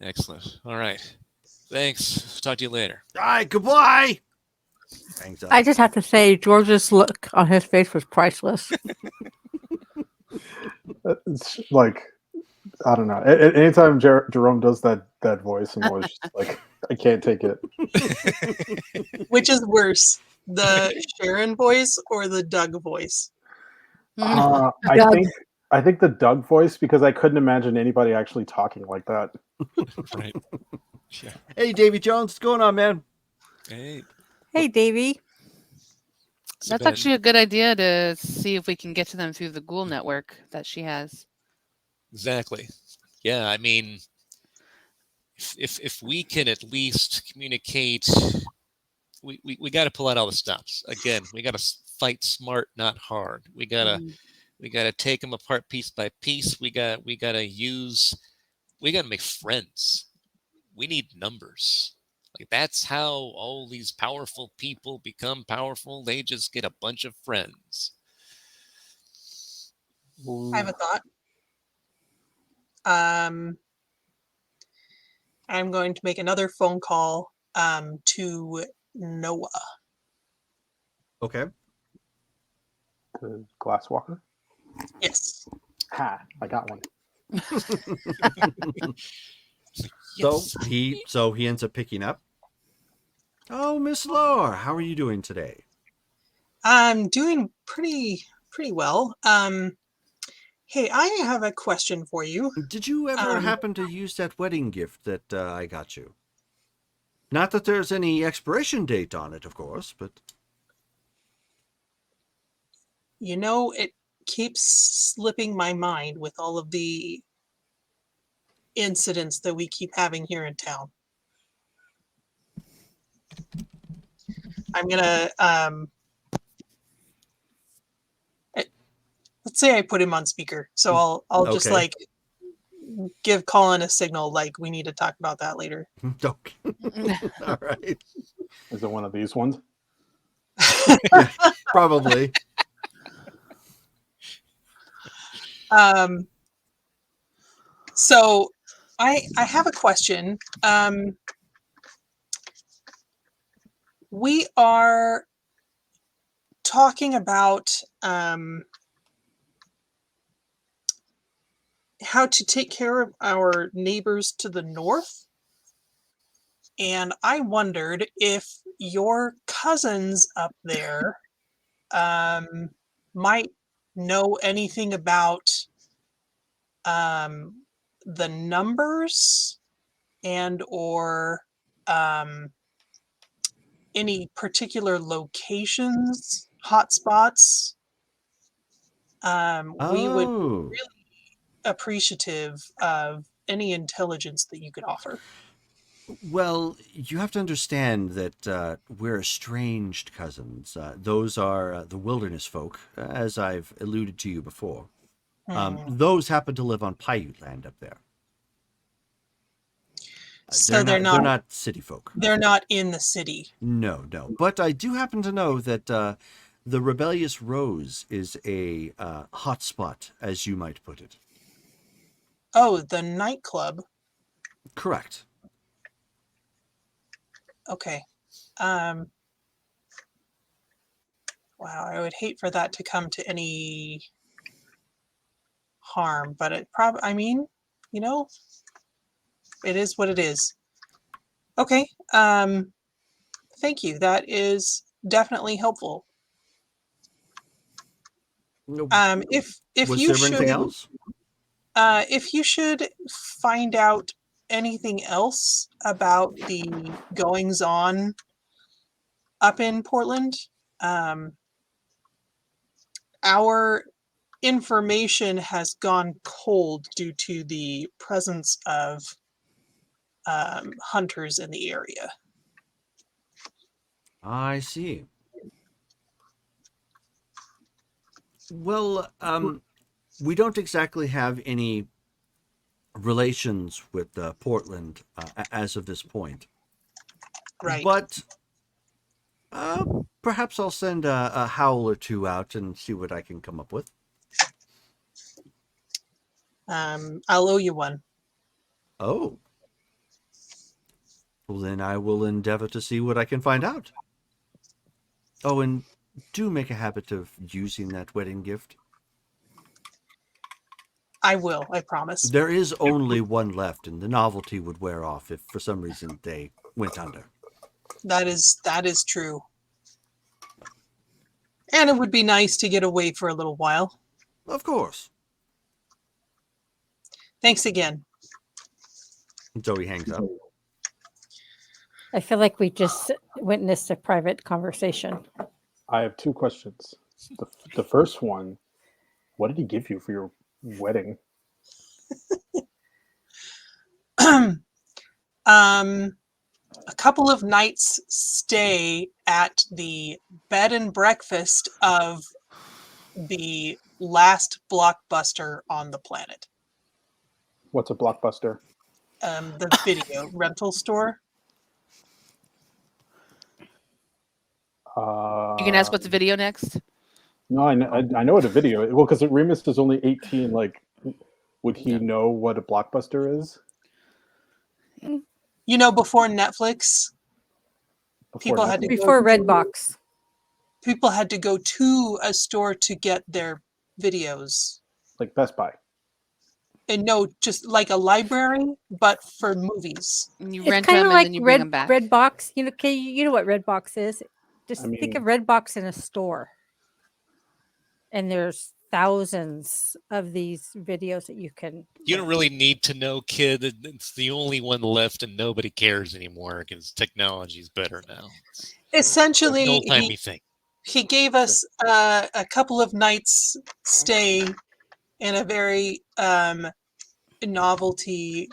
Excellent. All right. Thanks. Talk to you later. All right, goodbye. Thanks. I just have to say, George's look on his face was priceless. It's like, I don't know. Anytime Jerome does that voice, I'm always just like, I can't take it. Which is worse, the Sharon voice or the Doug voice? I think the Doug voice, because I couldn't imagine anybody actually talking like that. Right. Yeah. Hey, Davy Jones, what's going on, man? Hey. Hey, Davy. That's actually a good idea to see if we can get to them through the ghoul network that she has. Exactly. Yeah, I mean, if we can at least communicate, we got to pull out all the stops. Again, we got to fight smart, not hard. We gotta take them apart piece by piece. We gotta make friends. We need numbers. Like, that's how all these powerful people become powerful. They just get a bunch of friends. I have a thought. I'm going to make another phone call to Noah. Okay. The Glasswalker? Yes. Ha, I got one. Yes. So he ends up picking up. Oh, Miss Laura, how are you doing today? I'm doing pretty well. Hey, I have a question for you. Did you ever happen to use that wedding gift that I got you? Not that there's any expiration date on it, of course, but... You know, it keeps slipping my mind with all of the incidents that we keep having here in town. I'm gonna let's say I put him on speaker, so I'll just Okay. like give Colin a signal, like we need to talk about that later. Okay. All right. Is it one of these ones? Probably. So I have a question. We are talking about how to take care of our neighbors to the north. And I wondered if your cousins up there might know anything about the numbers and or any particular locations hotspots, we would be Oh, really appreciative of any intelligence that you could offer. well, you have to understand that we're estranged cousins. Those are the wilderness folk, as I've alluded to you before. Those happen to live on Paiute land up there. So They're not city folk. they're not in the city. No. But I do happen to know that the Rebellious Rose is a hotspot, as you might put it. Oh, the nightclub. Correct. Okay. Wow, I would hate for that to come to any harm, but it probably, I mean, you know, it is what it is. Okay. Thank you. That is definitely helpful. No, If was you there should, anything else? if you should find out anything else about the goings on up in Portland, our information has gone cold due to the presence of hunters in the area. I see. Well, we don't exactly have any relations with Portland as of this point. Right. But perhaps I'll send a howl or two out and see what I can come up with. I'll owe you one. Oh. Well, then I will endeavor to see what I can find out. Oh, and do make a habit of using that wedding gift. I will, I promise. There is only one left, and the novelty would wear off if for some reason they went under. That is true. And it would be nice to get away for a little while. Of course. Thanks again. Zoe hangs up. I feel like we just witnessed a private conversation. I have two questions. The first one, what did he give you for your wedding? A couple of nights stay at the bed and breakfast of the last blockbuster on the planet. What's a blockbuster? The video rental store. You can ask what's the video next. No, I know what a video is. Well, because Remus is only 18. Like, would he know what a blockbuster is? You know, before Netflix, people had to before Redbox. People had to go to a store to get their videos. Like Best Buy. And no, just like a library, but for movies. You It's rent kind them of and like then you bring them back. Redbox. You know, okay, you know what Redbox is. Just think of Redbox in a store. And there's thousands of these videos that you can. You don't really need to know, kid. It's the only one left, and nobody cares anymore because technology is better now. Essentially, old-timey thing. He gave us a couple of nights stay in a very novelty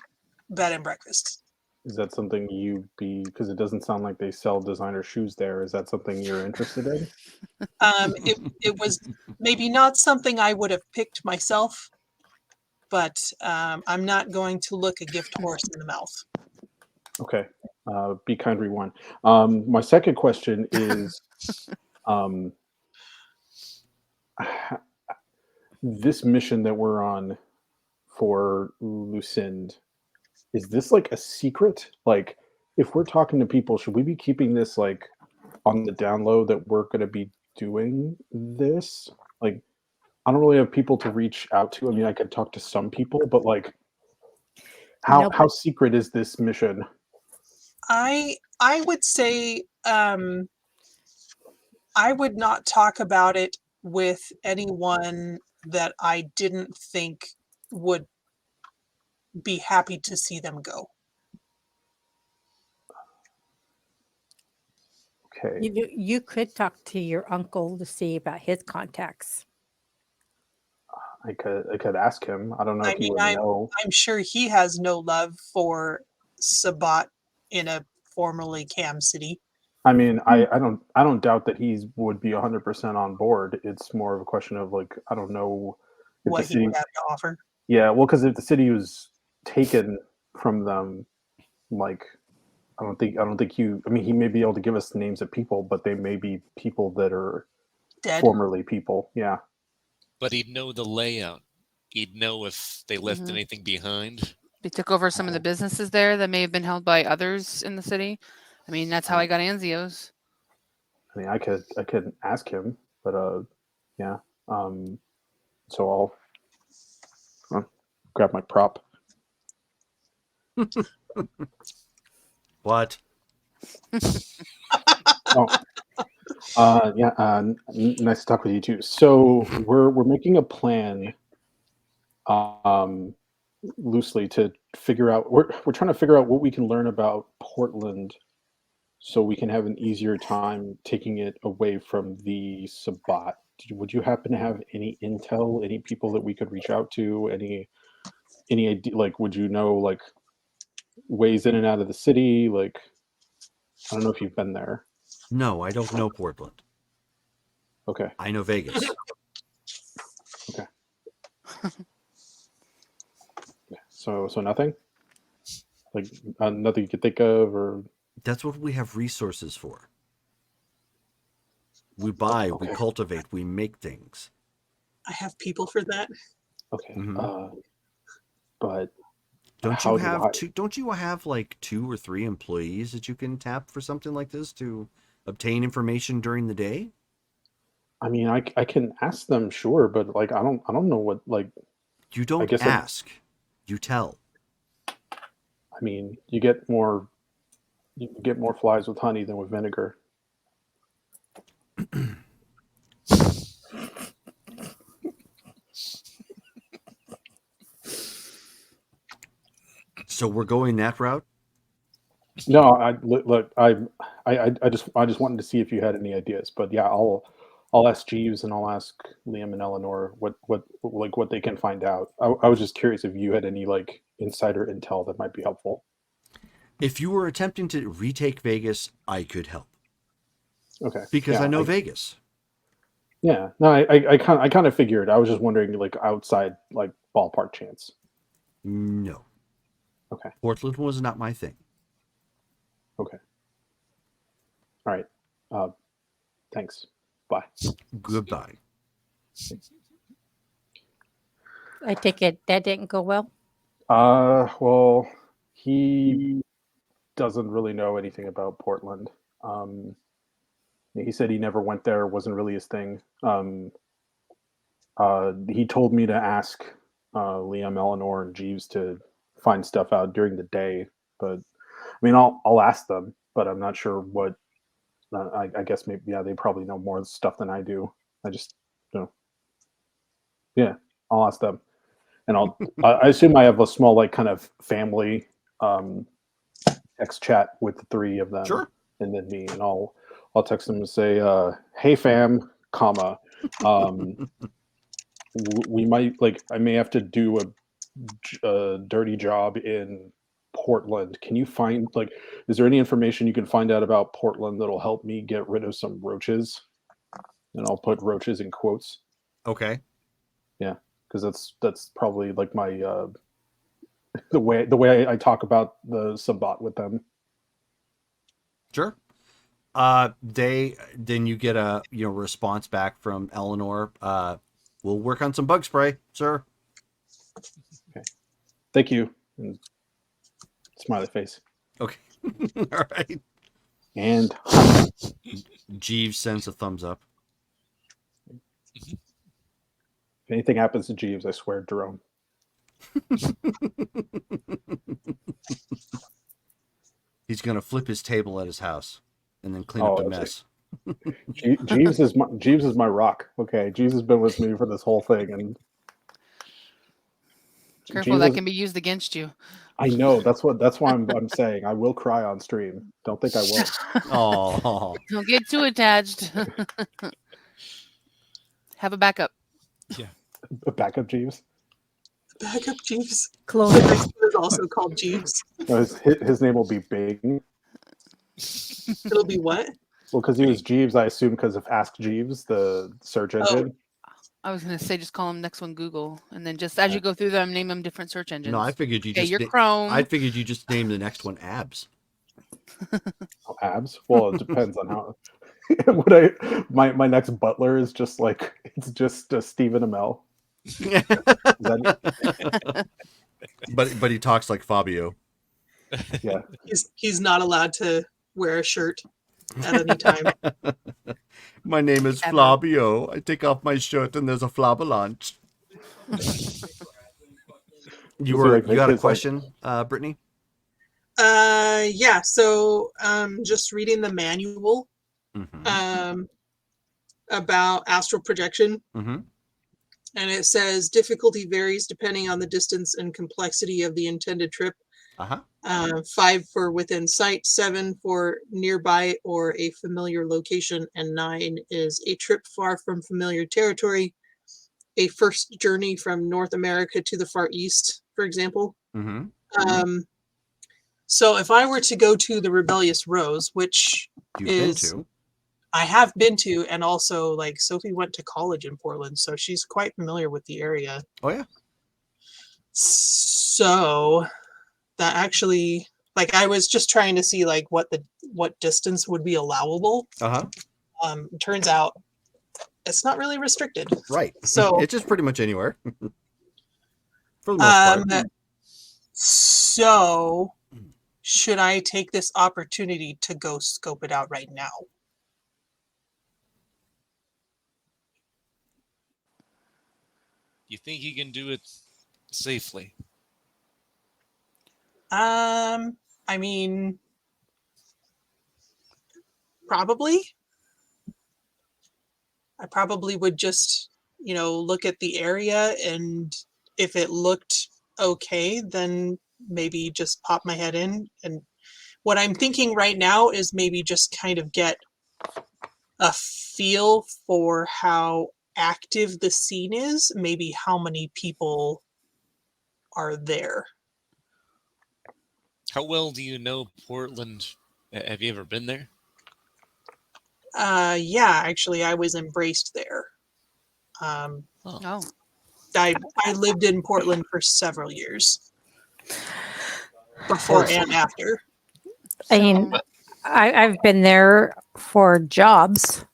bed and breakfast. Is that something you'd be, because it doesn't sound like they sell designer shoes there. Is that something you're interested in? It was maybe not something I would have picked myself, but I'm not going to look a gift horse in the mouth. Okay. Be kind, rewind. My second question is, this mission that we're on for Lucinda, is this like a secret? Like, if we're talking to people, should we be keeping this like on the down low that we're going to be doing this? Like, I don't really have people to reach out to. I mean, I could talk to some people, but like, how secret is this mission? I would say I would not talk about it with anyone that I didn't think would be happy to see them go. Okay. You could talk to your uncle to see about his contacts. I could ask him. I don't know I if he mean, would know. I'm sure he has no love for Sabat in a formerly Cam City. I mean, I don't doubt that he would be 100% on board. It's more of a question of like I don't know if the What he city. would have to offer. Yeah, well, because if the city was taken from them, like I don't think you. I mean, he may be able to give us names of people, but they may be people that are Dead. formerly people. Yeah. But he'd know the layout. He'd know if they left anything behind. They took over some of the businesses there that may have been held by others in the city. I mean, that's how I got Anzio's. I mean, I could ask him, but yeah. So I'll grab my prop. What? Yeah. Nice to talk with you too. So we're making a plan, loosely to figure out. We're trying to figure out what we can learn about Portland, so we can have an easier time taking it away from the Sabat. Would you happen to have any intel? Any people that we could reach out to? Any idea? Like, would you know like ways in and out of the city? Like, I don't know if you've been there. No, I don't know Portland. Okay. I know Vegas. Okay. So nothing? Like nothing you could think of, or That's what we have resources for. We buy, we Okay. cultivate, we make things. I have people for that. okay. Mhm. But Don't how you do have I- two? Don't you have like 2 or 3 employees that you can tap for something like this to obtain information during the day? I mean, I can ask them, sure, but like I don't know what like. You don't guess ask, you tell. I mean, you get more flies with honey than with vinegar. So we're going that route. No, look, I just wanted to see if you had any ideas, but yeah, I'll ask Jeeves and I'll ask Liam and Eleanor what they can find out. I was just curious if you had any like insider intel that might be helpful. If you were attempting to retake Vegas, I could help Okay, because yeah, I know Vegas. Yeah, no, I kind of figured. I was just wondering, like outside, like ballpark chance. No. Okay. Portland was not my thing. Okay. All right. Thanks. Bye. Goodbye. I take it that didn't go well. Well, he doesn't really know anything about Portland. He said he never went there. Wasn't really his thing. He told me to ask Liam, Eleanor, and Jeeves to find stuff out during the day. But I mean, I'll ask them, but I'm not sure what. I guess maybe they probably know more stuff than I do. I just yeah, I'll ask them, and I assume I have a small like kind of family text chat with the 3 of them, Sure. and then me, and I'll text them and say, "Hey fam, comma, we might like I may have to do a dirty job in Portland. Can you find like is there any information you can find out about Portland that'll help me get rid of some roaches?" And I'll put roaches in quotes. Okay. Yeah, because that's probably like my the way I talk about the Sabat with them. Sure. Then you get a response back from Eleanor. We'll work on some bug spray, sir. Okay. Thank you. And smiley face. Okay. All right. And Jeeves sends a thumbs up. if anything happens to Jeeves, I swear, Jerome. He's gonna flip his table at his house and then clean up the mess. Jeeves is my rock. Okay, Jeeves has been with me for this whole thing, and Careful, that Jesus, can be used against you. I know. That's why I'm saying I will cry on stream. Don't think I won't. Oh, Don't get too attached. Have a backup. Backup Jeeves. Backup Jeeves. Clone. The next one is also called Jeeves. No, his name will be Bing. It'll be what? Well, because he was Jeeves, I assume because of Ask Jeeves, the search engine. I was gonna say just call him next one Google, and then just as you go through them, name them different search engines. no, I figured you Okay, just. your Chrome. I figured you just named the next one Abs. Oh, abs. Well, it depends on how. What my next butler is just like it's just Stephen Amell. But he talks like Fabio. Yeah. He's not allowed to wear a shirt at any time. My name is Ever. Flavio. I take off my shirt and there's a flavalanche. You got a question, Brittany? Yeah. So, just reading the manual Mm-hmm. about astral projection, Mm-hmm. and it says difficulty varies depending on the distance and complexity of the intended trip. Uh-huh. 5 for within sight, 7 for nearby or a familiar location, and 9 is a trip far from familiar territory, a first journey from North America to the Far East, for example. Mm-hmm. So if I were to go to the Rebellious Rose, which You've been to. I have been to, and also like Sophie went to college in Portland, so she's quite familiar with the area. Oh yeah. So that actually, like, I was just trying to see like what distance would be allowable. Uh-huh. Turns out it's not really restricted. Right. So it's just pretty much anywhere. For the most part. So should I take this opportunity to go scope it out right now? You think you can do it safely? I mean, probably. I probably would just, look at the area, and if it looked okay, then maybe just pop my head in. And what I'm thinking right now is maybe just kind of get a feel for how active the scene is, maybe how many people are there. How well do you know Portland? Have you ever been there? Yeah, actually, I was embraced there. Oh. I lived in Portland for several years, before and after. I mean, I've been there for jobs.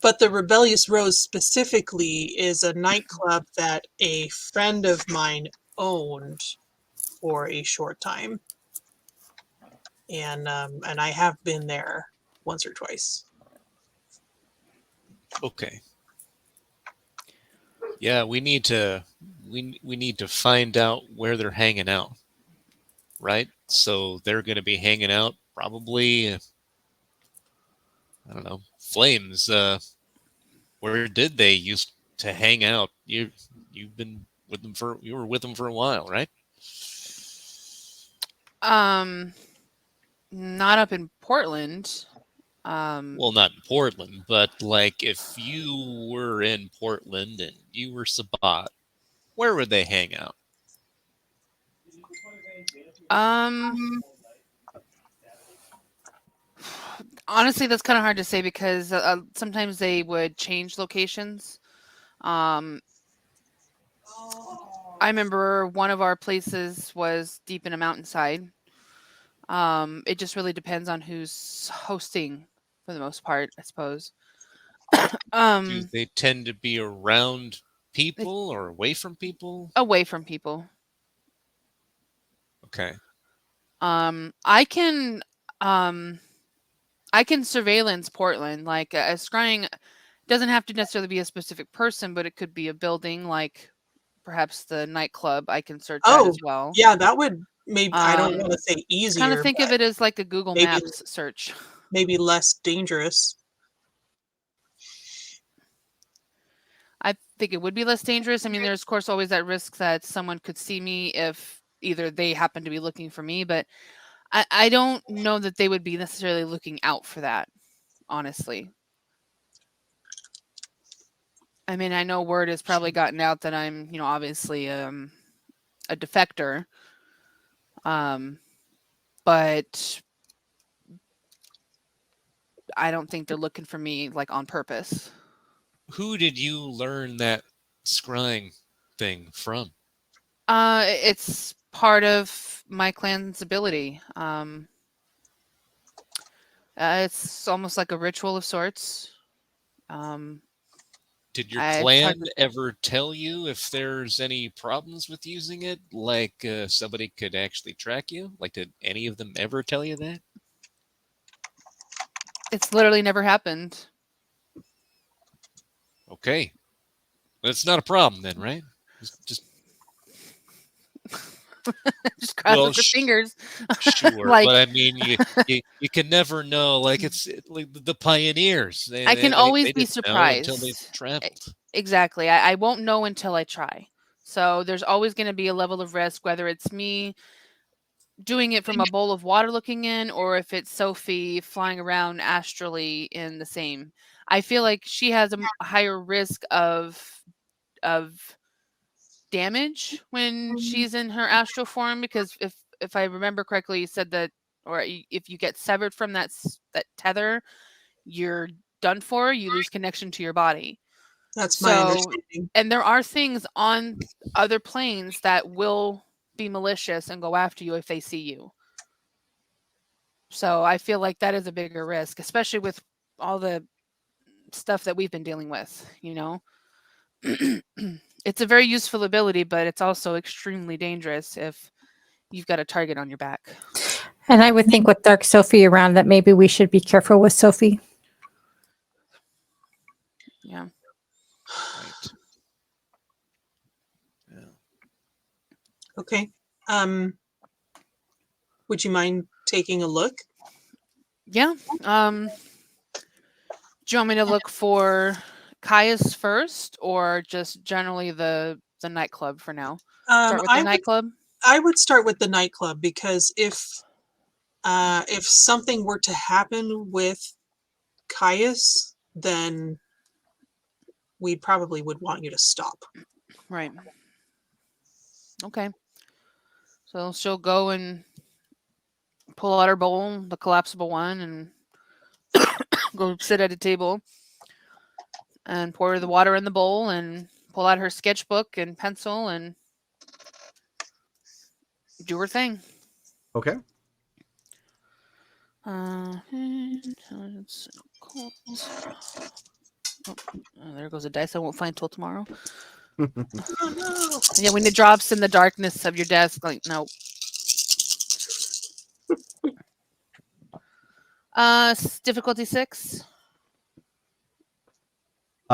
But the Rebellious Rose specifically is a nightclub that a friend of mine owned for a short time, and I have been there once or twice. Okay. Yeah, we need to find out where they're hanging out, right? So they're going to be hanging out probably, I don't know, Flames. Where did they used to hang out? You've been with them you were with them for a while, right? Not up in Portland. Well, not in Portland, but like if you were in Portland and you were Sabat, where would they hang out? Honestly, that's kind of hard to say because sometimes they would change locations. I remember one of our places was deep in a mountainside. It just really depends on who's hosting for the most part, I suppose. Do they tend to be around people or away from people? Away from people. Okay. I can surveillance Portland. Like scrying doesn't have to necessarily be a specific person, but it could be a building, like perhaps the nightclub. I can search that as well. Yeah, that would maybe, I don't want to say easier. Kind of think of it as like a Google Maps search. Maybe less dangerous. think it would be less dangerous. I mean, there's of course always that risk that someone could see me if either they happen to be looking for me, but I don't know that they would be necessarily looking out for that, honestly. I mean, I know word has probably gotten out that I'm, obviously a defector. But I don't think they're looking for me like on purpose. Who did you learn that scrying thing from? It's part of my clan's ability. It's almost like a ritual of sorts. Did your I've clan talked with- ever tell you if there's any problems with using it? Like somebody could actually track you? Like, did any of them ever tell you that? It's literally never happened. Okay. Well, it's not a problem then, right? Just Just cross Well, with your fingers. sure, Like- but I mean, you can never know. Like like the pioneers. I can always they be didn't know until they surprised. traveled. Exactly. I won't know until I try. So there's always going to be a level of risk, whether it's me doing it from a bowl of water looking in, or if it's Sophie flying around astrally in the same. I feel like she has a higher risk of damage when she's in her astral form, because if I remember correctly, you said that, or if you get severed from that tether, you're done for. You lose connection to your body. That's my So, understanding. and there are things on other planes that will be malicious and go after you if they see you. So I feel like that is a bigger risk, especially with all the stuff that we've been dealing with, It's a very useful ability, but it's also extremely dangerous if you've got a target on your back. And I would think with Dark Sophie around that maybe we should be careful with Sophie. Yeah. Right. Yeah. Okay. Would you mind taking a look? Yeah. Do you want me to look for Caius first, or just generally the nightclub for now? Start with the nightclub. I would start with the nightclub, because if something were to happen with Caius, then we probably would want you to stop. Right. Okay. So she'll go and pull out her bowl, the collapsible one, and go sit at a table and pour the water in the bowl and pull out her sketchbook and pencil and do her thing. Okay. Intelligence occult. Oh, there goes a dice I won't find till tomorrow. Oh, no. Yeah, when it drops in the darkness of your desk, like, no. Difficulty 6.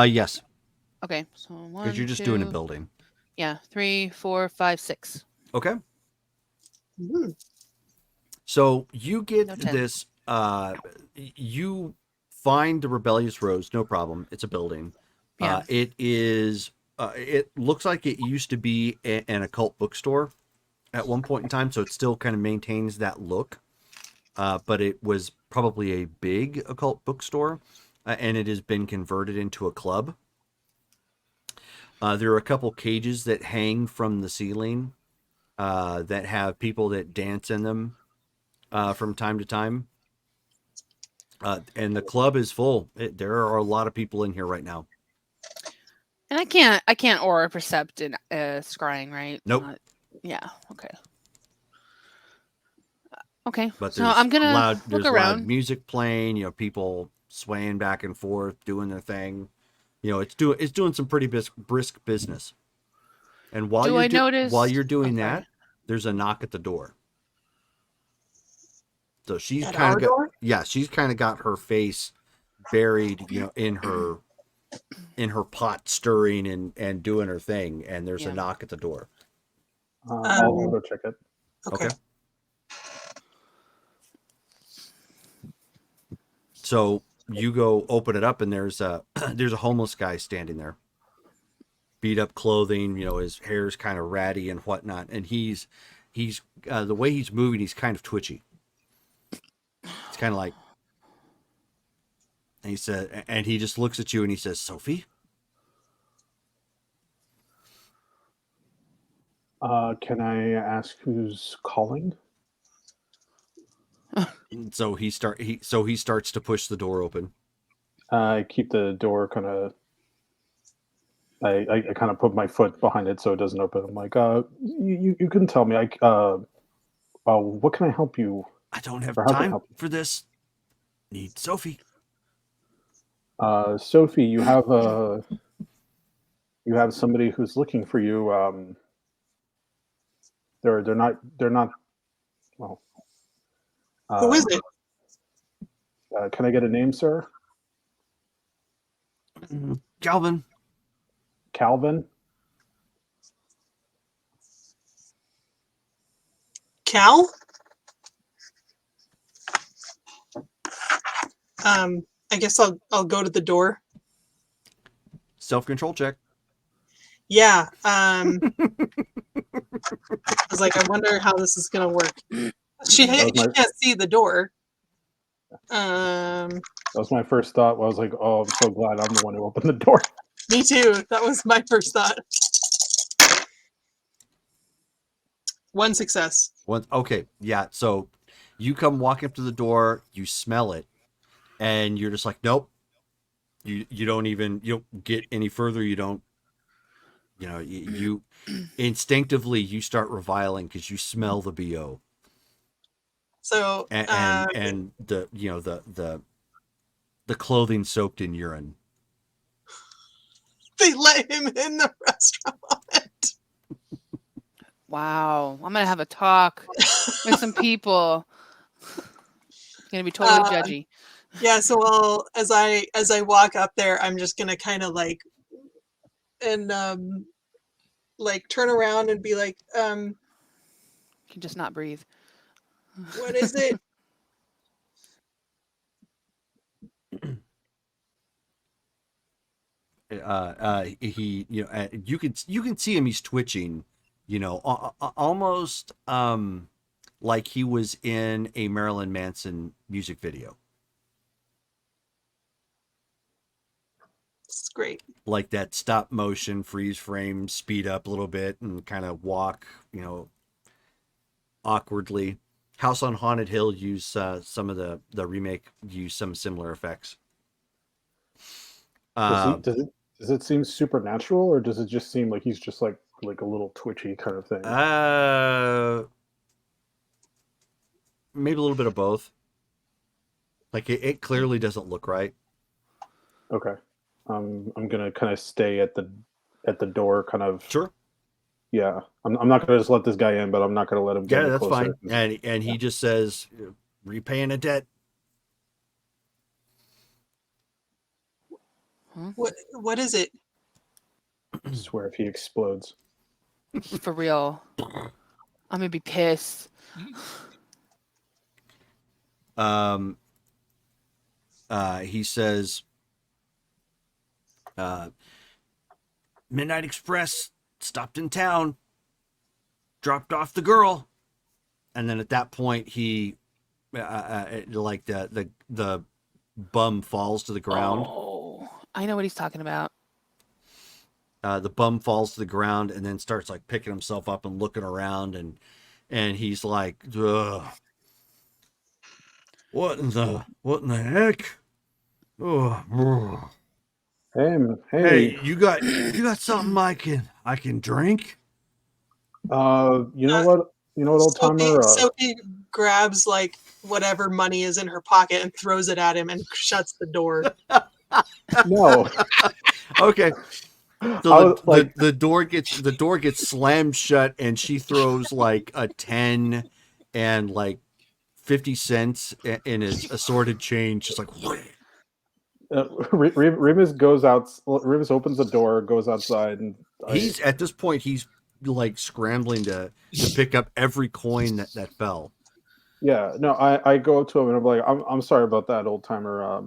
Yes, Okay, so 1, because you're just doing a 2, building. Yeah, 3, 4, 5, 6. Okay. Mhm. So you get No 10. this. You find the rebellious rose, no problem. It's a building. Yeah. It is. It looks like it used to be an occult bookstore at one point in time, so it still kind of maintains that look. But it was probably a big occult bookstore, and it has been converted into a club. There are a couple cages that hang from the ceiling that have people that dance in them from time to time. And the club is full. There are a lot of people in here right now. And I can't aura percept in scrying, right? Nope. Yeah, okay. Okay, But so I'm gonna there's look loud around. music playing. People swaying back and forth, doing their thing. It's doing some pretty brisk business. And while Do I notice? while you're doing sorry. that, there's a knock at the door. So she's At kind our of got door? she's kind of got her face buried, in her pot stirring and doing her thing, and there's Yeah. a knock at the door. I'll go check it. Okay. So you go open it up, and there's a there's a homeless guy standing there. beat up clothing. You know, his hair's kind of ratty and whatnot, and he's the way he's moving, he's kind of twitchy. It's kind of like, and he said, and he just looks at you and he says, "Sophie." Can I ask who's calling? So he starts to push the door open. I keep the door kind of. I kind of put my foot behind it so it doesn't open. I'm like, you can tell me. What can I help you? I don't have Or how can I time help you? for this. Need Sophie. Sophie, you have somebody who's looking for you. They're not well. Who is it? Can I get a name, sir? Calvin. Calvin. Cal? I guess I'll go to the door. Self-control check. Yeah. I was like, I wonder how this is gonna work. She can't see the door. That was my first thought. I was like, oh, I'm so glad I'm the one who opened the door. Me too. That was my first thought. 1 success. Okay, yeah. So you come walking up to the door, you smell it, and you're just like, nope. You don't get any further. You don't. You know, you instinctively you start reviling because you smell the BO. So and the the clothing soaked in urine. They let him in the restaurant. Wow. I'm going to have a talk with some people. It's going to be totally judgy. Yeah, so as I walk up there, I'm just going to kind of like turn around and be like, You can just not breathe. what is it? He, you can see him. He's twitching, almost like he was in a Marilyn Manson music video. It's great. Like that stop motion freeze frame, speed up a little bit and kind of walk, awkwardly. House on Haunted Hill used some of the remake used some similar effects. Does it seem supernatural, or does it just seem like he's just like a little twitchy kind of thing? Maybe a little bit of both. Like it clearly doesn't look right. Okay. I'm gonna kind of stay at the door, kind of. Sure. Yeah, I'm not gonna just let this guy in, but I'm not gonna let him get that's closer. Fine. And he just says, repaying a debt. What is it? I swear, if he explodes. For real. I'm gonna be pissed. He says, Midnight Express stopped in town, dropped off the girl, and then at that point he, like the bum falls to the ground. Oh, I know what he's talking about. The bum falls to the ground and then starts like picking himself up and looking around, and he's like, ugh. What in the heck? Oh. Hey, you got something I can drink? You know what, old timer. Sophie grabs like whatever money is in her pocket and throws it at him and shuts the door. No. Okay. So the door gets slammed shut, and she throws like a 10 and like 50 cents in his assorted change, just like. Remus goes out. Remus opens the door, goes outside, and He's at this point he's like scrambling to pick up every coin that fell. Yeah, no, I go up to him and I'm like, I'm sorry about that, old timer.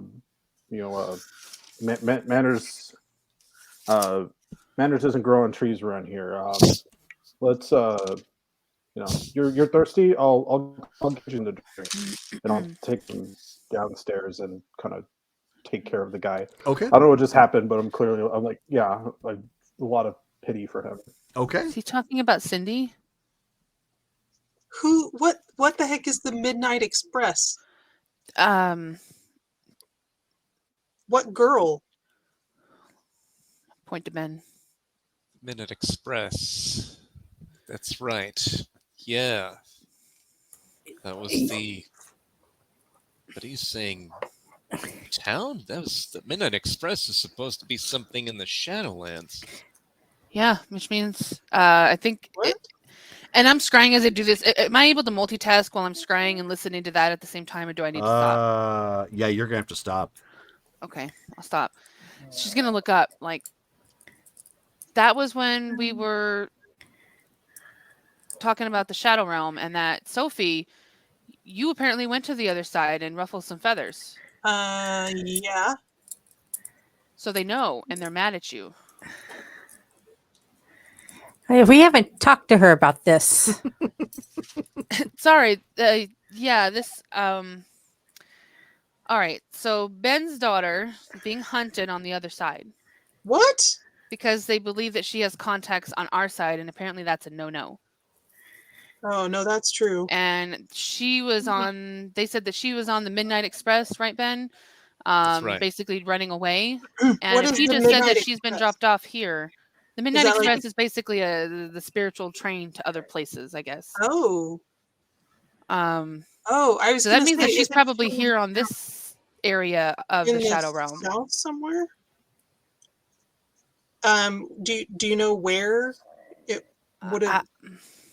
Manners. Manners doesn't grow on trees around here. Let's you're thirsty. I'll get you the drink, and I'll take them downstairs and kind of take care of the guy. Okay. I don't know what just happened, but I'm like, yeah, a lot of pity for him. Okay. Is he talking about Cindy? Who? What the heck is the Midnight Express? What girl? Point to Ben. Midnight Express. That's right. Yeah. That was the. What are you saying? Town? That was the Midnight Express is supposed to be something in the Shadowlands. Yeah, which means I think. And I'm scrying as I do this. Am I able to multitask while I'm scrying and listening to that at the same time, or do I need to stop? Yeah, you're gonna have to stop. Okay, I'll stop. She's gonna look up. Like, that was when we were talking about the Shadow Realm, and that Sophie, you apparently went to the other side and ruffled some feathers. Yeah. So they know, and they're mad at you. We haven't talked to her about this. Sorry. Yeah, this. All right. So Ben's daughter is being hunted on the other side. What? Because they believe that she has contacts on our side, and apparently that's a no-no. Oh, no, that's true. And she was on. They said that she was on the Midnight Express, right, Ben? That's right. Basically running away. What And is if he the just said Midnight that she's been Express? dropped off here, the Midnight that like- Express is basically the spiritual train to other places, I guess. Oh. Oh, I was. So that gonna means say, that she's isn't probably she here on this area of in the Shadow Realm. south somewhere? Do you know where it would have?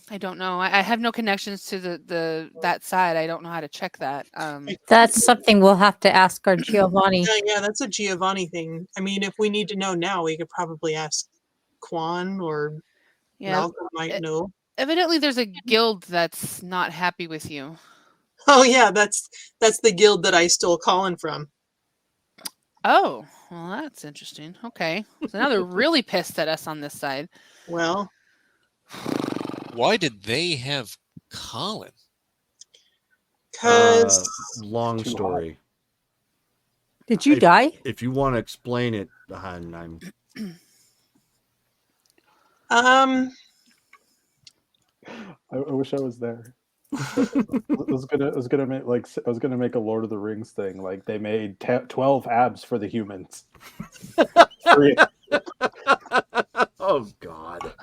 I don't know. I have no connections to that side. I don't know how to check that. That's something we'll have to ask our Giovanni. Yeah, that's a Giovanni thing. I mean, if we need to know now, we could probably ask Quan or Malcolm might know. Evidently, there's a guild that's not happy with you. Oh yeah, that's the guild that I stole Colin from. Oh, well, that's interesting. Okay, so now they're really pissed at us on this side. Well, why did they have Colin? Because long story. Did you die? If you want to explain it, I'm. I wish I was there. I was gonna make a Lord of the Rings thing. Like they made 12 abs for the humans. Oh God.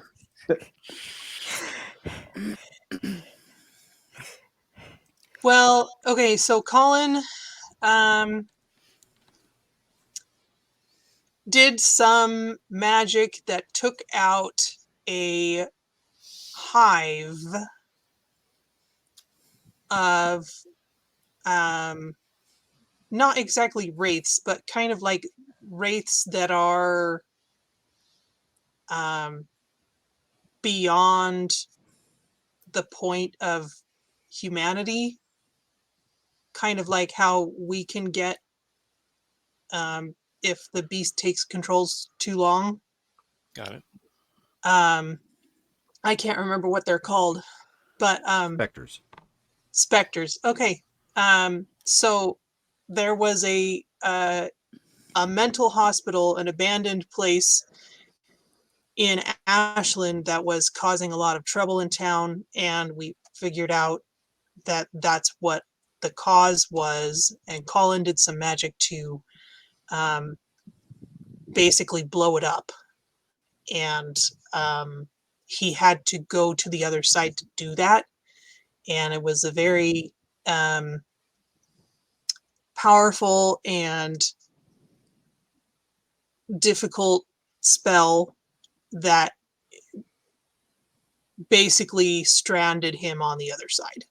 Well, okay, so Colin did some magic that took out a hive of not exactly wraiths, but kind of like wraiths that are beyond the point of humanity, kind of like how we can get if the beast takes controls too long. Got it. I can't remember what they're called, but Specters. Specters. Okay. So there was a mental hospital, an abandoned place in Ashland that was causing a lot of trouble in town, and we figured out that that's what the cause was, and Colin did some magic to basically blow it up, and he had to go to the other side to do that, and it was a very powerful and difficult spell that basically stranded him on the other side.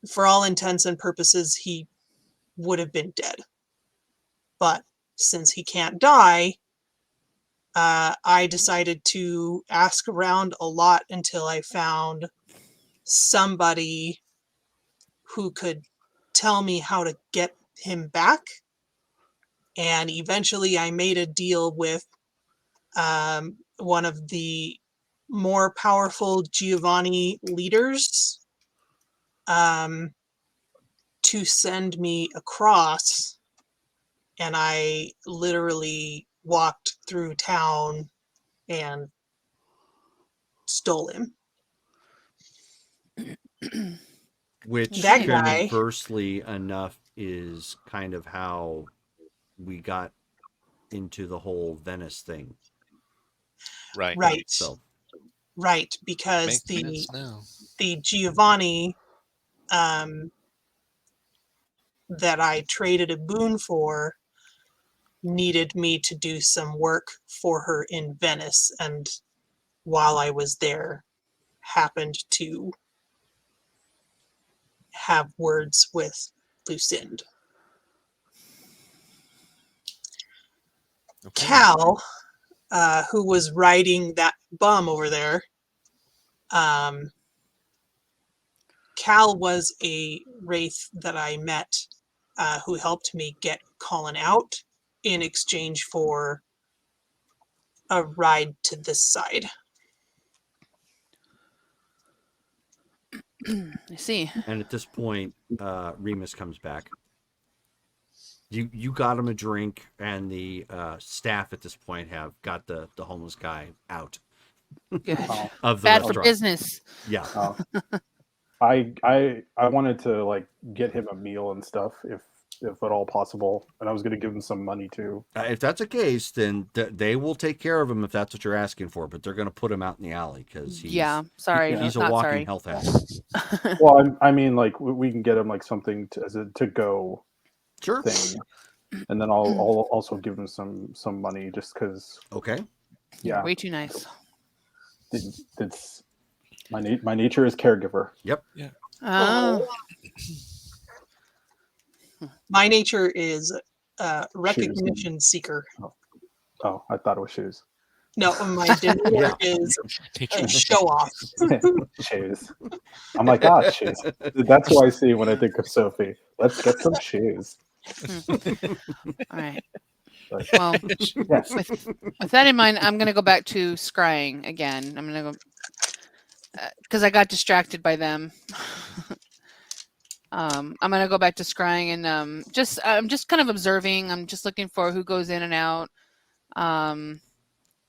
For all intents and purposes, he would have been dead. But since he can't die, I decided to ask around a lot until I found somebody who could tell me how to get him back. And eventually I made a deal with one of the more powerful Giovanni leaders, to send me across, and I literally walked through town and stole him. Which That guy. conversely enough is kind of how we got into the whole Venice thing. Right. Right. So Right, because Makes sense now. the Giovanni that I traded a boon for needed me to do some work for her in Venice, and while I was there, happened to have words with Lucinda. Okay. Cal, who was riding that bum over there, Cal was a wraith that I met who helped me get Colin out in exchange for a ride to this side. I see. and at this point, Remus comes back. You got him a drink, and the staff at this point have got the homeless guy out Good. Oh, of the Bad for restaurant. business. Yeah. oh. I wanted to like get him a meal and stuff if at all possible, and I was going to give him some money too. If that's the case, then they will take care of him if that's what you're asking for. But they're going to put him out in the alley because Yeah, sorry. he's a not walking sorry. health hazard. Well, I mean, like we can get him like something as a to go Sure. thing, and then I'll also give him some money just because. Okay. You're Yeah, way too nice. it's my nature is caregiver. Yep. Yeah. Oh, My nature is recognition seeker. Oh, I thought it was shoes. No, my demeanor is show off. Shoes. I'm like, shoes. That's who I see when I think of Sophie. Let's get some shoes. all right. But, Well, yes. with that in mind, I'm going to go back to scrying again. I'm going to go because I got distracted by them. I'm going to go back to scrying and I'm just kind of observing. I'm just looking for who goes in and out.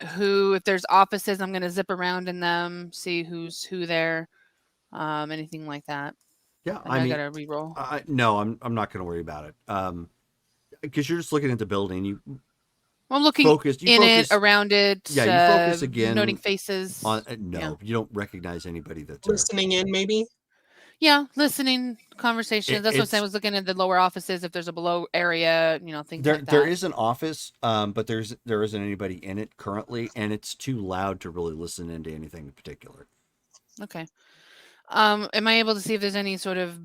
If there's offices, I'm going to zip around in them, see who's who there, anything like that. Yeah. And I got to re-roll. No, I'm not going to worry about it. Because you're just looking at the building. I'm looking it, around it. Yeah, you focus again. Noting faces. You don't recognize anybody that's listening in, maybe. Yeah, listening conversations. That's what I'm saying. I was looking at the lower offices. If there's a below area, things like that. There is an office, but there isn't anybody in it currently, and it's too loud to really listen into anything in particular. Okay. Am I able to see if there's any sort of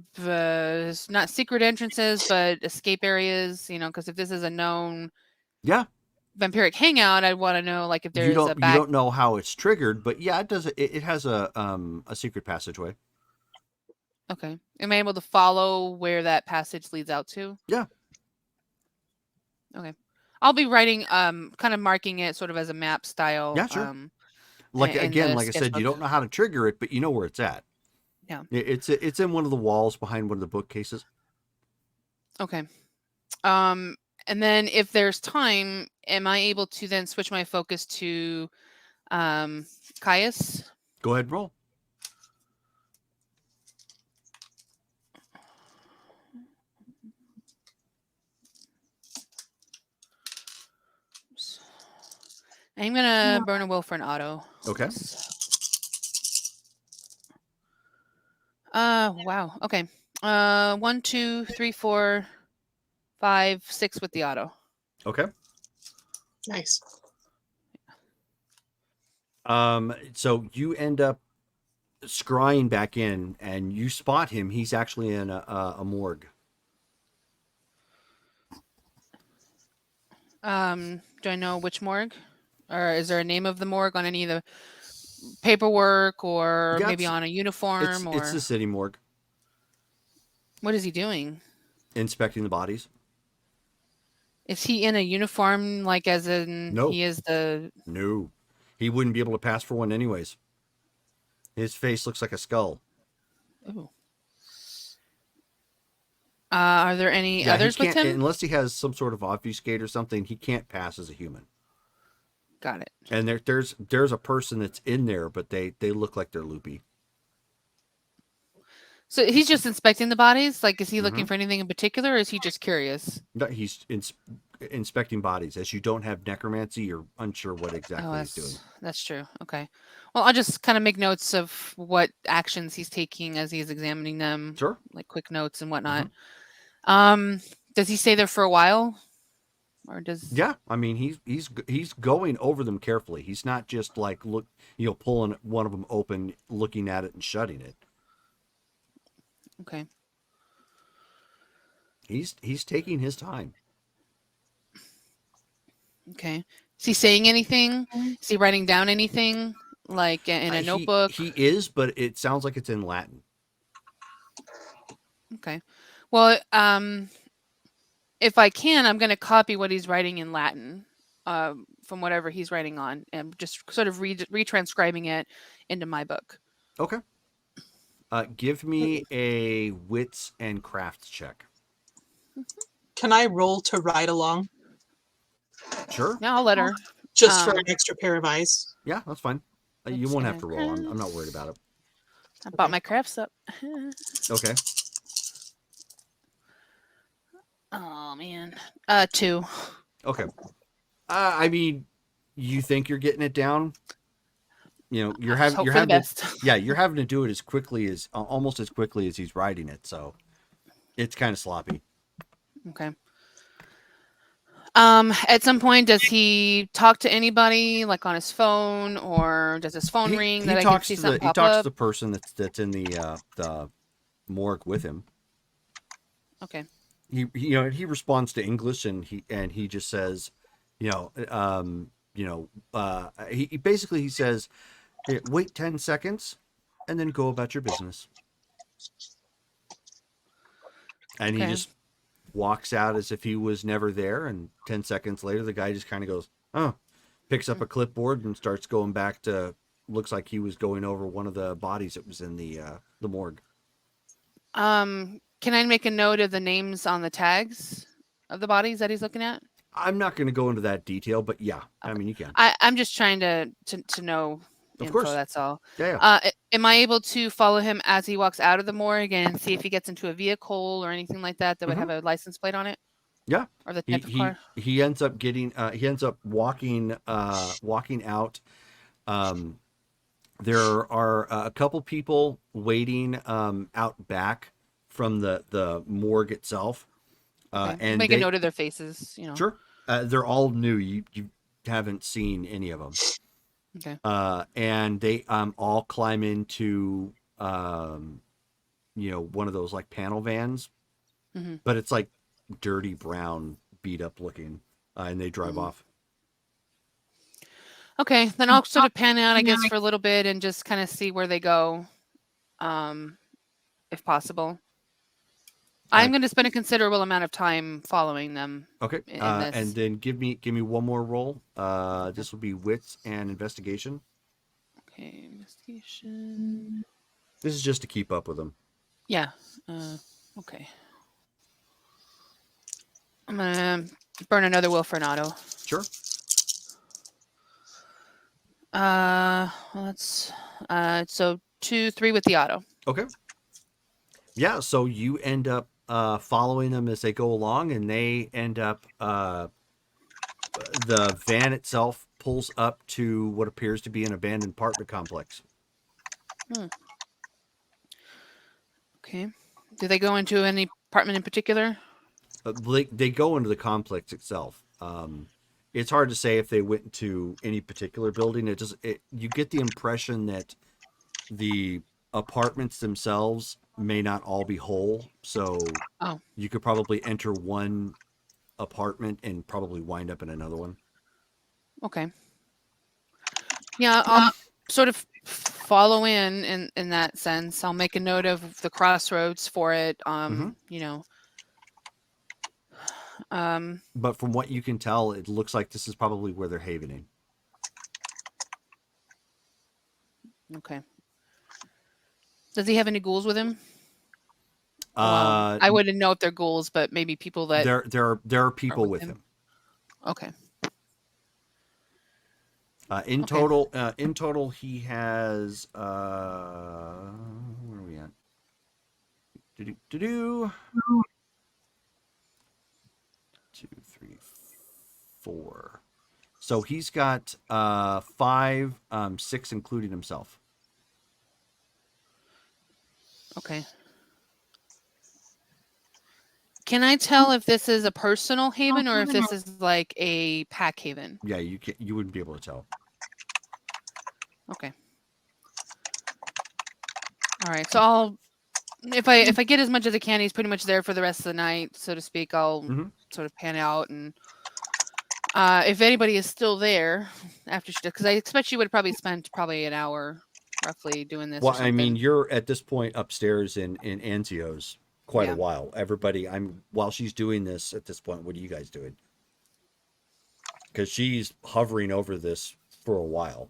not secret entrances, but escape areas? Because if this is a known vampiric hangout, I'd want to know like if there's a back. You don't know how it's triggered, but yeah, it does. It has a secret passageway. Okay. Am I able to follow where that passage leads out to? Yeah. Okay. I'll be writing, kind of marking it sort of as a map style. Yeah, sure. Like I said, you don't know how to trigger it, but you know where it's at. Yeah. It's in one of the walls behind one of the bookcases. Okay. And then if there's time, am I able to then switch my focus to Caius? Go ahead and roll. I'm gonna burn a will for an auto. Okay. Wow. Okay. 1, 2, 3, 4, 5, 6 with the auto. Okay. Nice. So you end up scrying back in, and you spot him. He's actually in a morgue. Do I know which morgue? Or is there a name of the morgue on any of the paperwork or maybe on a uniform? It's the city morgue. What is he doing? Inspecting the bodies. Is he in a uniform, like as in No. he is the... No. He wouldn't be able to pass for one anyways. His face looks like a skull. Ooh. Are there any others with him? Unless he has some sort of obfuscate or something, he can't pass as a human. Got it. And there's a person that's in there, but they look like they're loopy. So he's just inspecting the bodies? Like, is he looking for anything in particular, or is he just curious? No, he's inspecting bodies. As you don't have necromancy, you're unsure what exactly he's doing. That's true. Okay. Well, I'll just kind of make notes of what actions he's taking as he's examining them. Sure. Like quick notes and whatnot. Does he stay there for a while? Or does... Yeah, I mean he's going over them carefully. He's not just like pulling one of them open, looking at it and shutting it. Okay. He's taking his time. Okay. Is he saying anything? Is he writing down anything, like in a notebook? He is, but it sounds like it's in Latin. Okay. Well, if I can, I'm going to copy what he's writing in Latin from whatever he's writing on, and just sort of retranscribing it into my book. Okay. Give me a wits and crafts check. Can I roll to ride along? Sure. Yeah, I'll let her. Just for an extra pair of eyes. Yeah, that's fine. You won't have to roll. I'm not worried about it. I bought my crafts up. Okay. Oh man. 2. Okay. I mean, you think you're getting it down? You're having you're having to do it as quickly as almost as quickly as he's writing it, so it's kind of sloppy. Okay. At some point, does he talk to anybody, like on his phone, or does his phone ring? He talks to the person that's in the morgue with him. Okay. He responds to English and he just says, he basically says, hey, wait 10 seconds and then go about your business. And he just walks out as if he was never there. And 10 seconds later, the guy just kind of goes, oh, picks up a clipboard and starts going back to, looks like he was going over one of the bodies that was in the morgue. Can I make a note of the names on the tags of the bodies that he's looking at? I'm not going to go into that detail, but yeah, okay. I mean, you can. I'm just trying to know of course. That's all. Yeah. Am I able to follow him as he walks out of the morgue and see if he gets into a vehicle or anything like that would have a license plate on it? Yeah. Or the type of car? He ends up walking out. There are a couple people waiting out back from the morgue itself. And make a note of their faces, Sure. They're all new. You haven't seen any of them. Okay. And they all climb into one of those like panel vans, but it's like dirty brown, beat up looking, and they drive off. Okay, then I'll sort of pan out, I guess, for a little bit and just kind of see where they go, if possible. I'm going to spend a considerable amount of time following them. Okay, and then give me one more roll. This will be wits and investigation. Okay, investigation. This is just to keep up with them. Yeah. Okay. I'm gonna burn another will for an auto. Sure. Well, that's so 2, 3 with the auto. Okay. Yeah, so you end up following them as they go along, and they end up the van itself pulls up to what appears to be an abandoned apartment complex. Okay. Do they go into any apartment in particular? They go into the complex itself. It's hard to say if they went into any particular building. You get the impression that the apartments themselves may not all be whole, so you could probably enter one apartment and probably wind up in another one. Okay. Yeah, I'll sort of follow in that sense. I'll make a note of the crossroads for it. But from what you can tell, it looks like this is probably where they're havening. Okay. Does he have any ghouls with him? Well, I wouldn't know if they're ghouls, but maybe people that there are people with him. Okay. In total, he has where are we at? Do 2, 3, 4. So he's got 5, 6, including himself. Okay. Can I tell if this is a personal haven or if this is like a pack haven? Yeah, you wouldn't be able to tell. Okay. All right. So if I get as much as I can, he's pretty much there for the rest of the night, so to speak. I'll sort of pan out, and if anybody is still there after she, because I expect she would probably spend an hour roughly doing this. Well, I mean, you're at this point upstairs in Anzio's quite a while. Everybody, while she's doing this at this point, what are you guys doing? Because she's hovering over this for a while.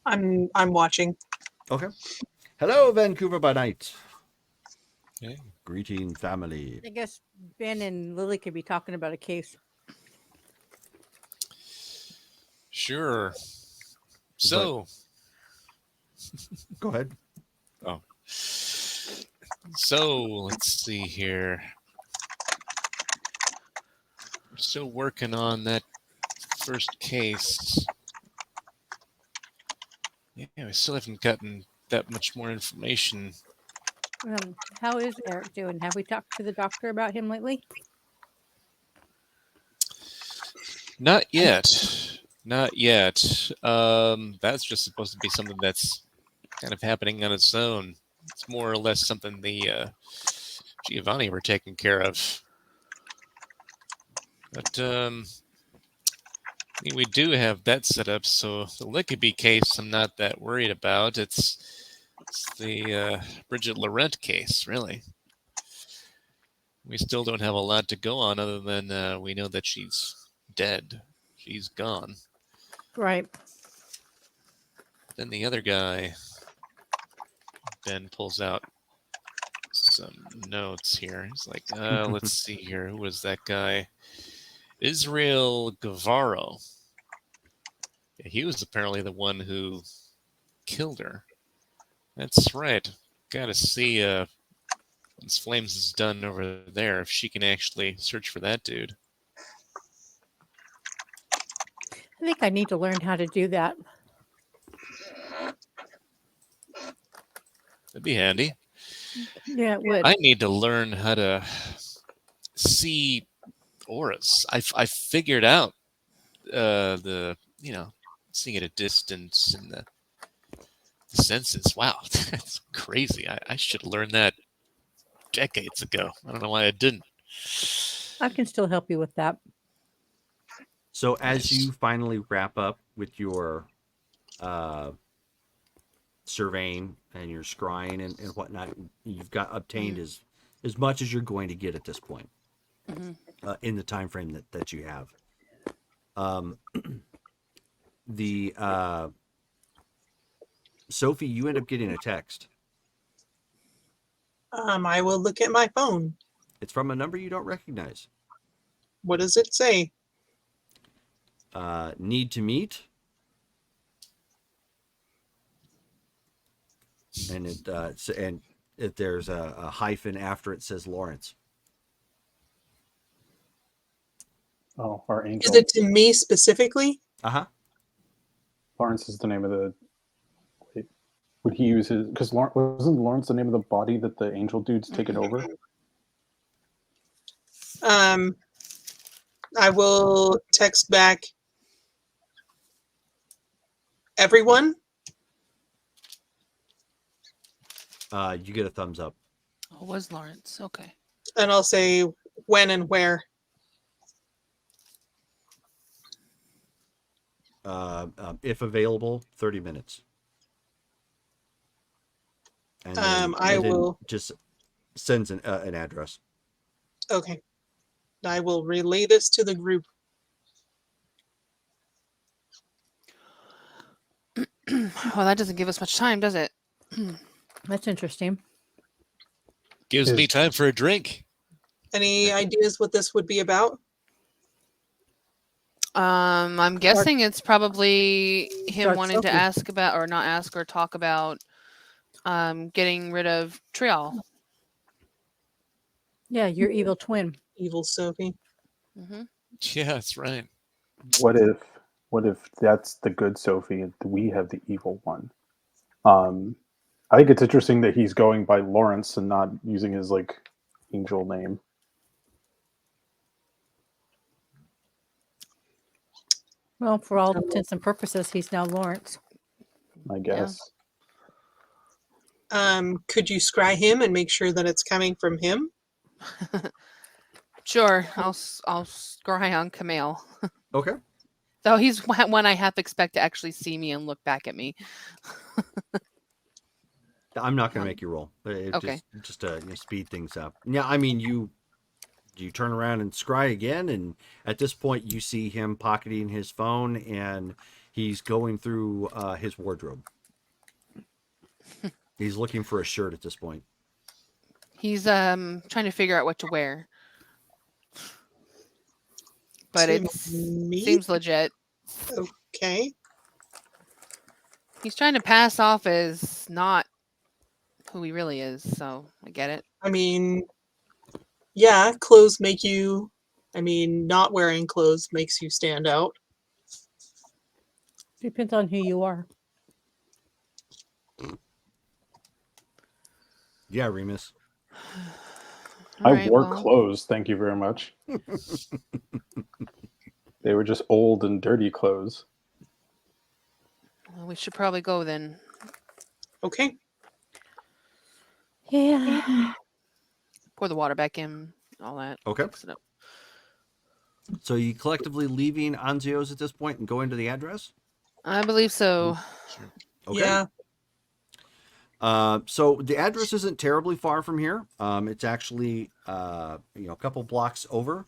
I'm watching. Okay. Hello, Vancouver by night. Hey. Greeting, family. I guess Ben and Lily could be talking about a case. Sure. So. Go ahead. Oh. So, let's see here. We're still working on that first case. Yeah, we still haven't gotten that much more information. How is Eric doing? Have we talked to the doctor about him lately? Not yet. Not yet. That's just supposed to be something that's kind of happening on its own. It's more or less something the Giovanni were taking care of. But I mean, we do have that set up, so the Lickaby case I'm not that worried about. It's the Bridget Laurent case, really. We still don't have a lot to go on other than we know that she's dead. She's gone. Right. Then the other guy, Ben pulls out some notes here. He's like, let's see here. Who was that guy? Israel Guevaro. Yeah, he was apparently the one who killed her. That's right. Gotta see once Flames is done over there, if she can actually search for that dude. I think I need to learn how to do that. That'd be handy. Yeah, it would. I need to learn how to see auras. I figured out seeing at a distance and the senses. Wow, that's crazy. I should have learned that decades ago. I don't know why I didn't. I can still help you with that. So as you finally wrap up with your surveying and your scrying and whatnot, you've got obtained as much as you're going to get at this point in the time frame that you have. Sophie, you end up getting a text. I will look at my phone. It's from a number you don't recognize. What does it say? Need to meet. And there's a hyphen after it says Lawrence. Oh, our angel. Is it to me specifically? Uh-huh. Lawrence is the name of the... Wait, would he use his... Because wasn't Lawrence the name of the body that the angel dude's taken over? I will text back everyone. You get a thumbs up. Oh, it was Lawrence. Okay. And I'll say when and where. If available, 30 minutes. And I will just sends an address. Okay. I will relay this to the group. Well, that doesn't give us much time, does it? That's interesting. Gives me time for a drink. Any ideas what this would be about? I'm guessing it's probably him Dark wanting to Sophie. ask about, or not ask, or talk about getting rid of Trial. Yeah, your evil twin. Evil Sophie. Mm-hmm. Yeah, that's right. What if that's the good Sophie and we have the evil one? I think it's interesting that he's going by Lawrence and not using his like angel name. Well, for all intents and purposes, he's now Lawrence. I guess. Could you scry him and make sure that it's coming from him? Sure, I'll scry on Camille. Okay. So he's one I half expect to actually see me and look back at me. I'm not going to make you roll. Okay. Just to speed things up. Yeah, I mean, you turn around and scry again, and at this point you see him pocketing his phone, and he's going through his wardrobe. He's looking for a shirt at this point. He's trying to figure out what to wear. But it seems legit. Okay. He's trying to pass off as not who he really is, so I get it. I mean, yeah, clothes make you, not wearing clothes makes you stand out. Depends on who you are. Yeah, Remus. I wore clothes, thank you very much. They were just old and dirty clothes. Well, we should probably go then. Okay. Yeah. Pour the water back in, all that. Okay. Fix it up. So you collectively leaving Anzio's at this point and going to the address? I believe so. Sure. Okay. Yeah. So the address isn't terribly far from here. It's actually a couple blocks over.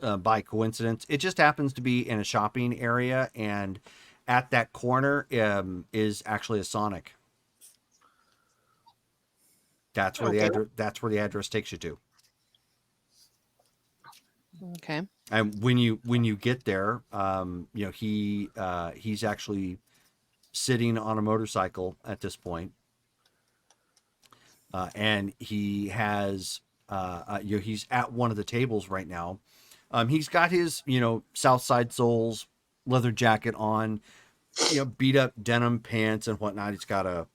By coincidence, it just happens to be in a shopping area, and at that corner is actually a Sonic. That's where the address takes you to. Okay. And when you get there, he's actually sitting on a motorcycle at this point. And he has he's at one of the tables right now. He's got his Southside Souls leather jacket on, beat up denim pants and whatnot. He's got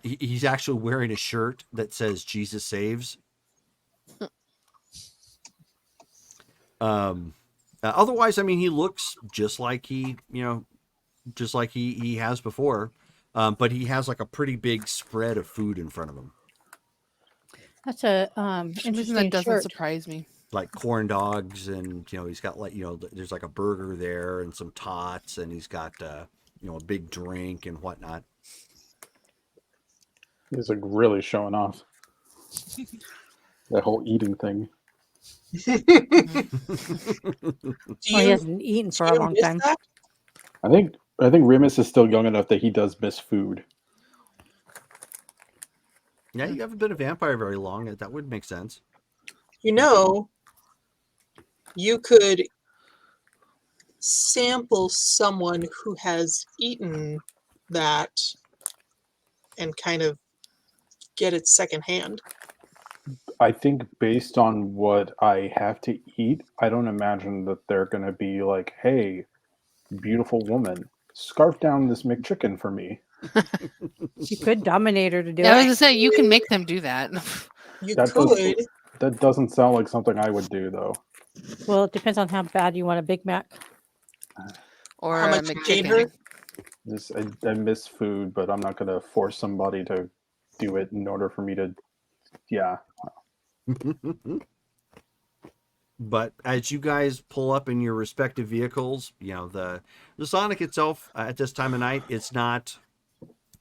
he's actually wearing a shirt that says Jesus Saves. Otherwise, he looks just like he has before. But he has like a pretty big spread of food in front of him. That's a Something interesting that doesn't shirt. surprise me. Like corn dogs, and he's got there's like a burger there and some tots, and he's got a big drink and whatnot. He's like really showing off. That whole eating thing. He hasn't eaten for a long time. I think Remus is still young enough that he does miss food. Yeah, you haven't been a vampire very long. That would make sense. You could sample someone who has eaten that and kind of get it secondhand. I think based on what I have to eat, I don't imagine that they're going to be like, hey, beautiful woman, scarf down this McChicken for me. You could dominate her to do I was it. going to say, you can make them do that. That doesn't sound like something I would do, though. Well, it depends on how bad you want a Big Mac. Or how a much you paid her? McChicken. I miss food, but I'm not going to force somebody to do it in order for me to, yeah. But as you guys pull up in your respective vehicles, the Sonic itself at this time of night, it's not,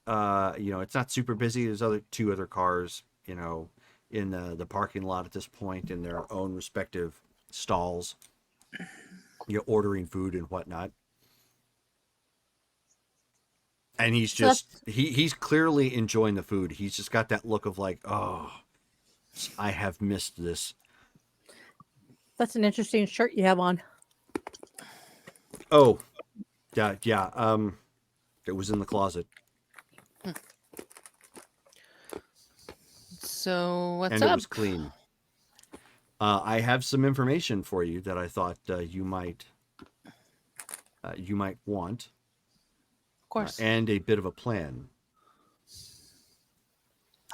it's not super busy. There's two other cars, in the parking lot at this point in their own respective stalls, ordering food and whatnot. And he's So that's just he's clearly enjoying the food. He's just got that look of like, oh, I have missed this. an interesting shirt you have on. Oh, yeah. It was in the closet. So what's and up? It was clean. I have some information for you that I thought you might want. Of course. And a bit of a plan.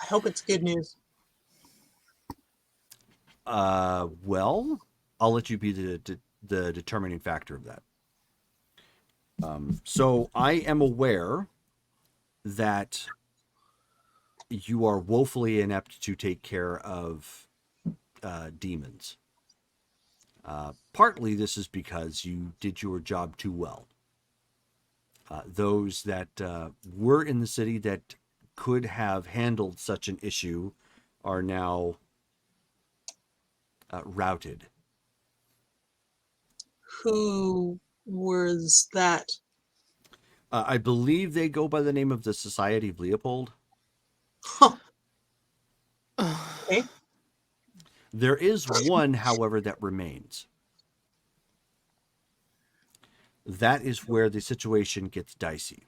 I hope it's good news. Well, I'll let you be the determining factor of that. So I am aware that you are woefully inept to take care of demons. Partly this is because you did your job too well. Those that were in the city that could have handled such an issue are now routed. Who was that? I believe they go by the name of the Society of Leopold. Huh. Okay. There is one, however, that remains. That is where the situation gets dicey.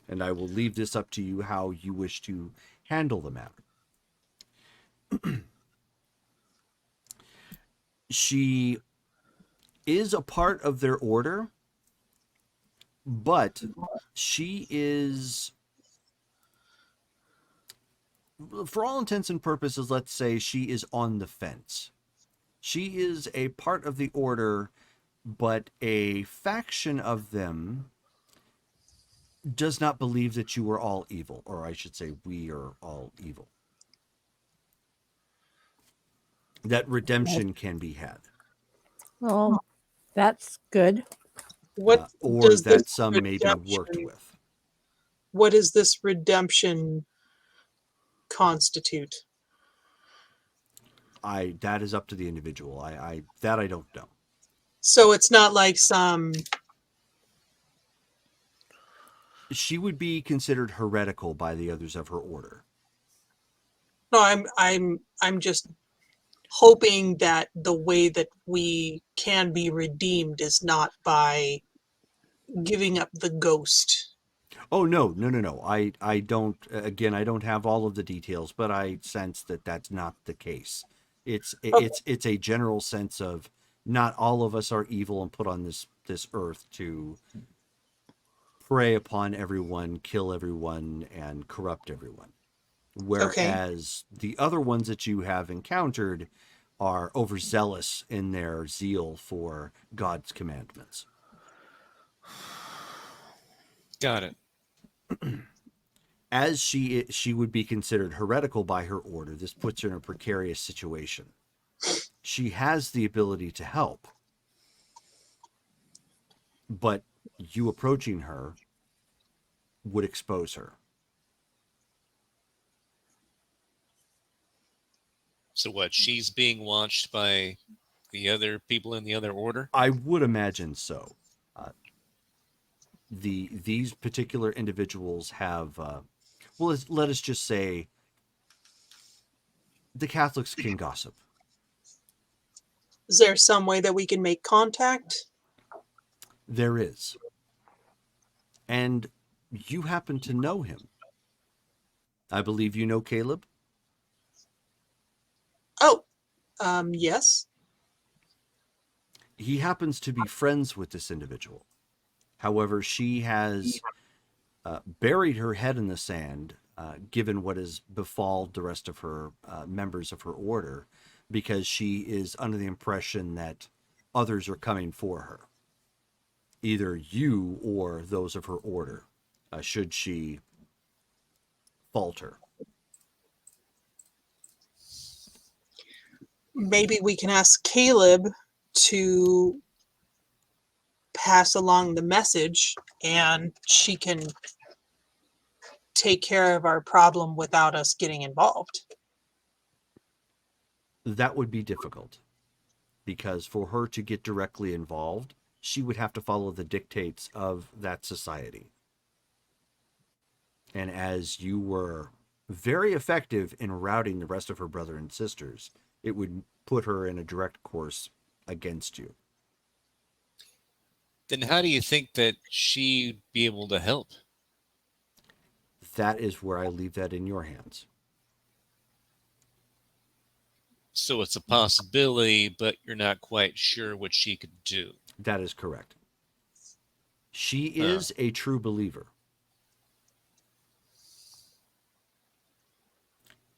And I will leave this up to you how you wish to handle the matter. She is a part of their order, but she is, for all intents and purposes, let's say she is on the fence. She is a part of the order, but a faction of them does not believe that you are all evil, or I should say we are all evil. That redemption can be had. Oh, that's good. What or does that this some may be worked redemption- with. What does this redemption constitute? That is up to the individual. That I don't know. So it's not like some. She would be considered heretical by the others of her order. No, I'm just hoping that the way that we can be redeemed is not by giving up the ghost. Oh, no. I don't, again, I don't have all of the details, but I sense that that's not the case. It's a general sense of not all of us are evil and put on this earth to prey upon everyone, kill everyone, and corrupt everyone. Whereas the other ones that you have encountered are overzealous in their zeal for God's commandments. Got it. As she would be considered heretical by her order, this puts her in a precarious situation. She has the ability to help, but you approaching her would expose her. So what? She's being watched by the other people in the other order? I would imagine so. These particular individuals have, let us just say, the Catholics can gossip. Is there some way that we can make contact? There is. And you happen to know him. I believe you know Caleb? Oh, yes. He happens to be friends with this individual. However, she has buried her head in the sand, given what has befalled the rest of her members of her order, because she is under the impression that others are coming for her. Either you or those of her order, should she falter. Maybe we can ask Caleb to pass along the message and she can take care of our problem without us getting involved. That would be difficult, because for her to get directly involved, she would have to follow the dictates of that society. And as you were very effective in routing the rest of her brother and sisters, it would put her in a direct course against you. Then how do you think that she'd be able to help? That is where I leave that in your hands. So it's a possibility, but you're not quite sure what she could do. That is correct. She is a true believer.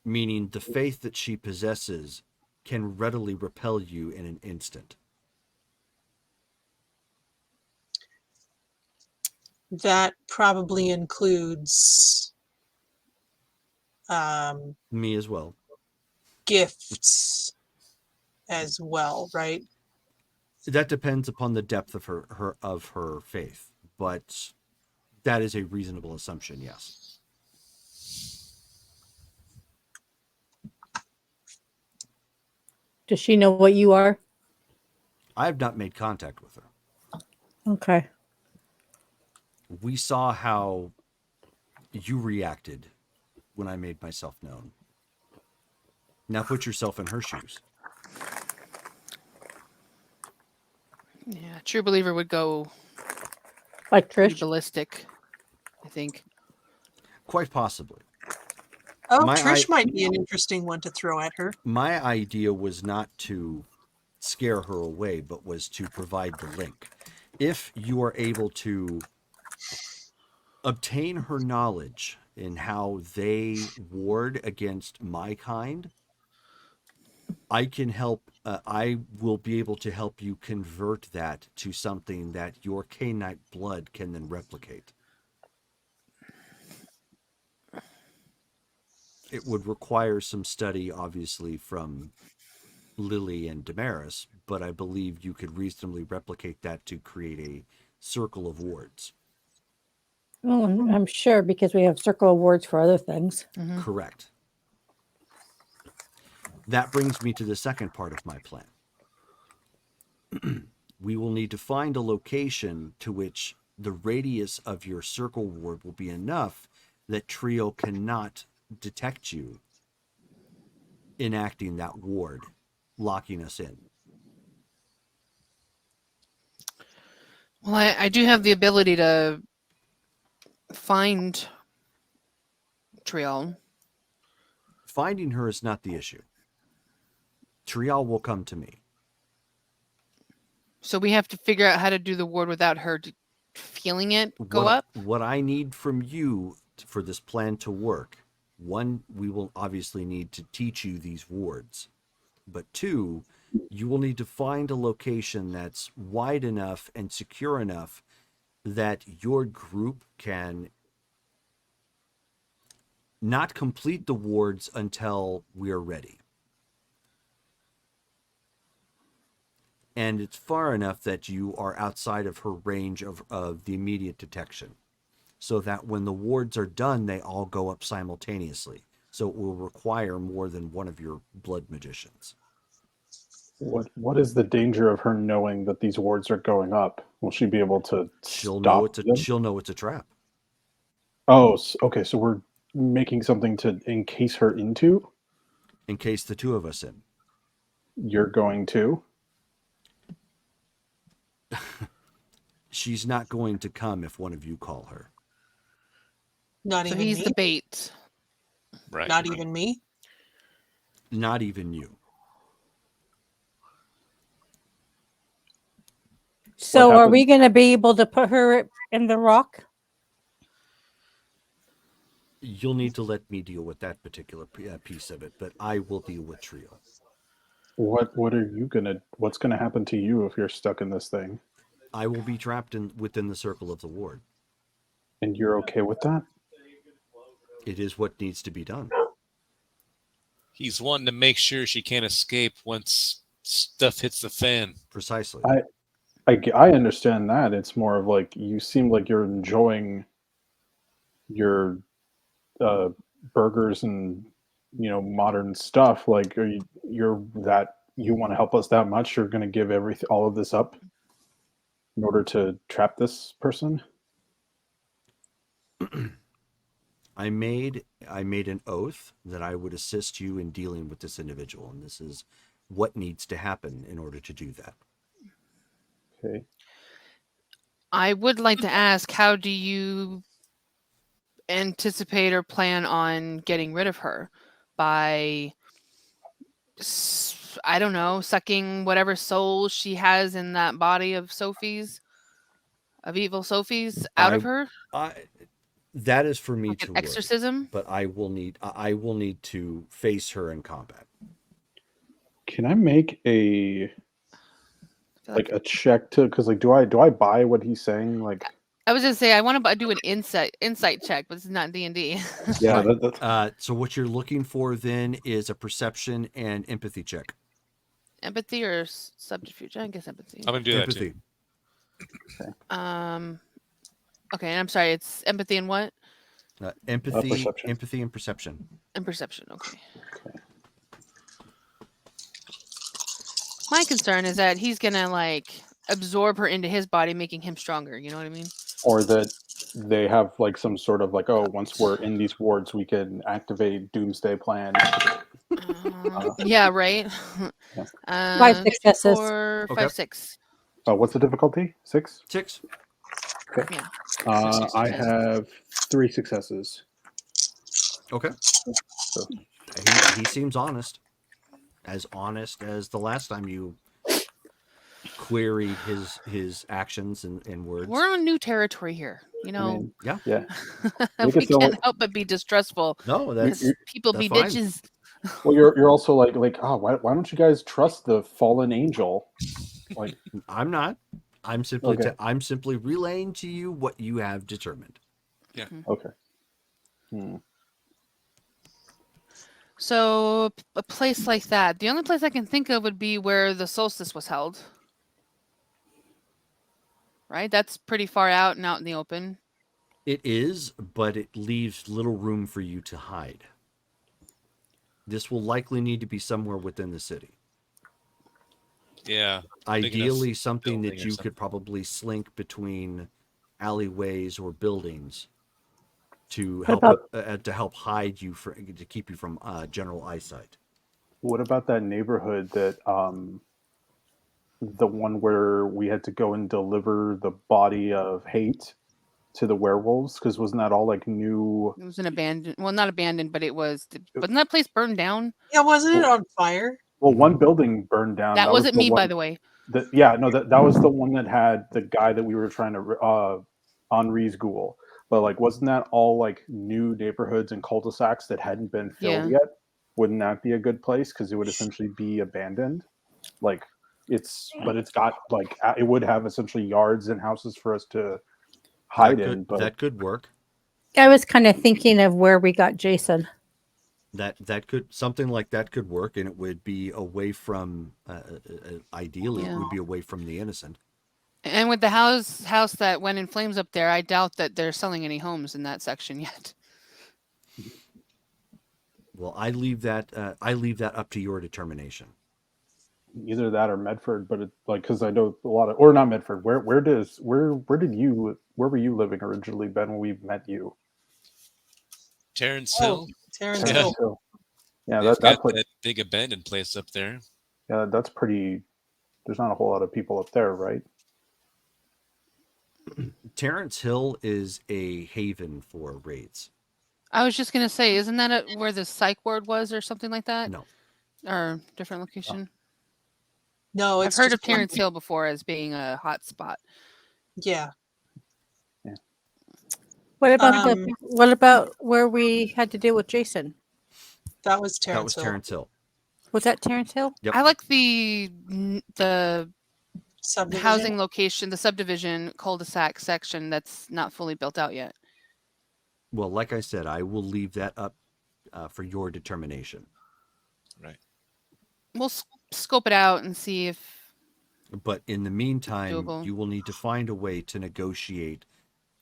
Meaning the faith that she possesses can readily repel you in an instant. That probably includes Me as well. gifts as well, right? That depends upon the depth of her faith, but that is a reasonable assumption, yes. Does she know what you are? I have not made contact with her. Okay. We saw how you reacted when I made myself known. Now put yourself in her shoes. Yeah, true believer would go Like pretty Trish? ballistic, I think. Quite possibly. Oh, Trish might be an interesting one to throw at her. My idea was not to scare her away, but was to provide the link. If you are able to obtain her knowledge in how they ward against my kind, I can help. I will be able to help you convert that to something that your Cainite blood can then replicate. It would require some study, obviously, from Lily and Damaris, but I believe you could reasonably replicate that to create a circle of wards. Oh, I'm sure, because we have circle awards for other things. Mm-hmm. Correct. That brings me to the second part of my plan. We will need to find a location to which the radius of your circle ward will be enough that Trio cannot detect you enacting that ward, locking us in. Well, I do have the ability to find Trial. Finding her is not the issue. Trial will come to me. So we have to figure out how to do the ward without her feeling it go up? What I need from you for this plan to work, one, we will obviously need to teach you these wards. But two, you will need to find a location that's wide enough and secure enough that your group can not complete the wards until we're ready. And it's far enough that you are outside of her range of the immediate detection, so that when the wards are done, they all go up simultaneously. So it will require more than one of your blood magicians. What is the danger of her knowing that these wards are going up? Will she be able to She'll stop them? She'll know it's a trap. Oh, okay. So we're making something to encase her into? Encase the two of us in. You're going to? She's not going to come if one of you call her. Not So even he's me. the bait. Right. Not even me. Not even you. So are happened? we going to be able to put her in the rock? You'll need to let me deal with that particular piece of it, but I will deal with Trio. What's gonna happen to you if you're stuck in this thing? I will be trapped within the circle of the ward. And you're okay with that? It is what needs to be done. He's wanting to make sure she can't escape once stuff hits the fan. Precisely. I understand that. It's more of like you seem like you're enjoying your burgers and modern stuff. Like, you're that you want to help us that much? You're going to give all of this up in order to trap this person? I made an oath that I would assist you in dealing with this individual, and this is what needs to happen in order to do that. Okay. I would like to ask, how do you anticipate or plan on getting rid of her? By, I don't know, sucking whatever soul she has in that body of Sophie's, of evil Sophie's, out of her? That is for me Like to an worry, exorcism? but I will need to face her in combat. Can I make I feel like a check to, because like, do I buy what he's saying? Like, I was gonna say I want to do an insight check, but this is not D&D. yeah, Right. So what you're looking for then is a perception and empathy check. Empathy or subterfuge? I guess empathy. I'm gonna do Empathy. Okay, I'm sorry. It's empathy and what? Empathy, perception. empathy, and perception. And perception. Okay. My concern is that he's gonna like absorb her into his body, making him stronger. You know what I mean? Or that they have like some sort of like, oh, once we're in these wards, we can activate Doomsday Plan. Yeah, right. Yeah. 5 successes. 4, 5, Okay. 6. What's the difficulty? 6? 6. Okay. Yeah. I have 3 successes. Okay. So, He seems honest. As honest as the last time you queried his actions and words. We're on new territory here. You know, I mean, Yeah. yeah. we can't help but be distrustful. No, that's People that's be fine. bitches. Well, you're also like, why don't you guys trust the fallen angel? Like, I'm not. I'm simply Okay. I'm simply relaying to you what you have determined. Yeah. okay. So a place like that, the only place I can think of would be where the solstice was held. Right? That's pretty far out and out in the open. It is, but it leaves little room for you to hide. This will likely need to be somewhere within the city. Yeah. Ideally, something building that or you something. could probably slink between alleyways or buildings to help hide you to keep you from general eyesight. What about that neighborhood that the one where we had to go and deliver the body of Hate to the werewolves? Because wasn't that all like new? It was an abandoned, well, not abandoned, but it was. Wasn't that place burned down? Yeah, wasn't it on fire? Well, one building burned down. That wasn't was me, by the way. That was the one that had the guy that we were trying to Henri's ghoul. But like, wasn't that all like new neighborhoods and cul-de-sacs that hadn't been filled yet? Wouldn't that be a good place? Because it would essentially be abandoned. Like it's got like it would have essentially yards and houses for us to hide in. But that could work. I was kind of thinking of where we got Jason. That could, something like that could work, and it would be away from ideally it would be away from the innocent. And with the house that went in flames up there, I doubt that they're selling any homes in that section yet. Well, I leave that up to your determination. Either that or Medford, but it like, because I know a lot of, or not Medford. Where were you living originally, Ben, when we met you? Terrence Hill. Terrence Yeah. Hill. Yeah, They've that got that big abandoned place up there. Yeah, that's pretty. There's not a whole lot of people up there, right? Terrence Hill is a haven for raids. I was just gonna say, isn't that where the psych ward was, or something like that? No, or different location. No, I've it's heard just of Terrence Hill before as being a hot spot. Yeah. What about where we had to deal with Jason? That was Terrence Hill. Terrence Hill. Was that Terrence Hill? Yep. I like the Subdivision? housing location, the subdivision cul-de-sac section that's not fully built out yet. Well, like I said, I will leave that up for your determination. Right. We'll scope it out and see if. But in the meantime, doable. you will need to find a way to negotiate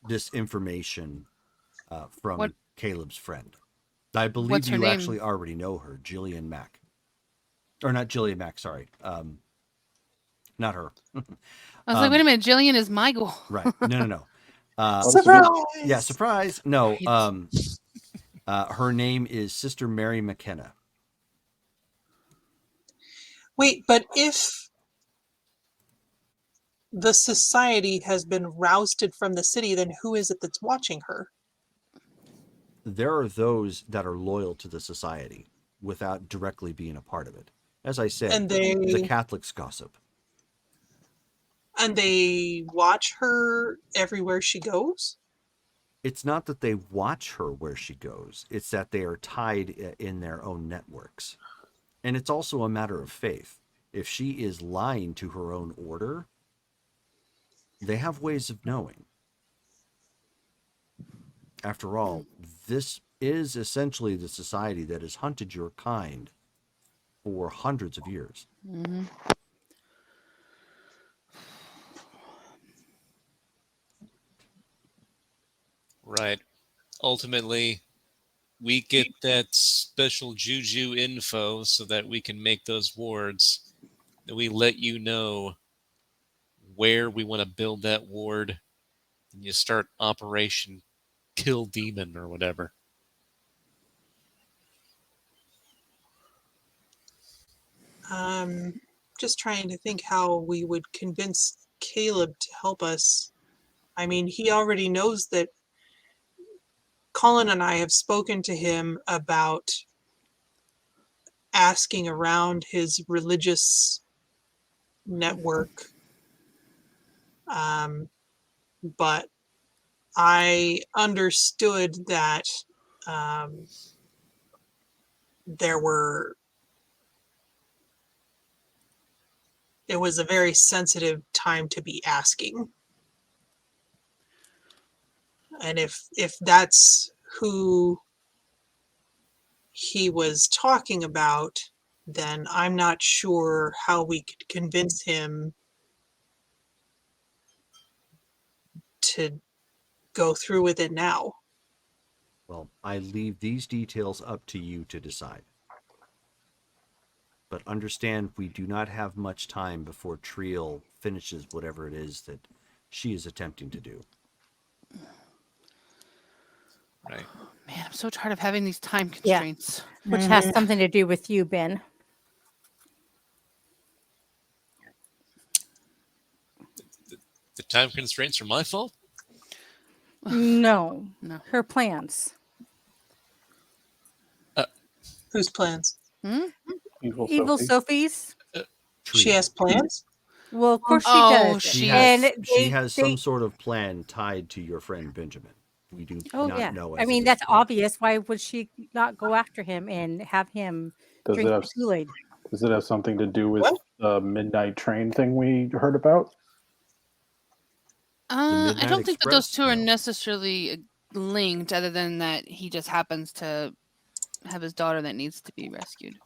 this information from Caleb's friend. I believe What's her you name? actually already know her, Jillian Mack. Or not Jillian Mack, sorry. Not her. I was like, wait a minute, Jillian is Michael. Right. No. Surprise! Yeah, surprise. No. Right. Her name is Sister Mary McKenna. Wait, but if the society has been rousted from the city, then who is it that's watching her? There are those that are loyal to the society without directly being a part of it. As I said, And the Catholics gossip. they watch her everywhere she goes? It's not that they watch her where she goes, it's that they are tied in their own networks. And it's also a matter of faith. If she is lying to her own order, they have ways of knowing. After all, this is essentially the society that has hunted your kind for hundreds of years. Mm-hmm. Right. Ultimately, we get that special juju info so that we can make those wards. Then we let you know where we want to build that ward. And you start Operation Kill Demon or whatever. Just trying to think how we would convince Caleb to help us. I mean, he already knows that Colin and I have spoken to him about asking around his religious network. But I understood that it was a very sensitive time to be asking. And if that's who he was talking about, then I'm not sure how we could convince him to go through with it now. Well, I leave these details up to you to decide. But understand we do not have much time before Triel finishes whatever it is that she is attempting to do. Right. Man, I'm so tired of having these time constraints. Which has something to do with you, Ben. The time constraints are my fault? No. No. Her plans. Whose plans? Evil Sophie's. She has plans? Well, of course she Oh, does. she She has some sort of plan tied to your friend Benjamin. We do not know. I mean, that's obvious. Why would she not go after him and have him drink the Kool-Aid? Does it have something to do with the midnight train thing we heard about? I don't think that those Express? two are necessarily linked, other than that he just happens to have his daughter that needs to be rescued.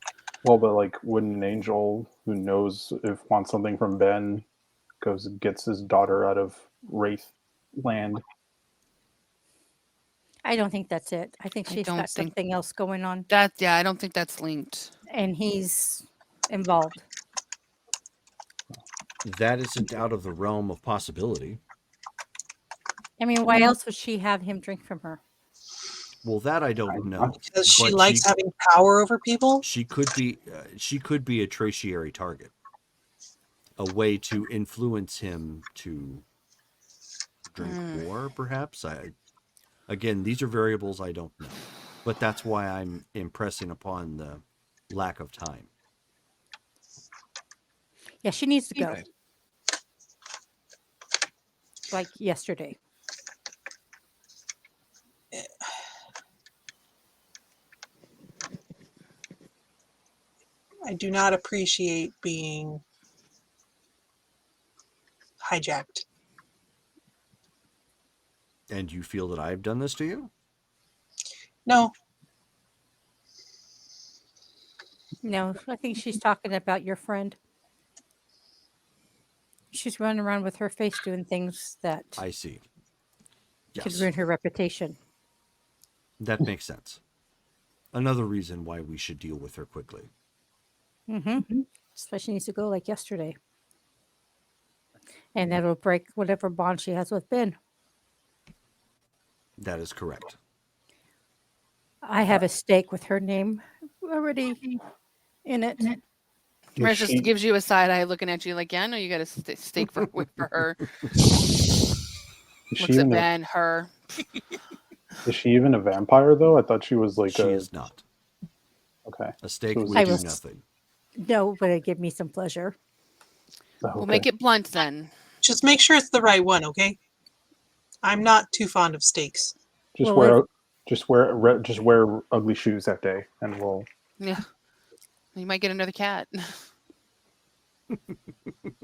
Well, but like, wouldn't an angel who knows if wants something from Ben goes and gets his daughter out of Wraith land? I don't think that's it. I think she's got something else going on. I don't think that's linked. And he's involved. That isn't out of the realm of possibility. I mean, why else would she have him drink from her? Well, that I don't know. Because she likes having power over people? She could be a tertiary target. A way to influence him to drink more, perhaps. Again, these are variables I don't know. But that's why I'm impressing upon the lack of time. Yeah, she needs to go. Right. Like yesterday. I do not appreciate being hijacked. And you feel that I've done this to you? No. No, I think she's talking about your friend. She's running around with her face doing things that I see. could Yes. ruin her reputation. That makes sense. another reason why we should deal with her quickly. Mm-hmm. Especially needs to go like yesterday. And that'll break whatever bond she has with Ben. That is correct. I have a stake with her name already in it. Is Maris just she, gives you a side eye looking at you like, yeah, I know you got a stake for her. is she Looks at even a, Ben, her. is she even a vampire though? I thought she was like She a. is not. Okay. A steak So would I do was- nothing. No, but it give me some pleasure. Okay. We'll make it blunt then. Just make sure it's the right one, okay? I'm not too fond of steaks. Just Well, just wear ugly shoes that day, and we'll. Yeah. You might get another cat.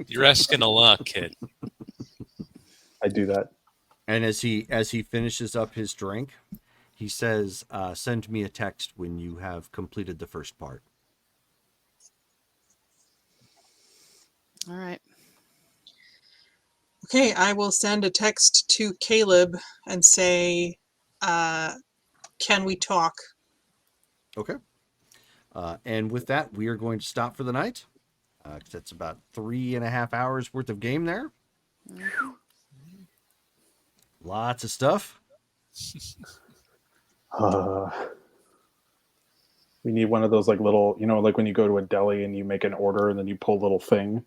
You're asking a lot, kid. I do that. And as he finishes up his drink, he says, "Send me a text when you have completed the first part." All right. Okay, I will send a text to Caleb and say, can we talk? Okay. And with that, we are going to stop for the night. 'Cause that's about 3.5 hours worth of game there. Lots of stuff. We need one of those like little, like when you go to a deli and you make an order and then you pull a little thing,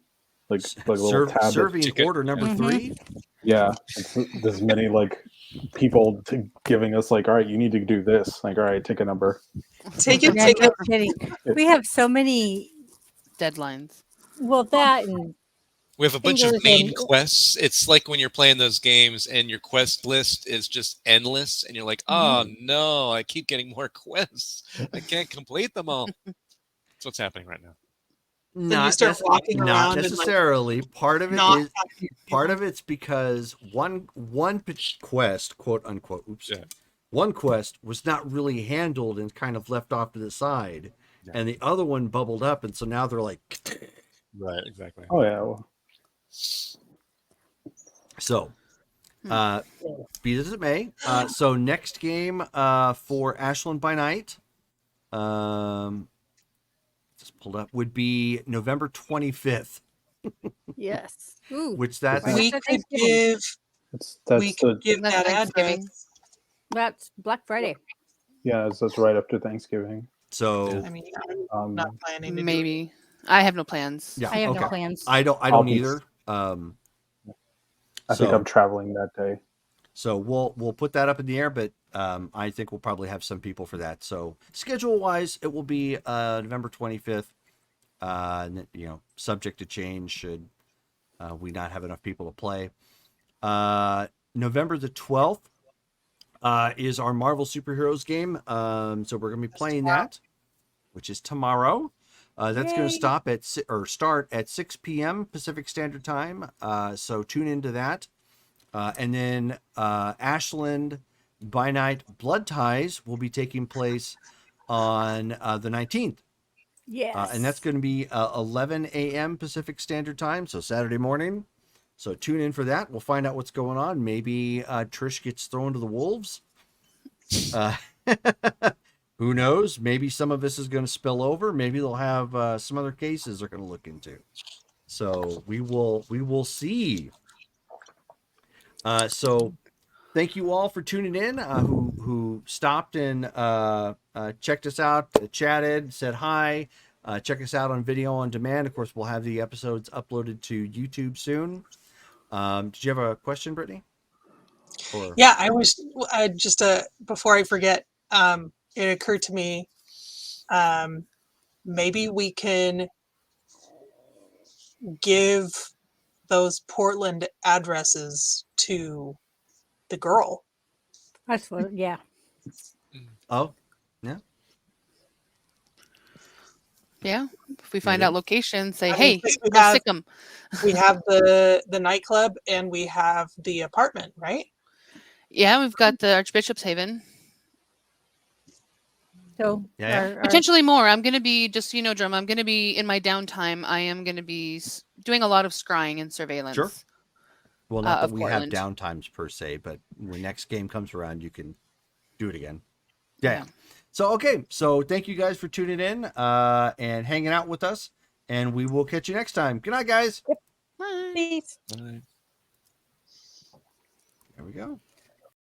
like a little tab. Serving Ticket. order number Mhm. 3. Yeah, there's many like people giving us like, all right, you need to do this. Like, all right, take a number. Take it, Yeah, take it. no kidding. We have so many. Deadlines. Well, that and We have a bunch of Fingers main and- quests. It's like when you're playing those games and your quest list is just endless, and you're like, "Oh no, I keep getting more quests. I can't complete them all." That's what's happening right now. Then you start walking not around and, like, necessarily. Part of it not is happy part people. of it's because one quest, quote unquote, Yeah. one quest was not really handled and kind of left off to the side, Yeah. and the other one bubbled up, and so now they're like, Right, exactly. Oh yeah, well, so. Be this as it may, so next game for Ashland by Night, just pulled up, would be November 25th, yes. Ooh, which that's Right. We after could Thanksgiving. give, that's we the could give That's that Thanksgiving. address. that's Black Friday. that's right after Thanksgiving. so I mean, I'm not planning to do it. Maybe. I have no plans. yeah. I have okay. no plans. I don't I'll be- either. I think So- I'm traveling that day. So we'll put that up in the air, but I think we'll probably have some people for that. So schedule wise, it will be November 25th. Subject to change should we not have enough people to play. November the 12th is our Marvel Superheroes game. So we're going to be playing that, which is tomorrow. That's going to start at 6 p.m. Pacific Standard Time. So tune into that. And then Ashland by Night Blood Ties will be taking place on the 19th. Yes. And that's going to be 11 a.m. Pacific Standard Time, so Saturday morning. So tune in for that. We'll find out what's going on. Maybe Trish gets thrown to the wolves. Who knows? Maybe some of this is going to spill over. Maybe they'll have some other cases they're going to look into. So we will see. So thank you all for tuning in. Who stopped and checked us out, chatted, said hi. Check us out on video on demand. Of course, we'll have the episodes uploaded to YouTube soon. Did you have a question, Brittany? Or... Yeah, I was just before I forget, it occurred to me, maybe we can give those Portland addresses to the girl. That's what. Yeah. Oh, yeah. Yeah. If we find Maybe. out location, say, I mean, hey, because we go have- sick 'em. We have the nightclub and we have the apartment, right? Yeah, we've got the Archbishop's Haven. So Yeah. Potentially more. I'm going to be, just so you know, Drum, I'm going to be in my downtime. I am going to be doing a lot of scrying and surveillance. Sure. Well, not that of we Portland. have downtimes per se, but when next game comes around, you can do it again. Yeah. So, okay. So thank you guys for tuning in and hanging out with us. And we will catch you next time. Good night, guys. Bye. Peace. Bye. There we go.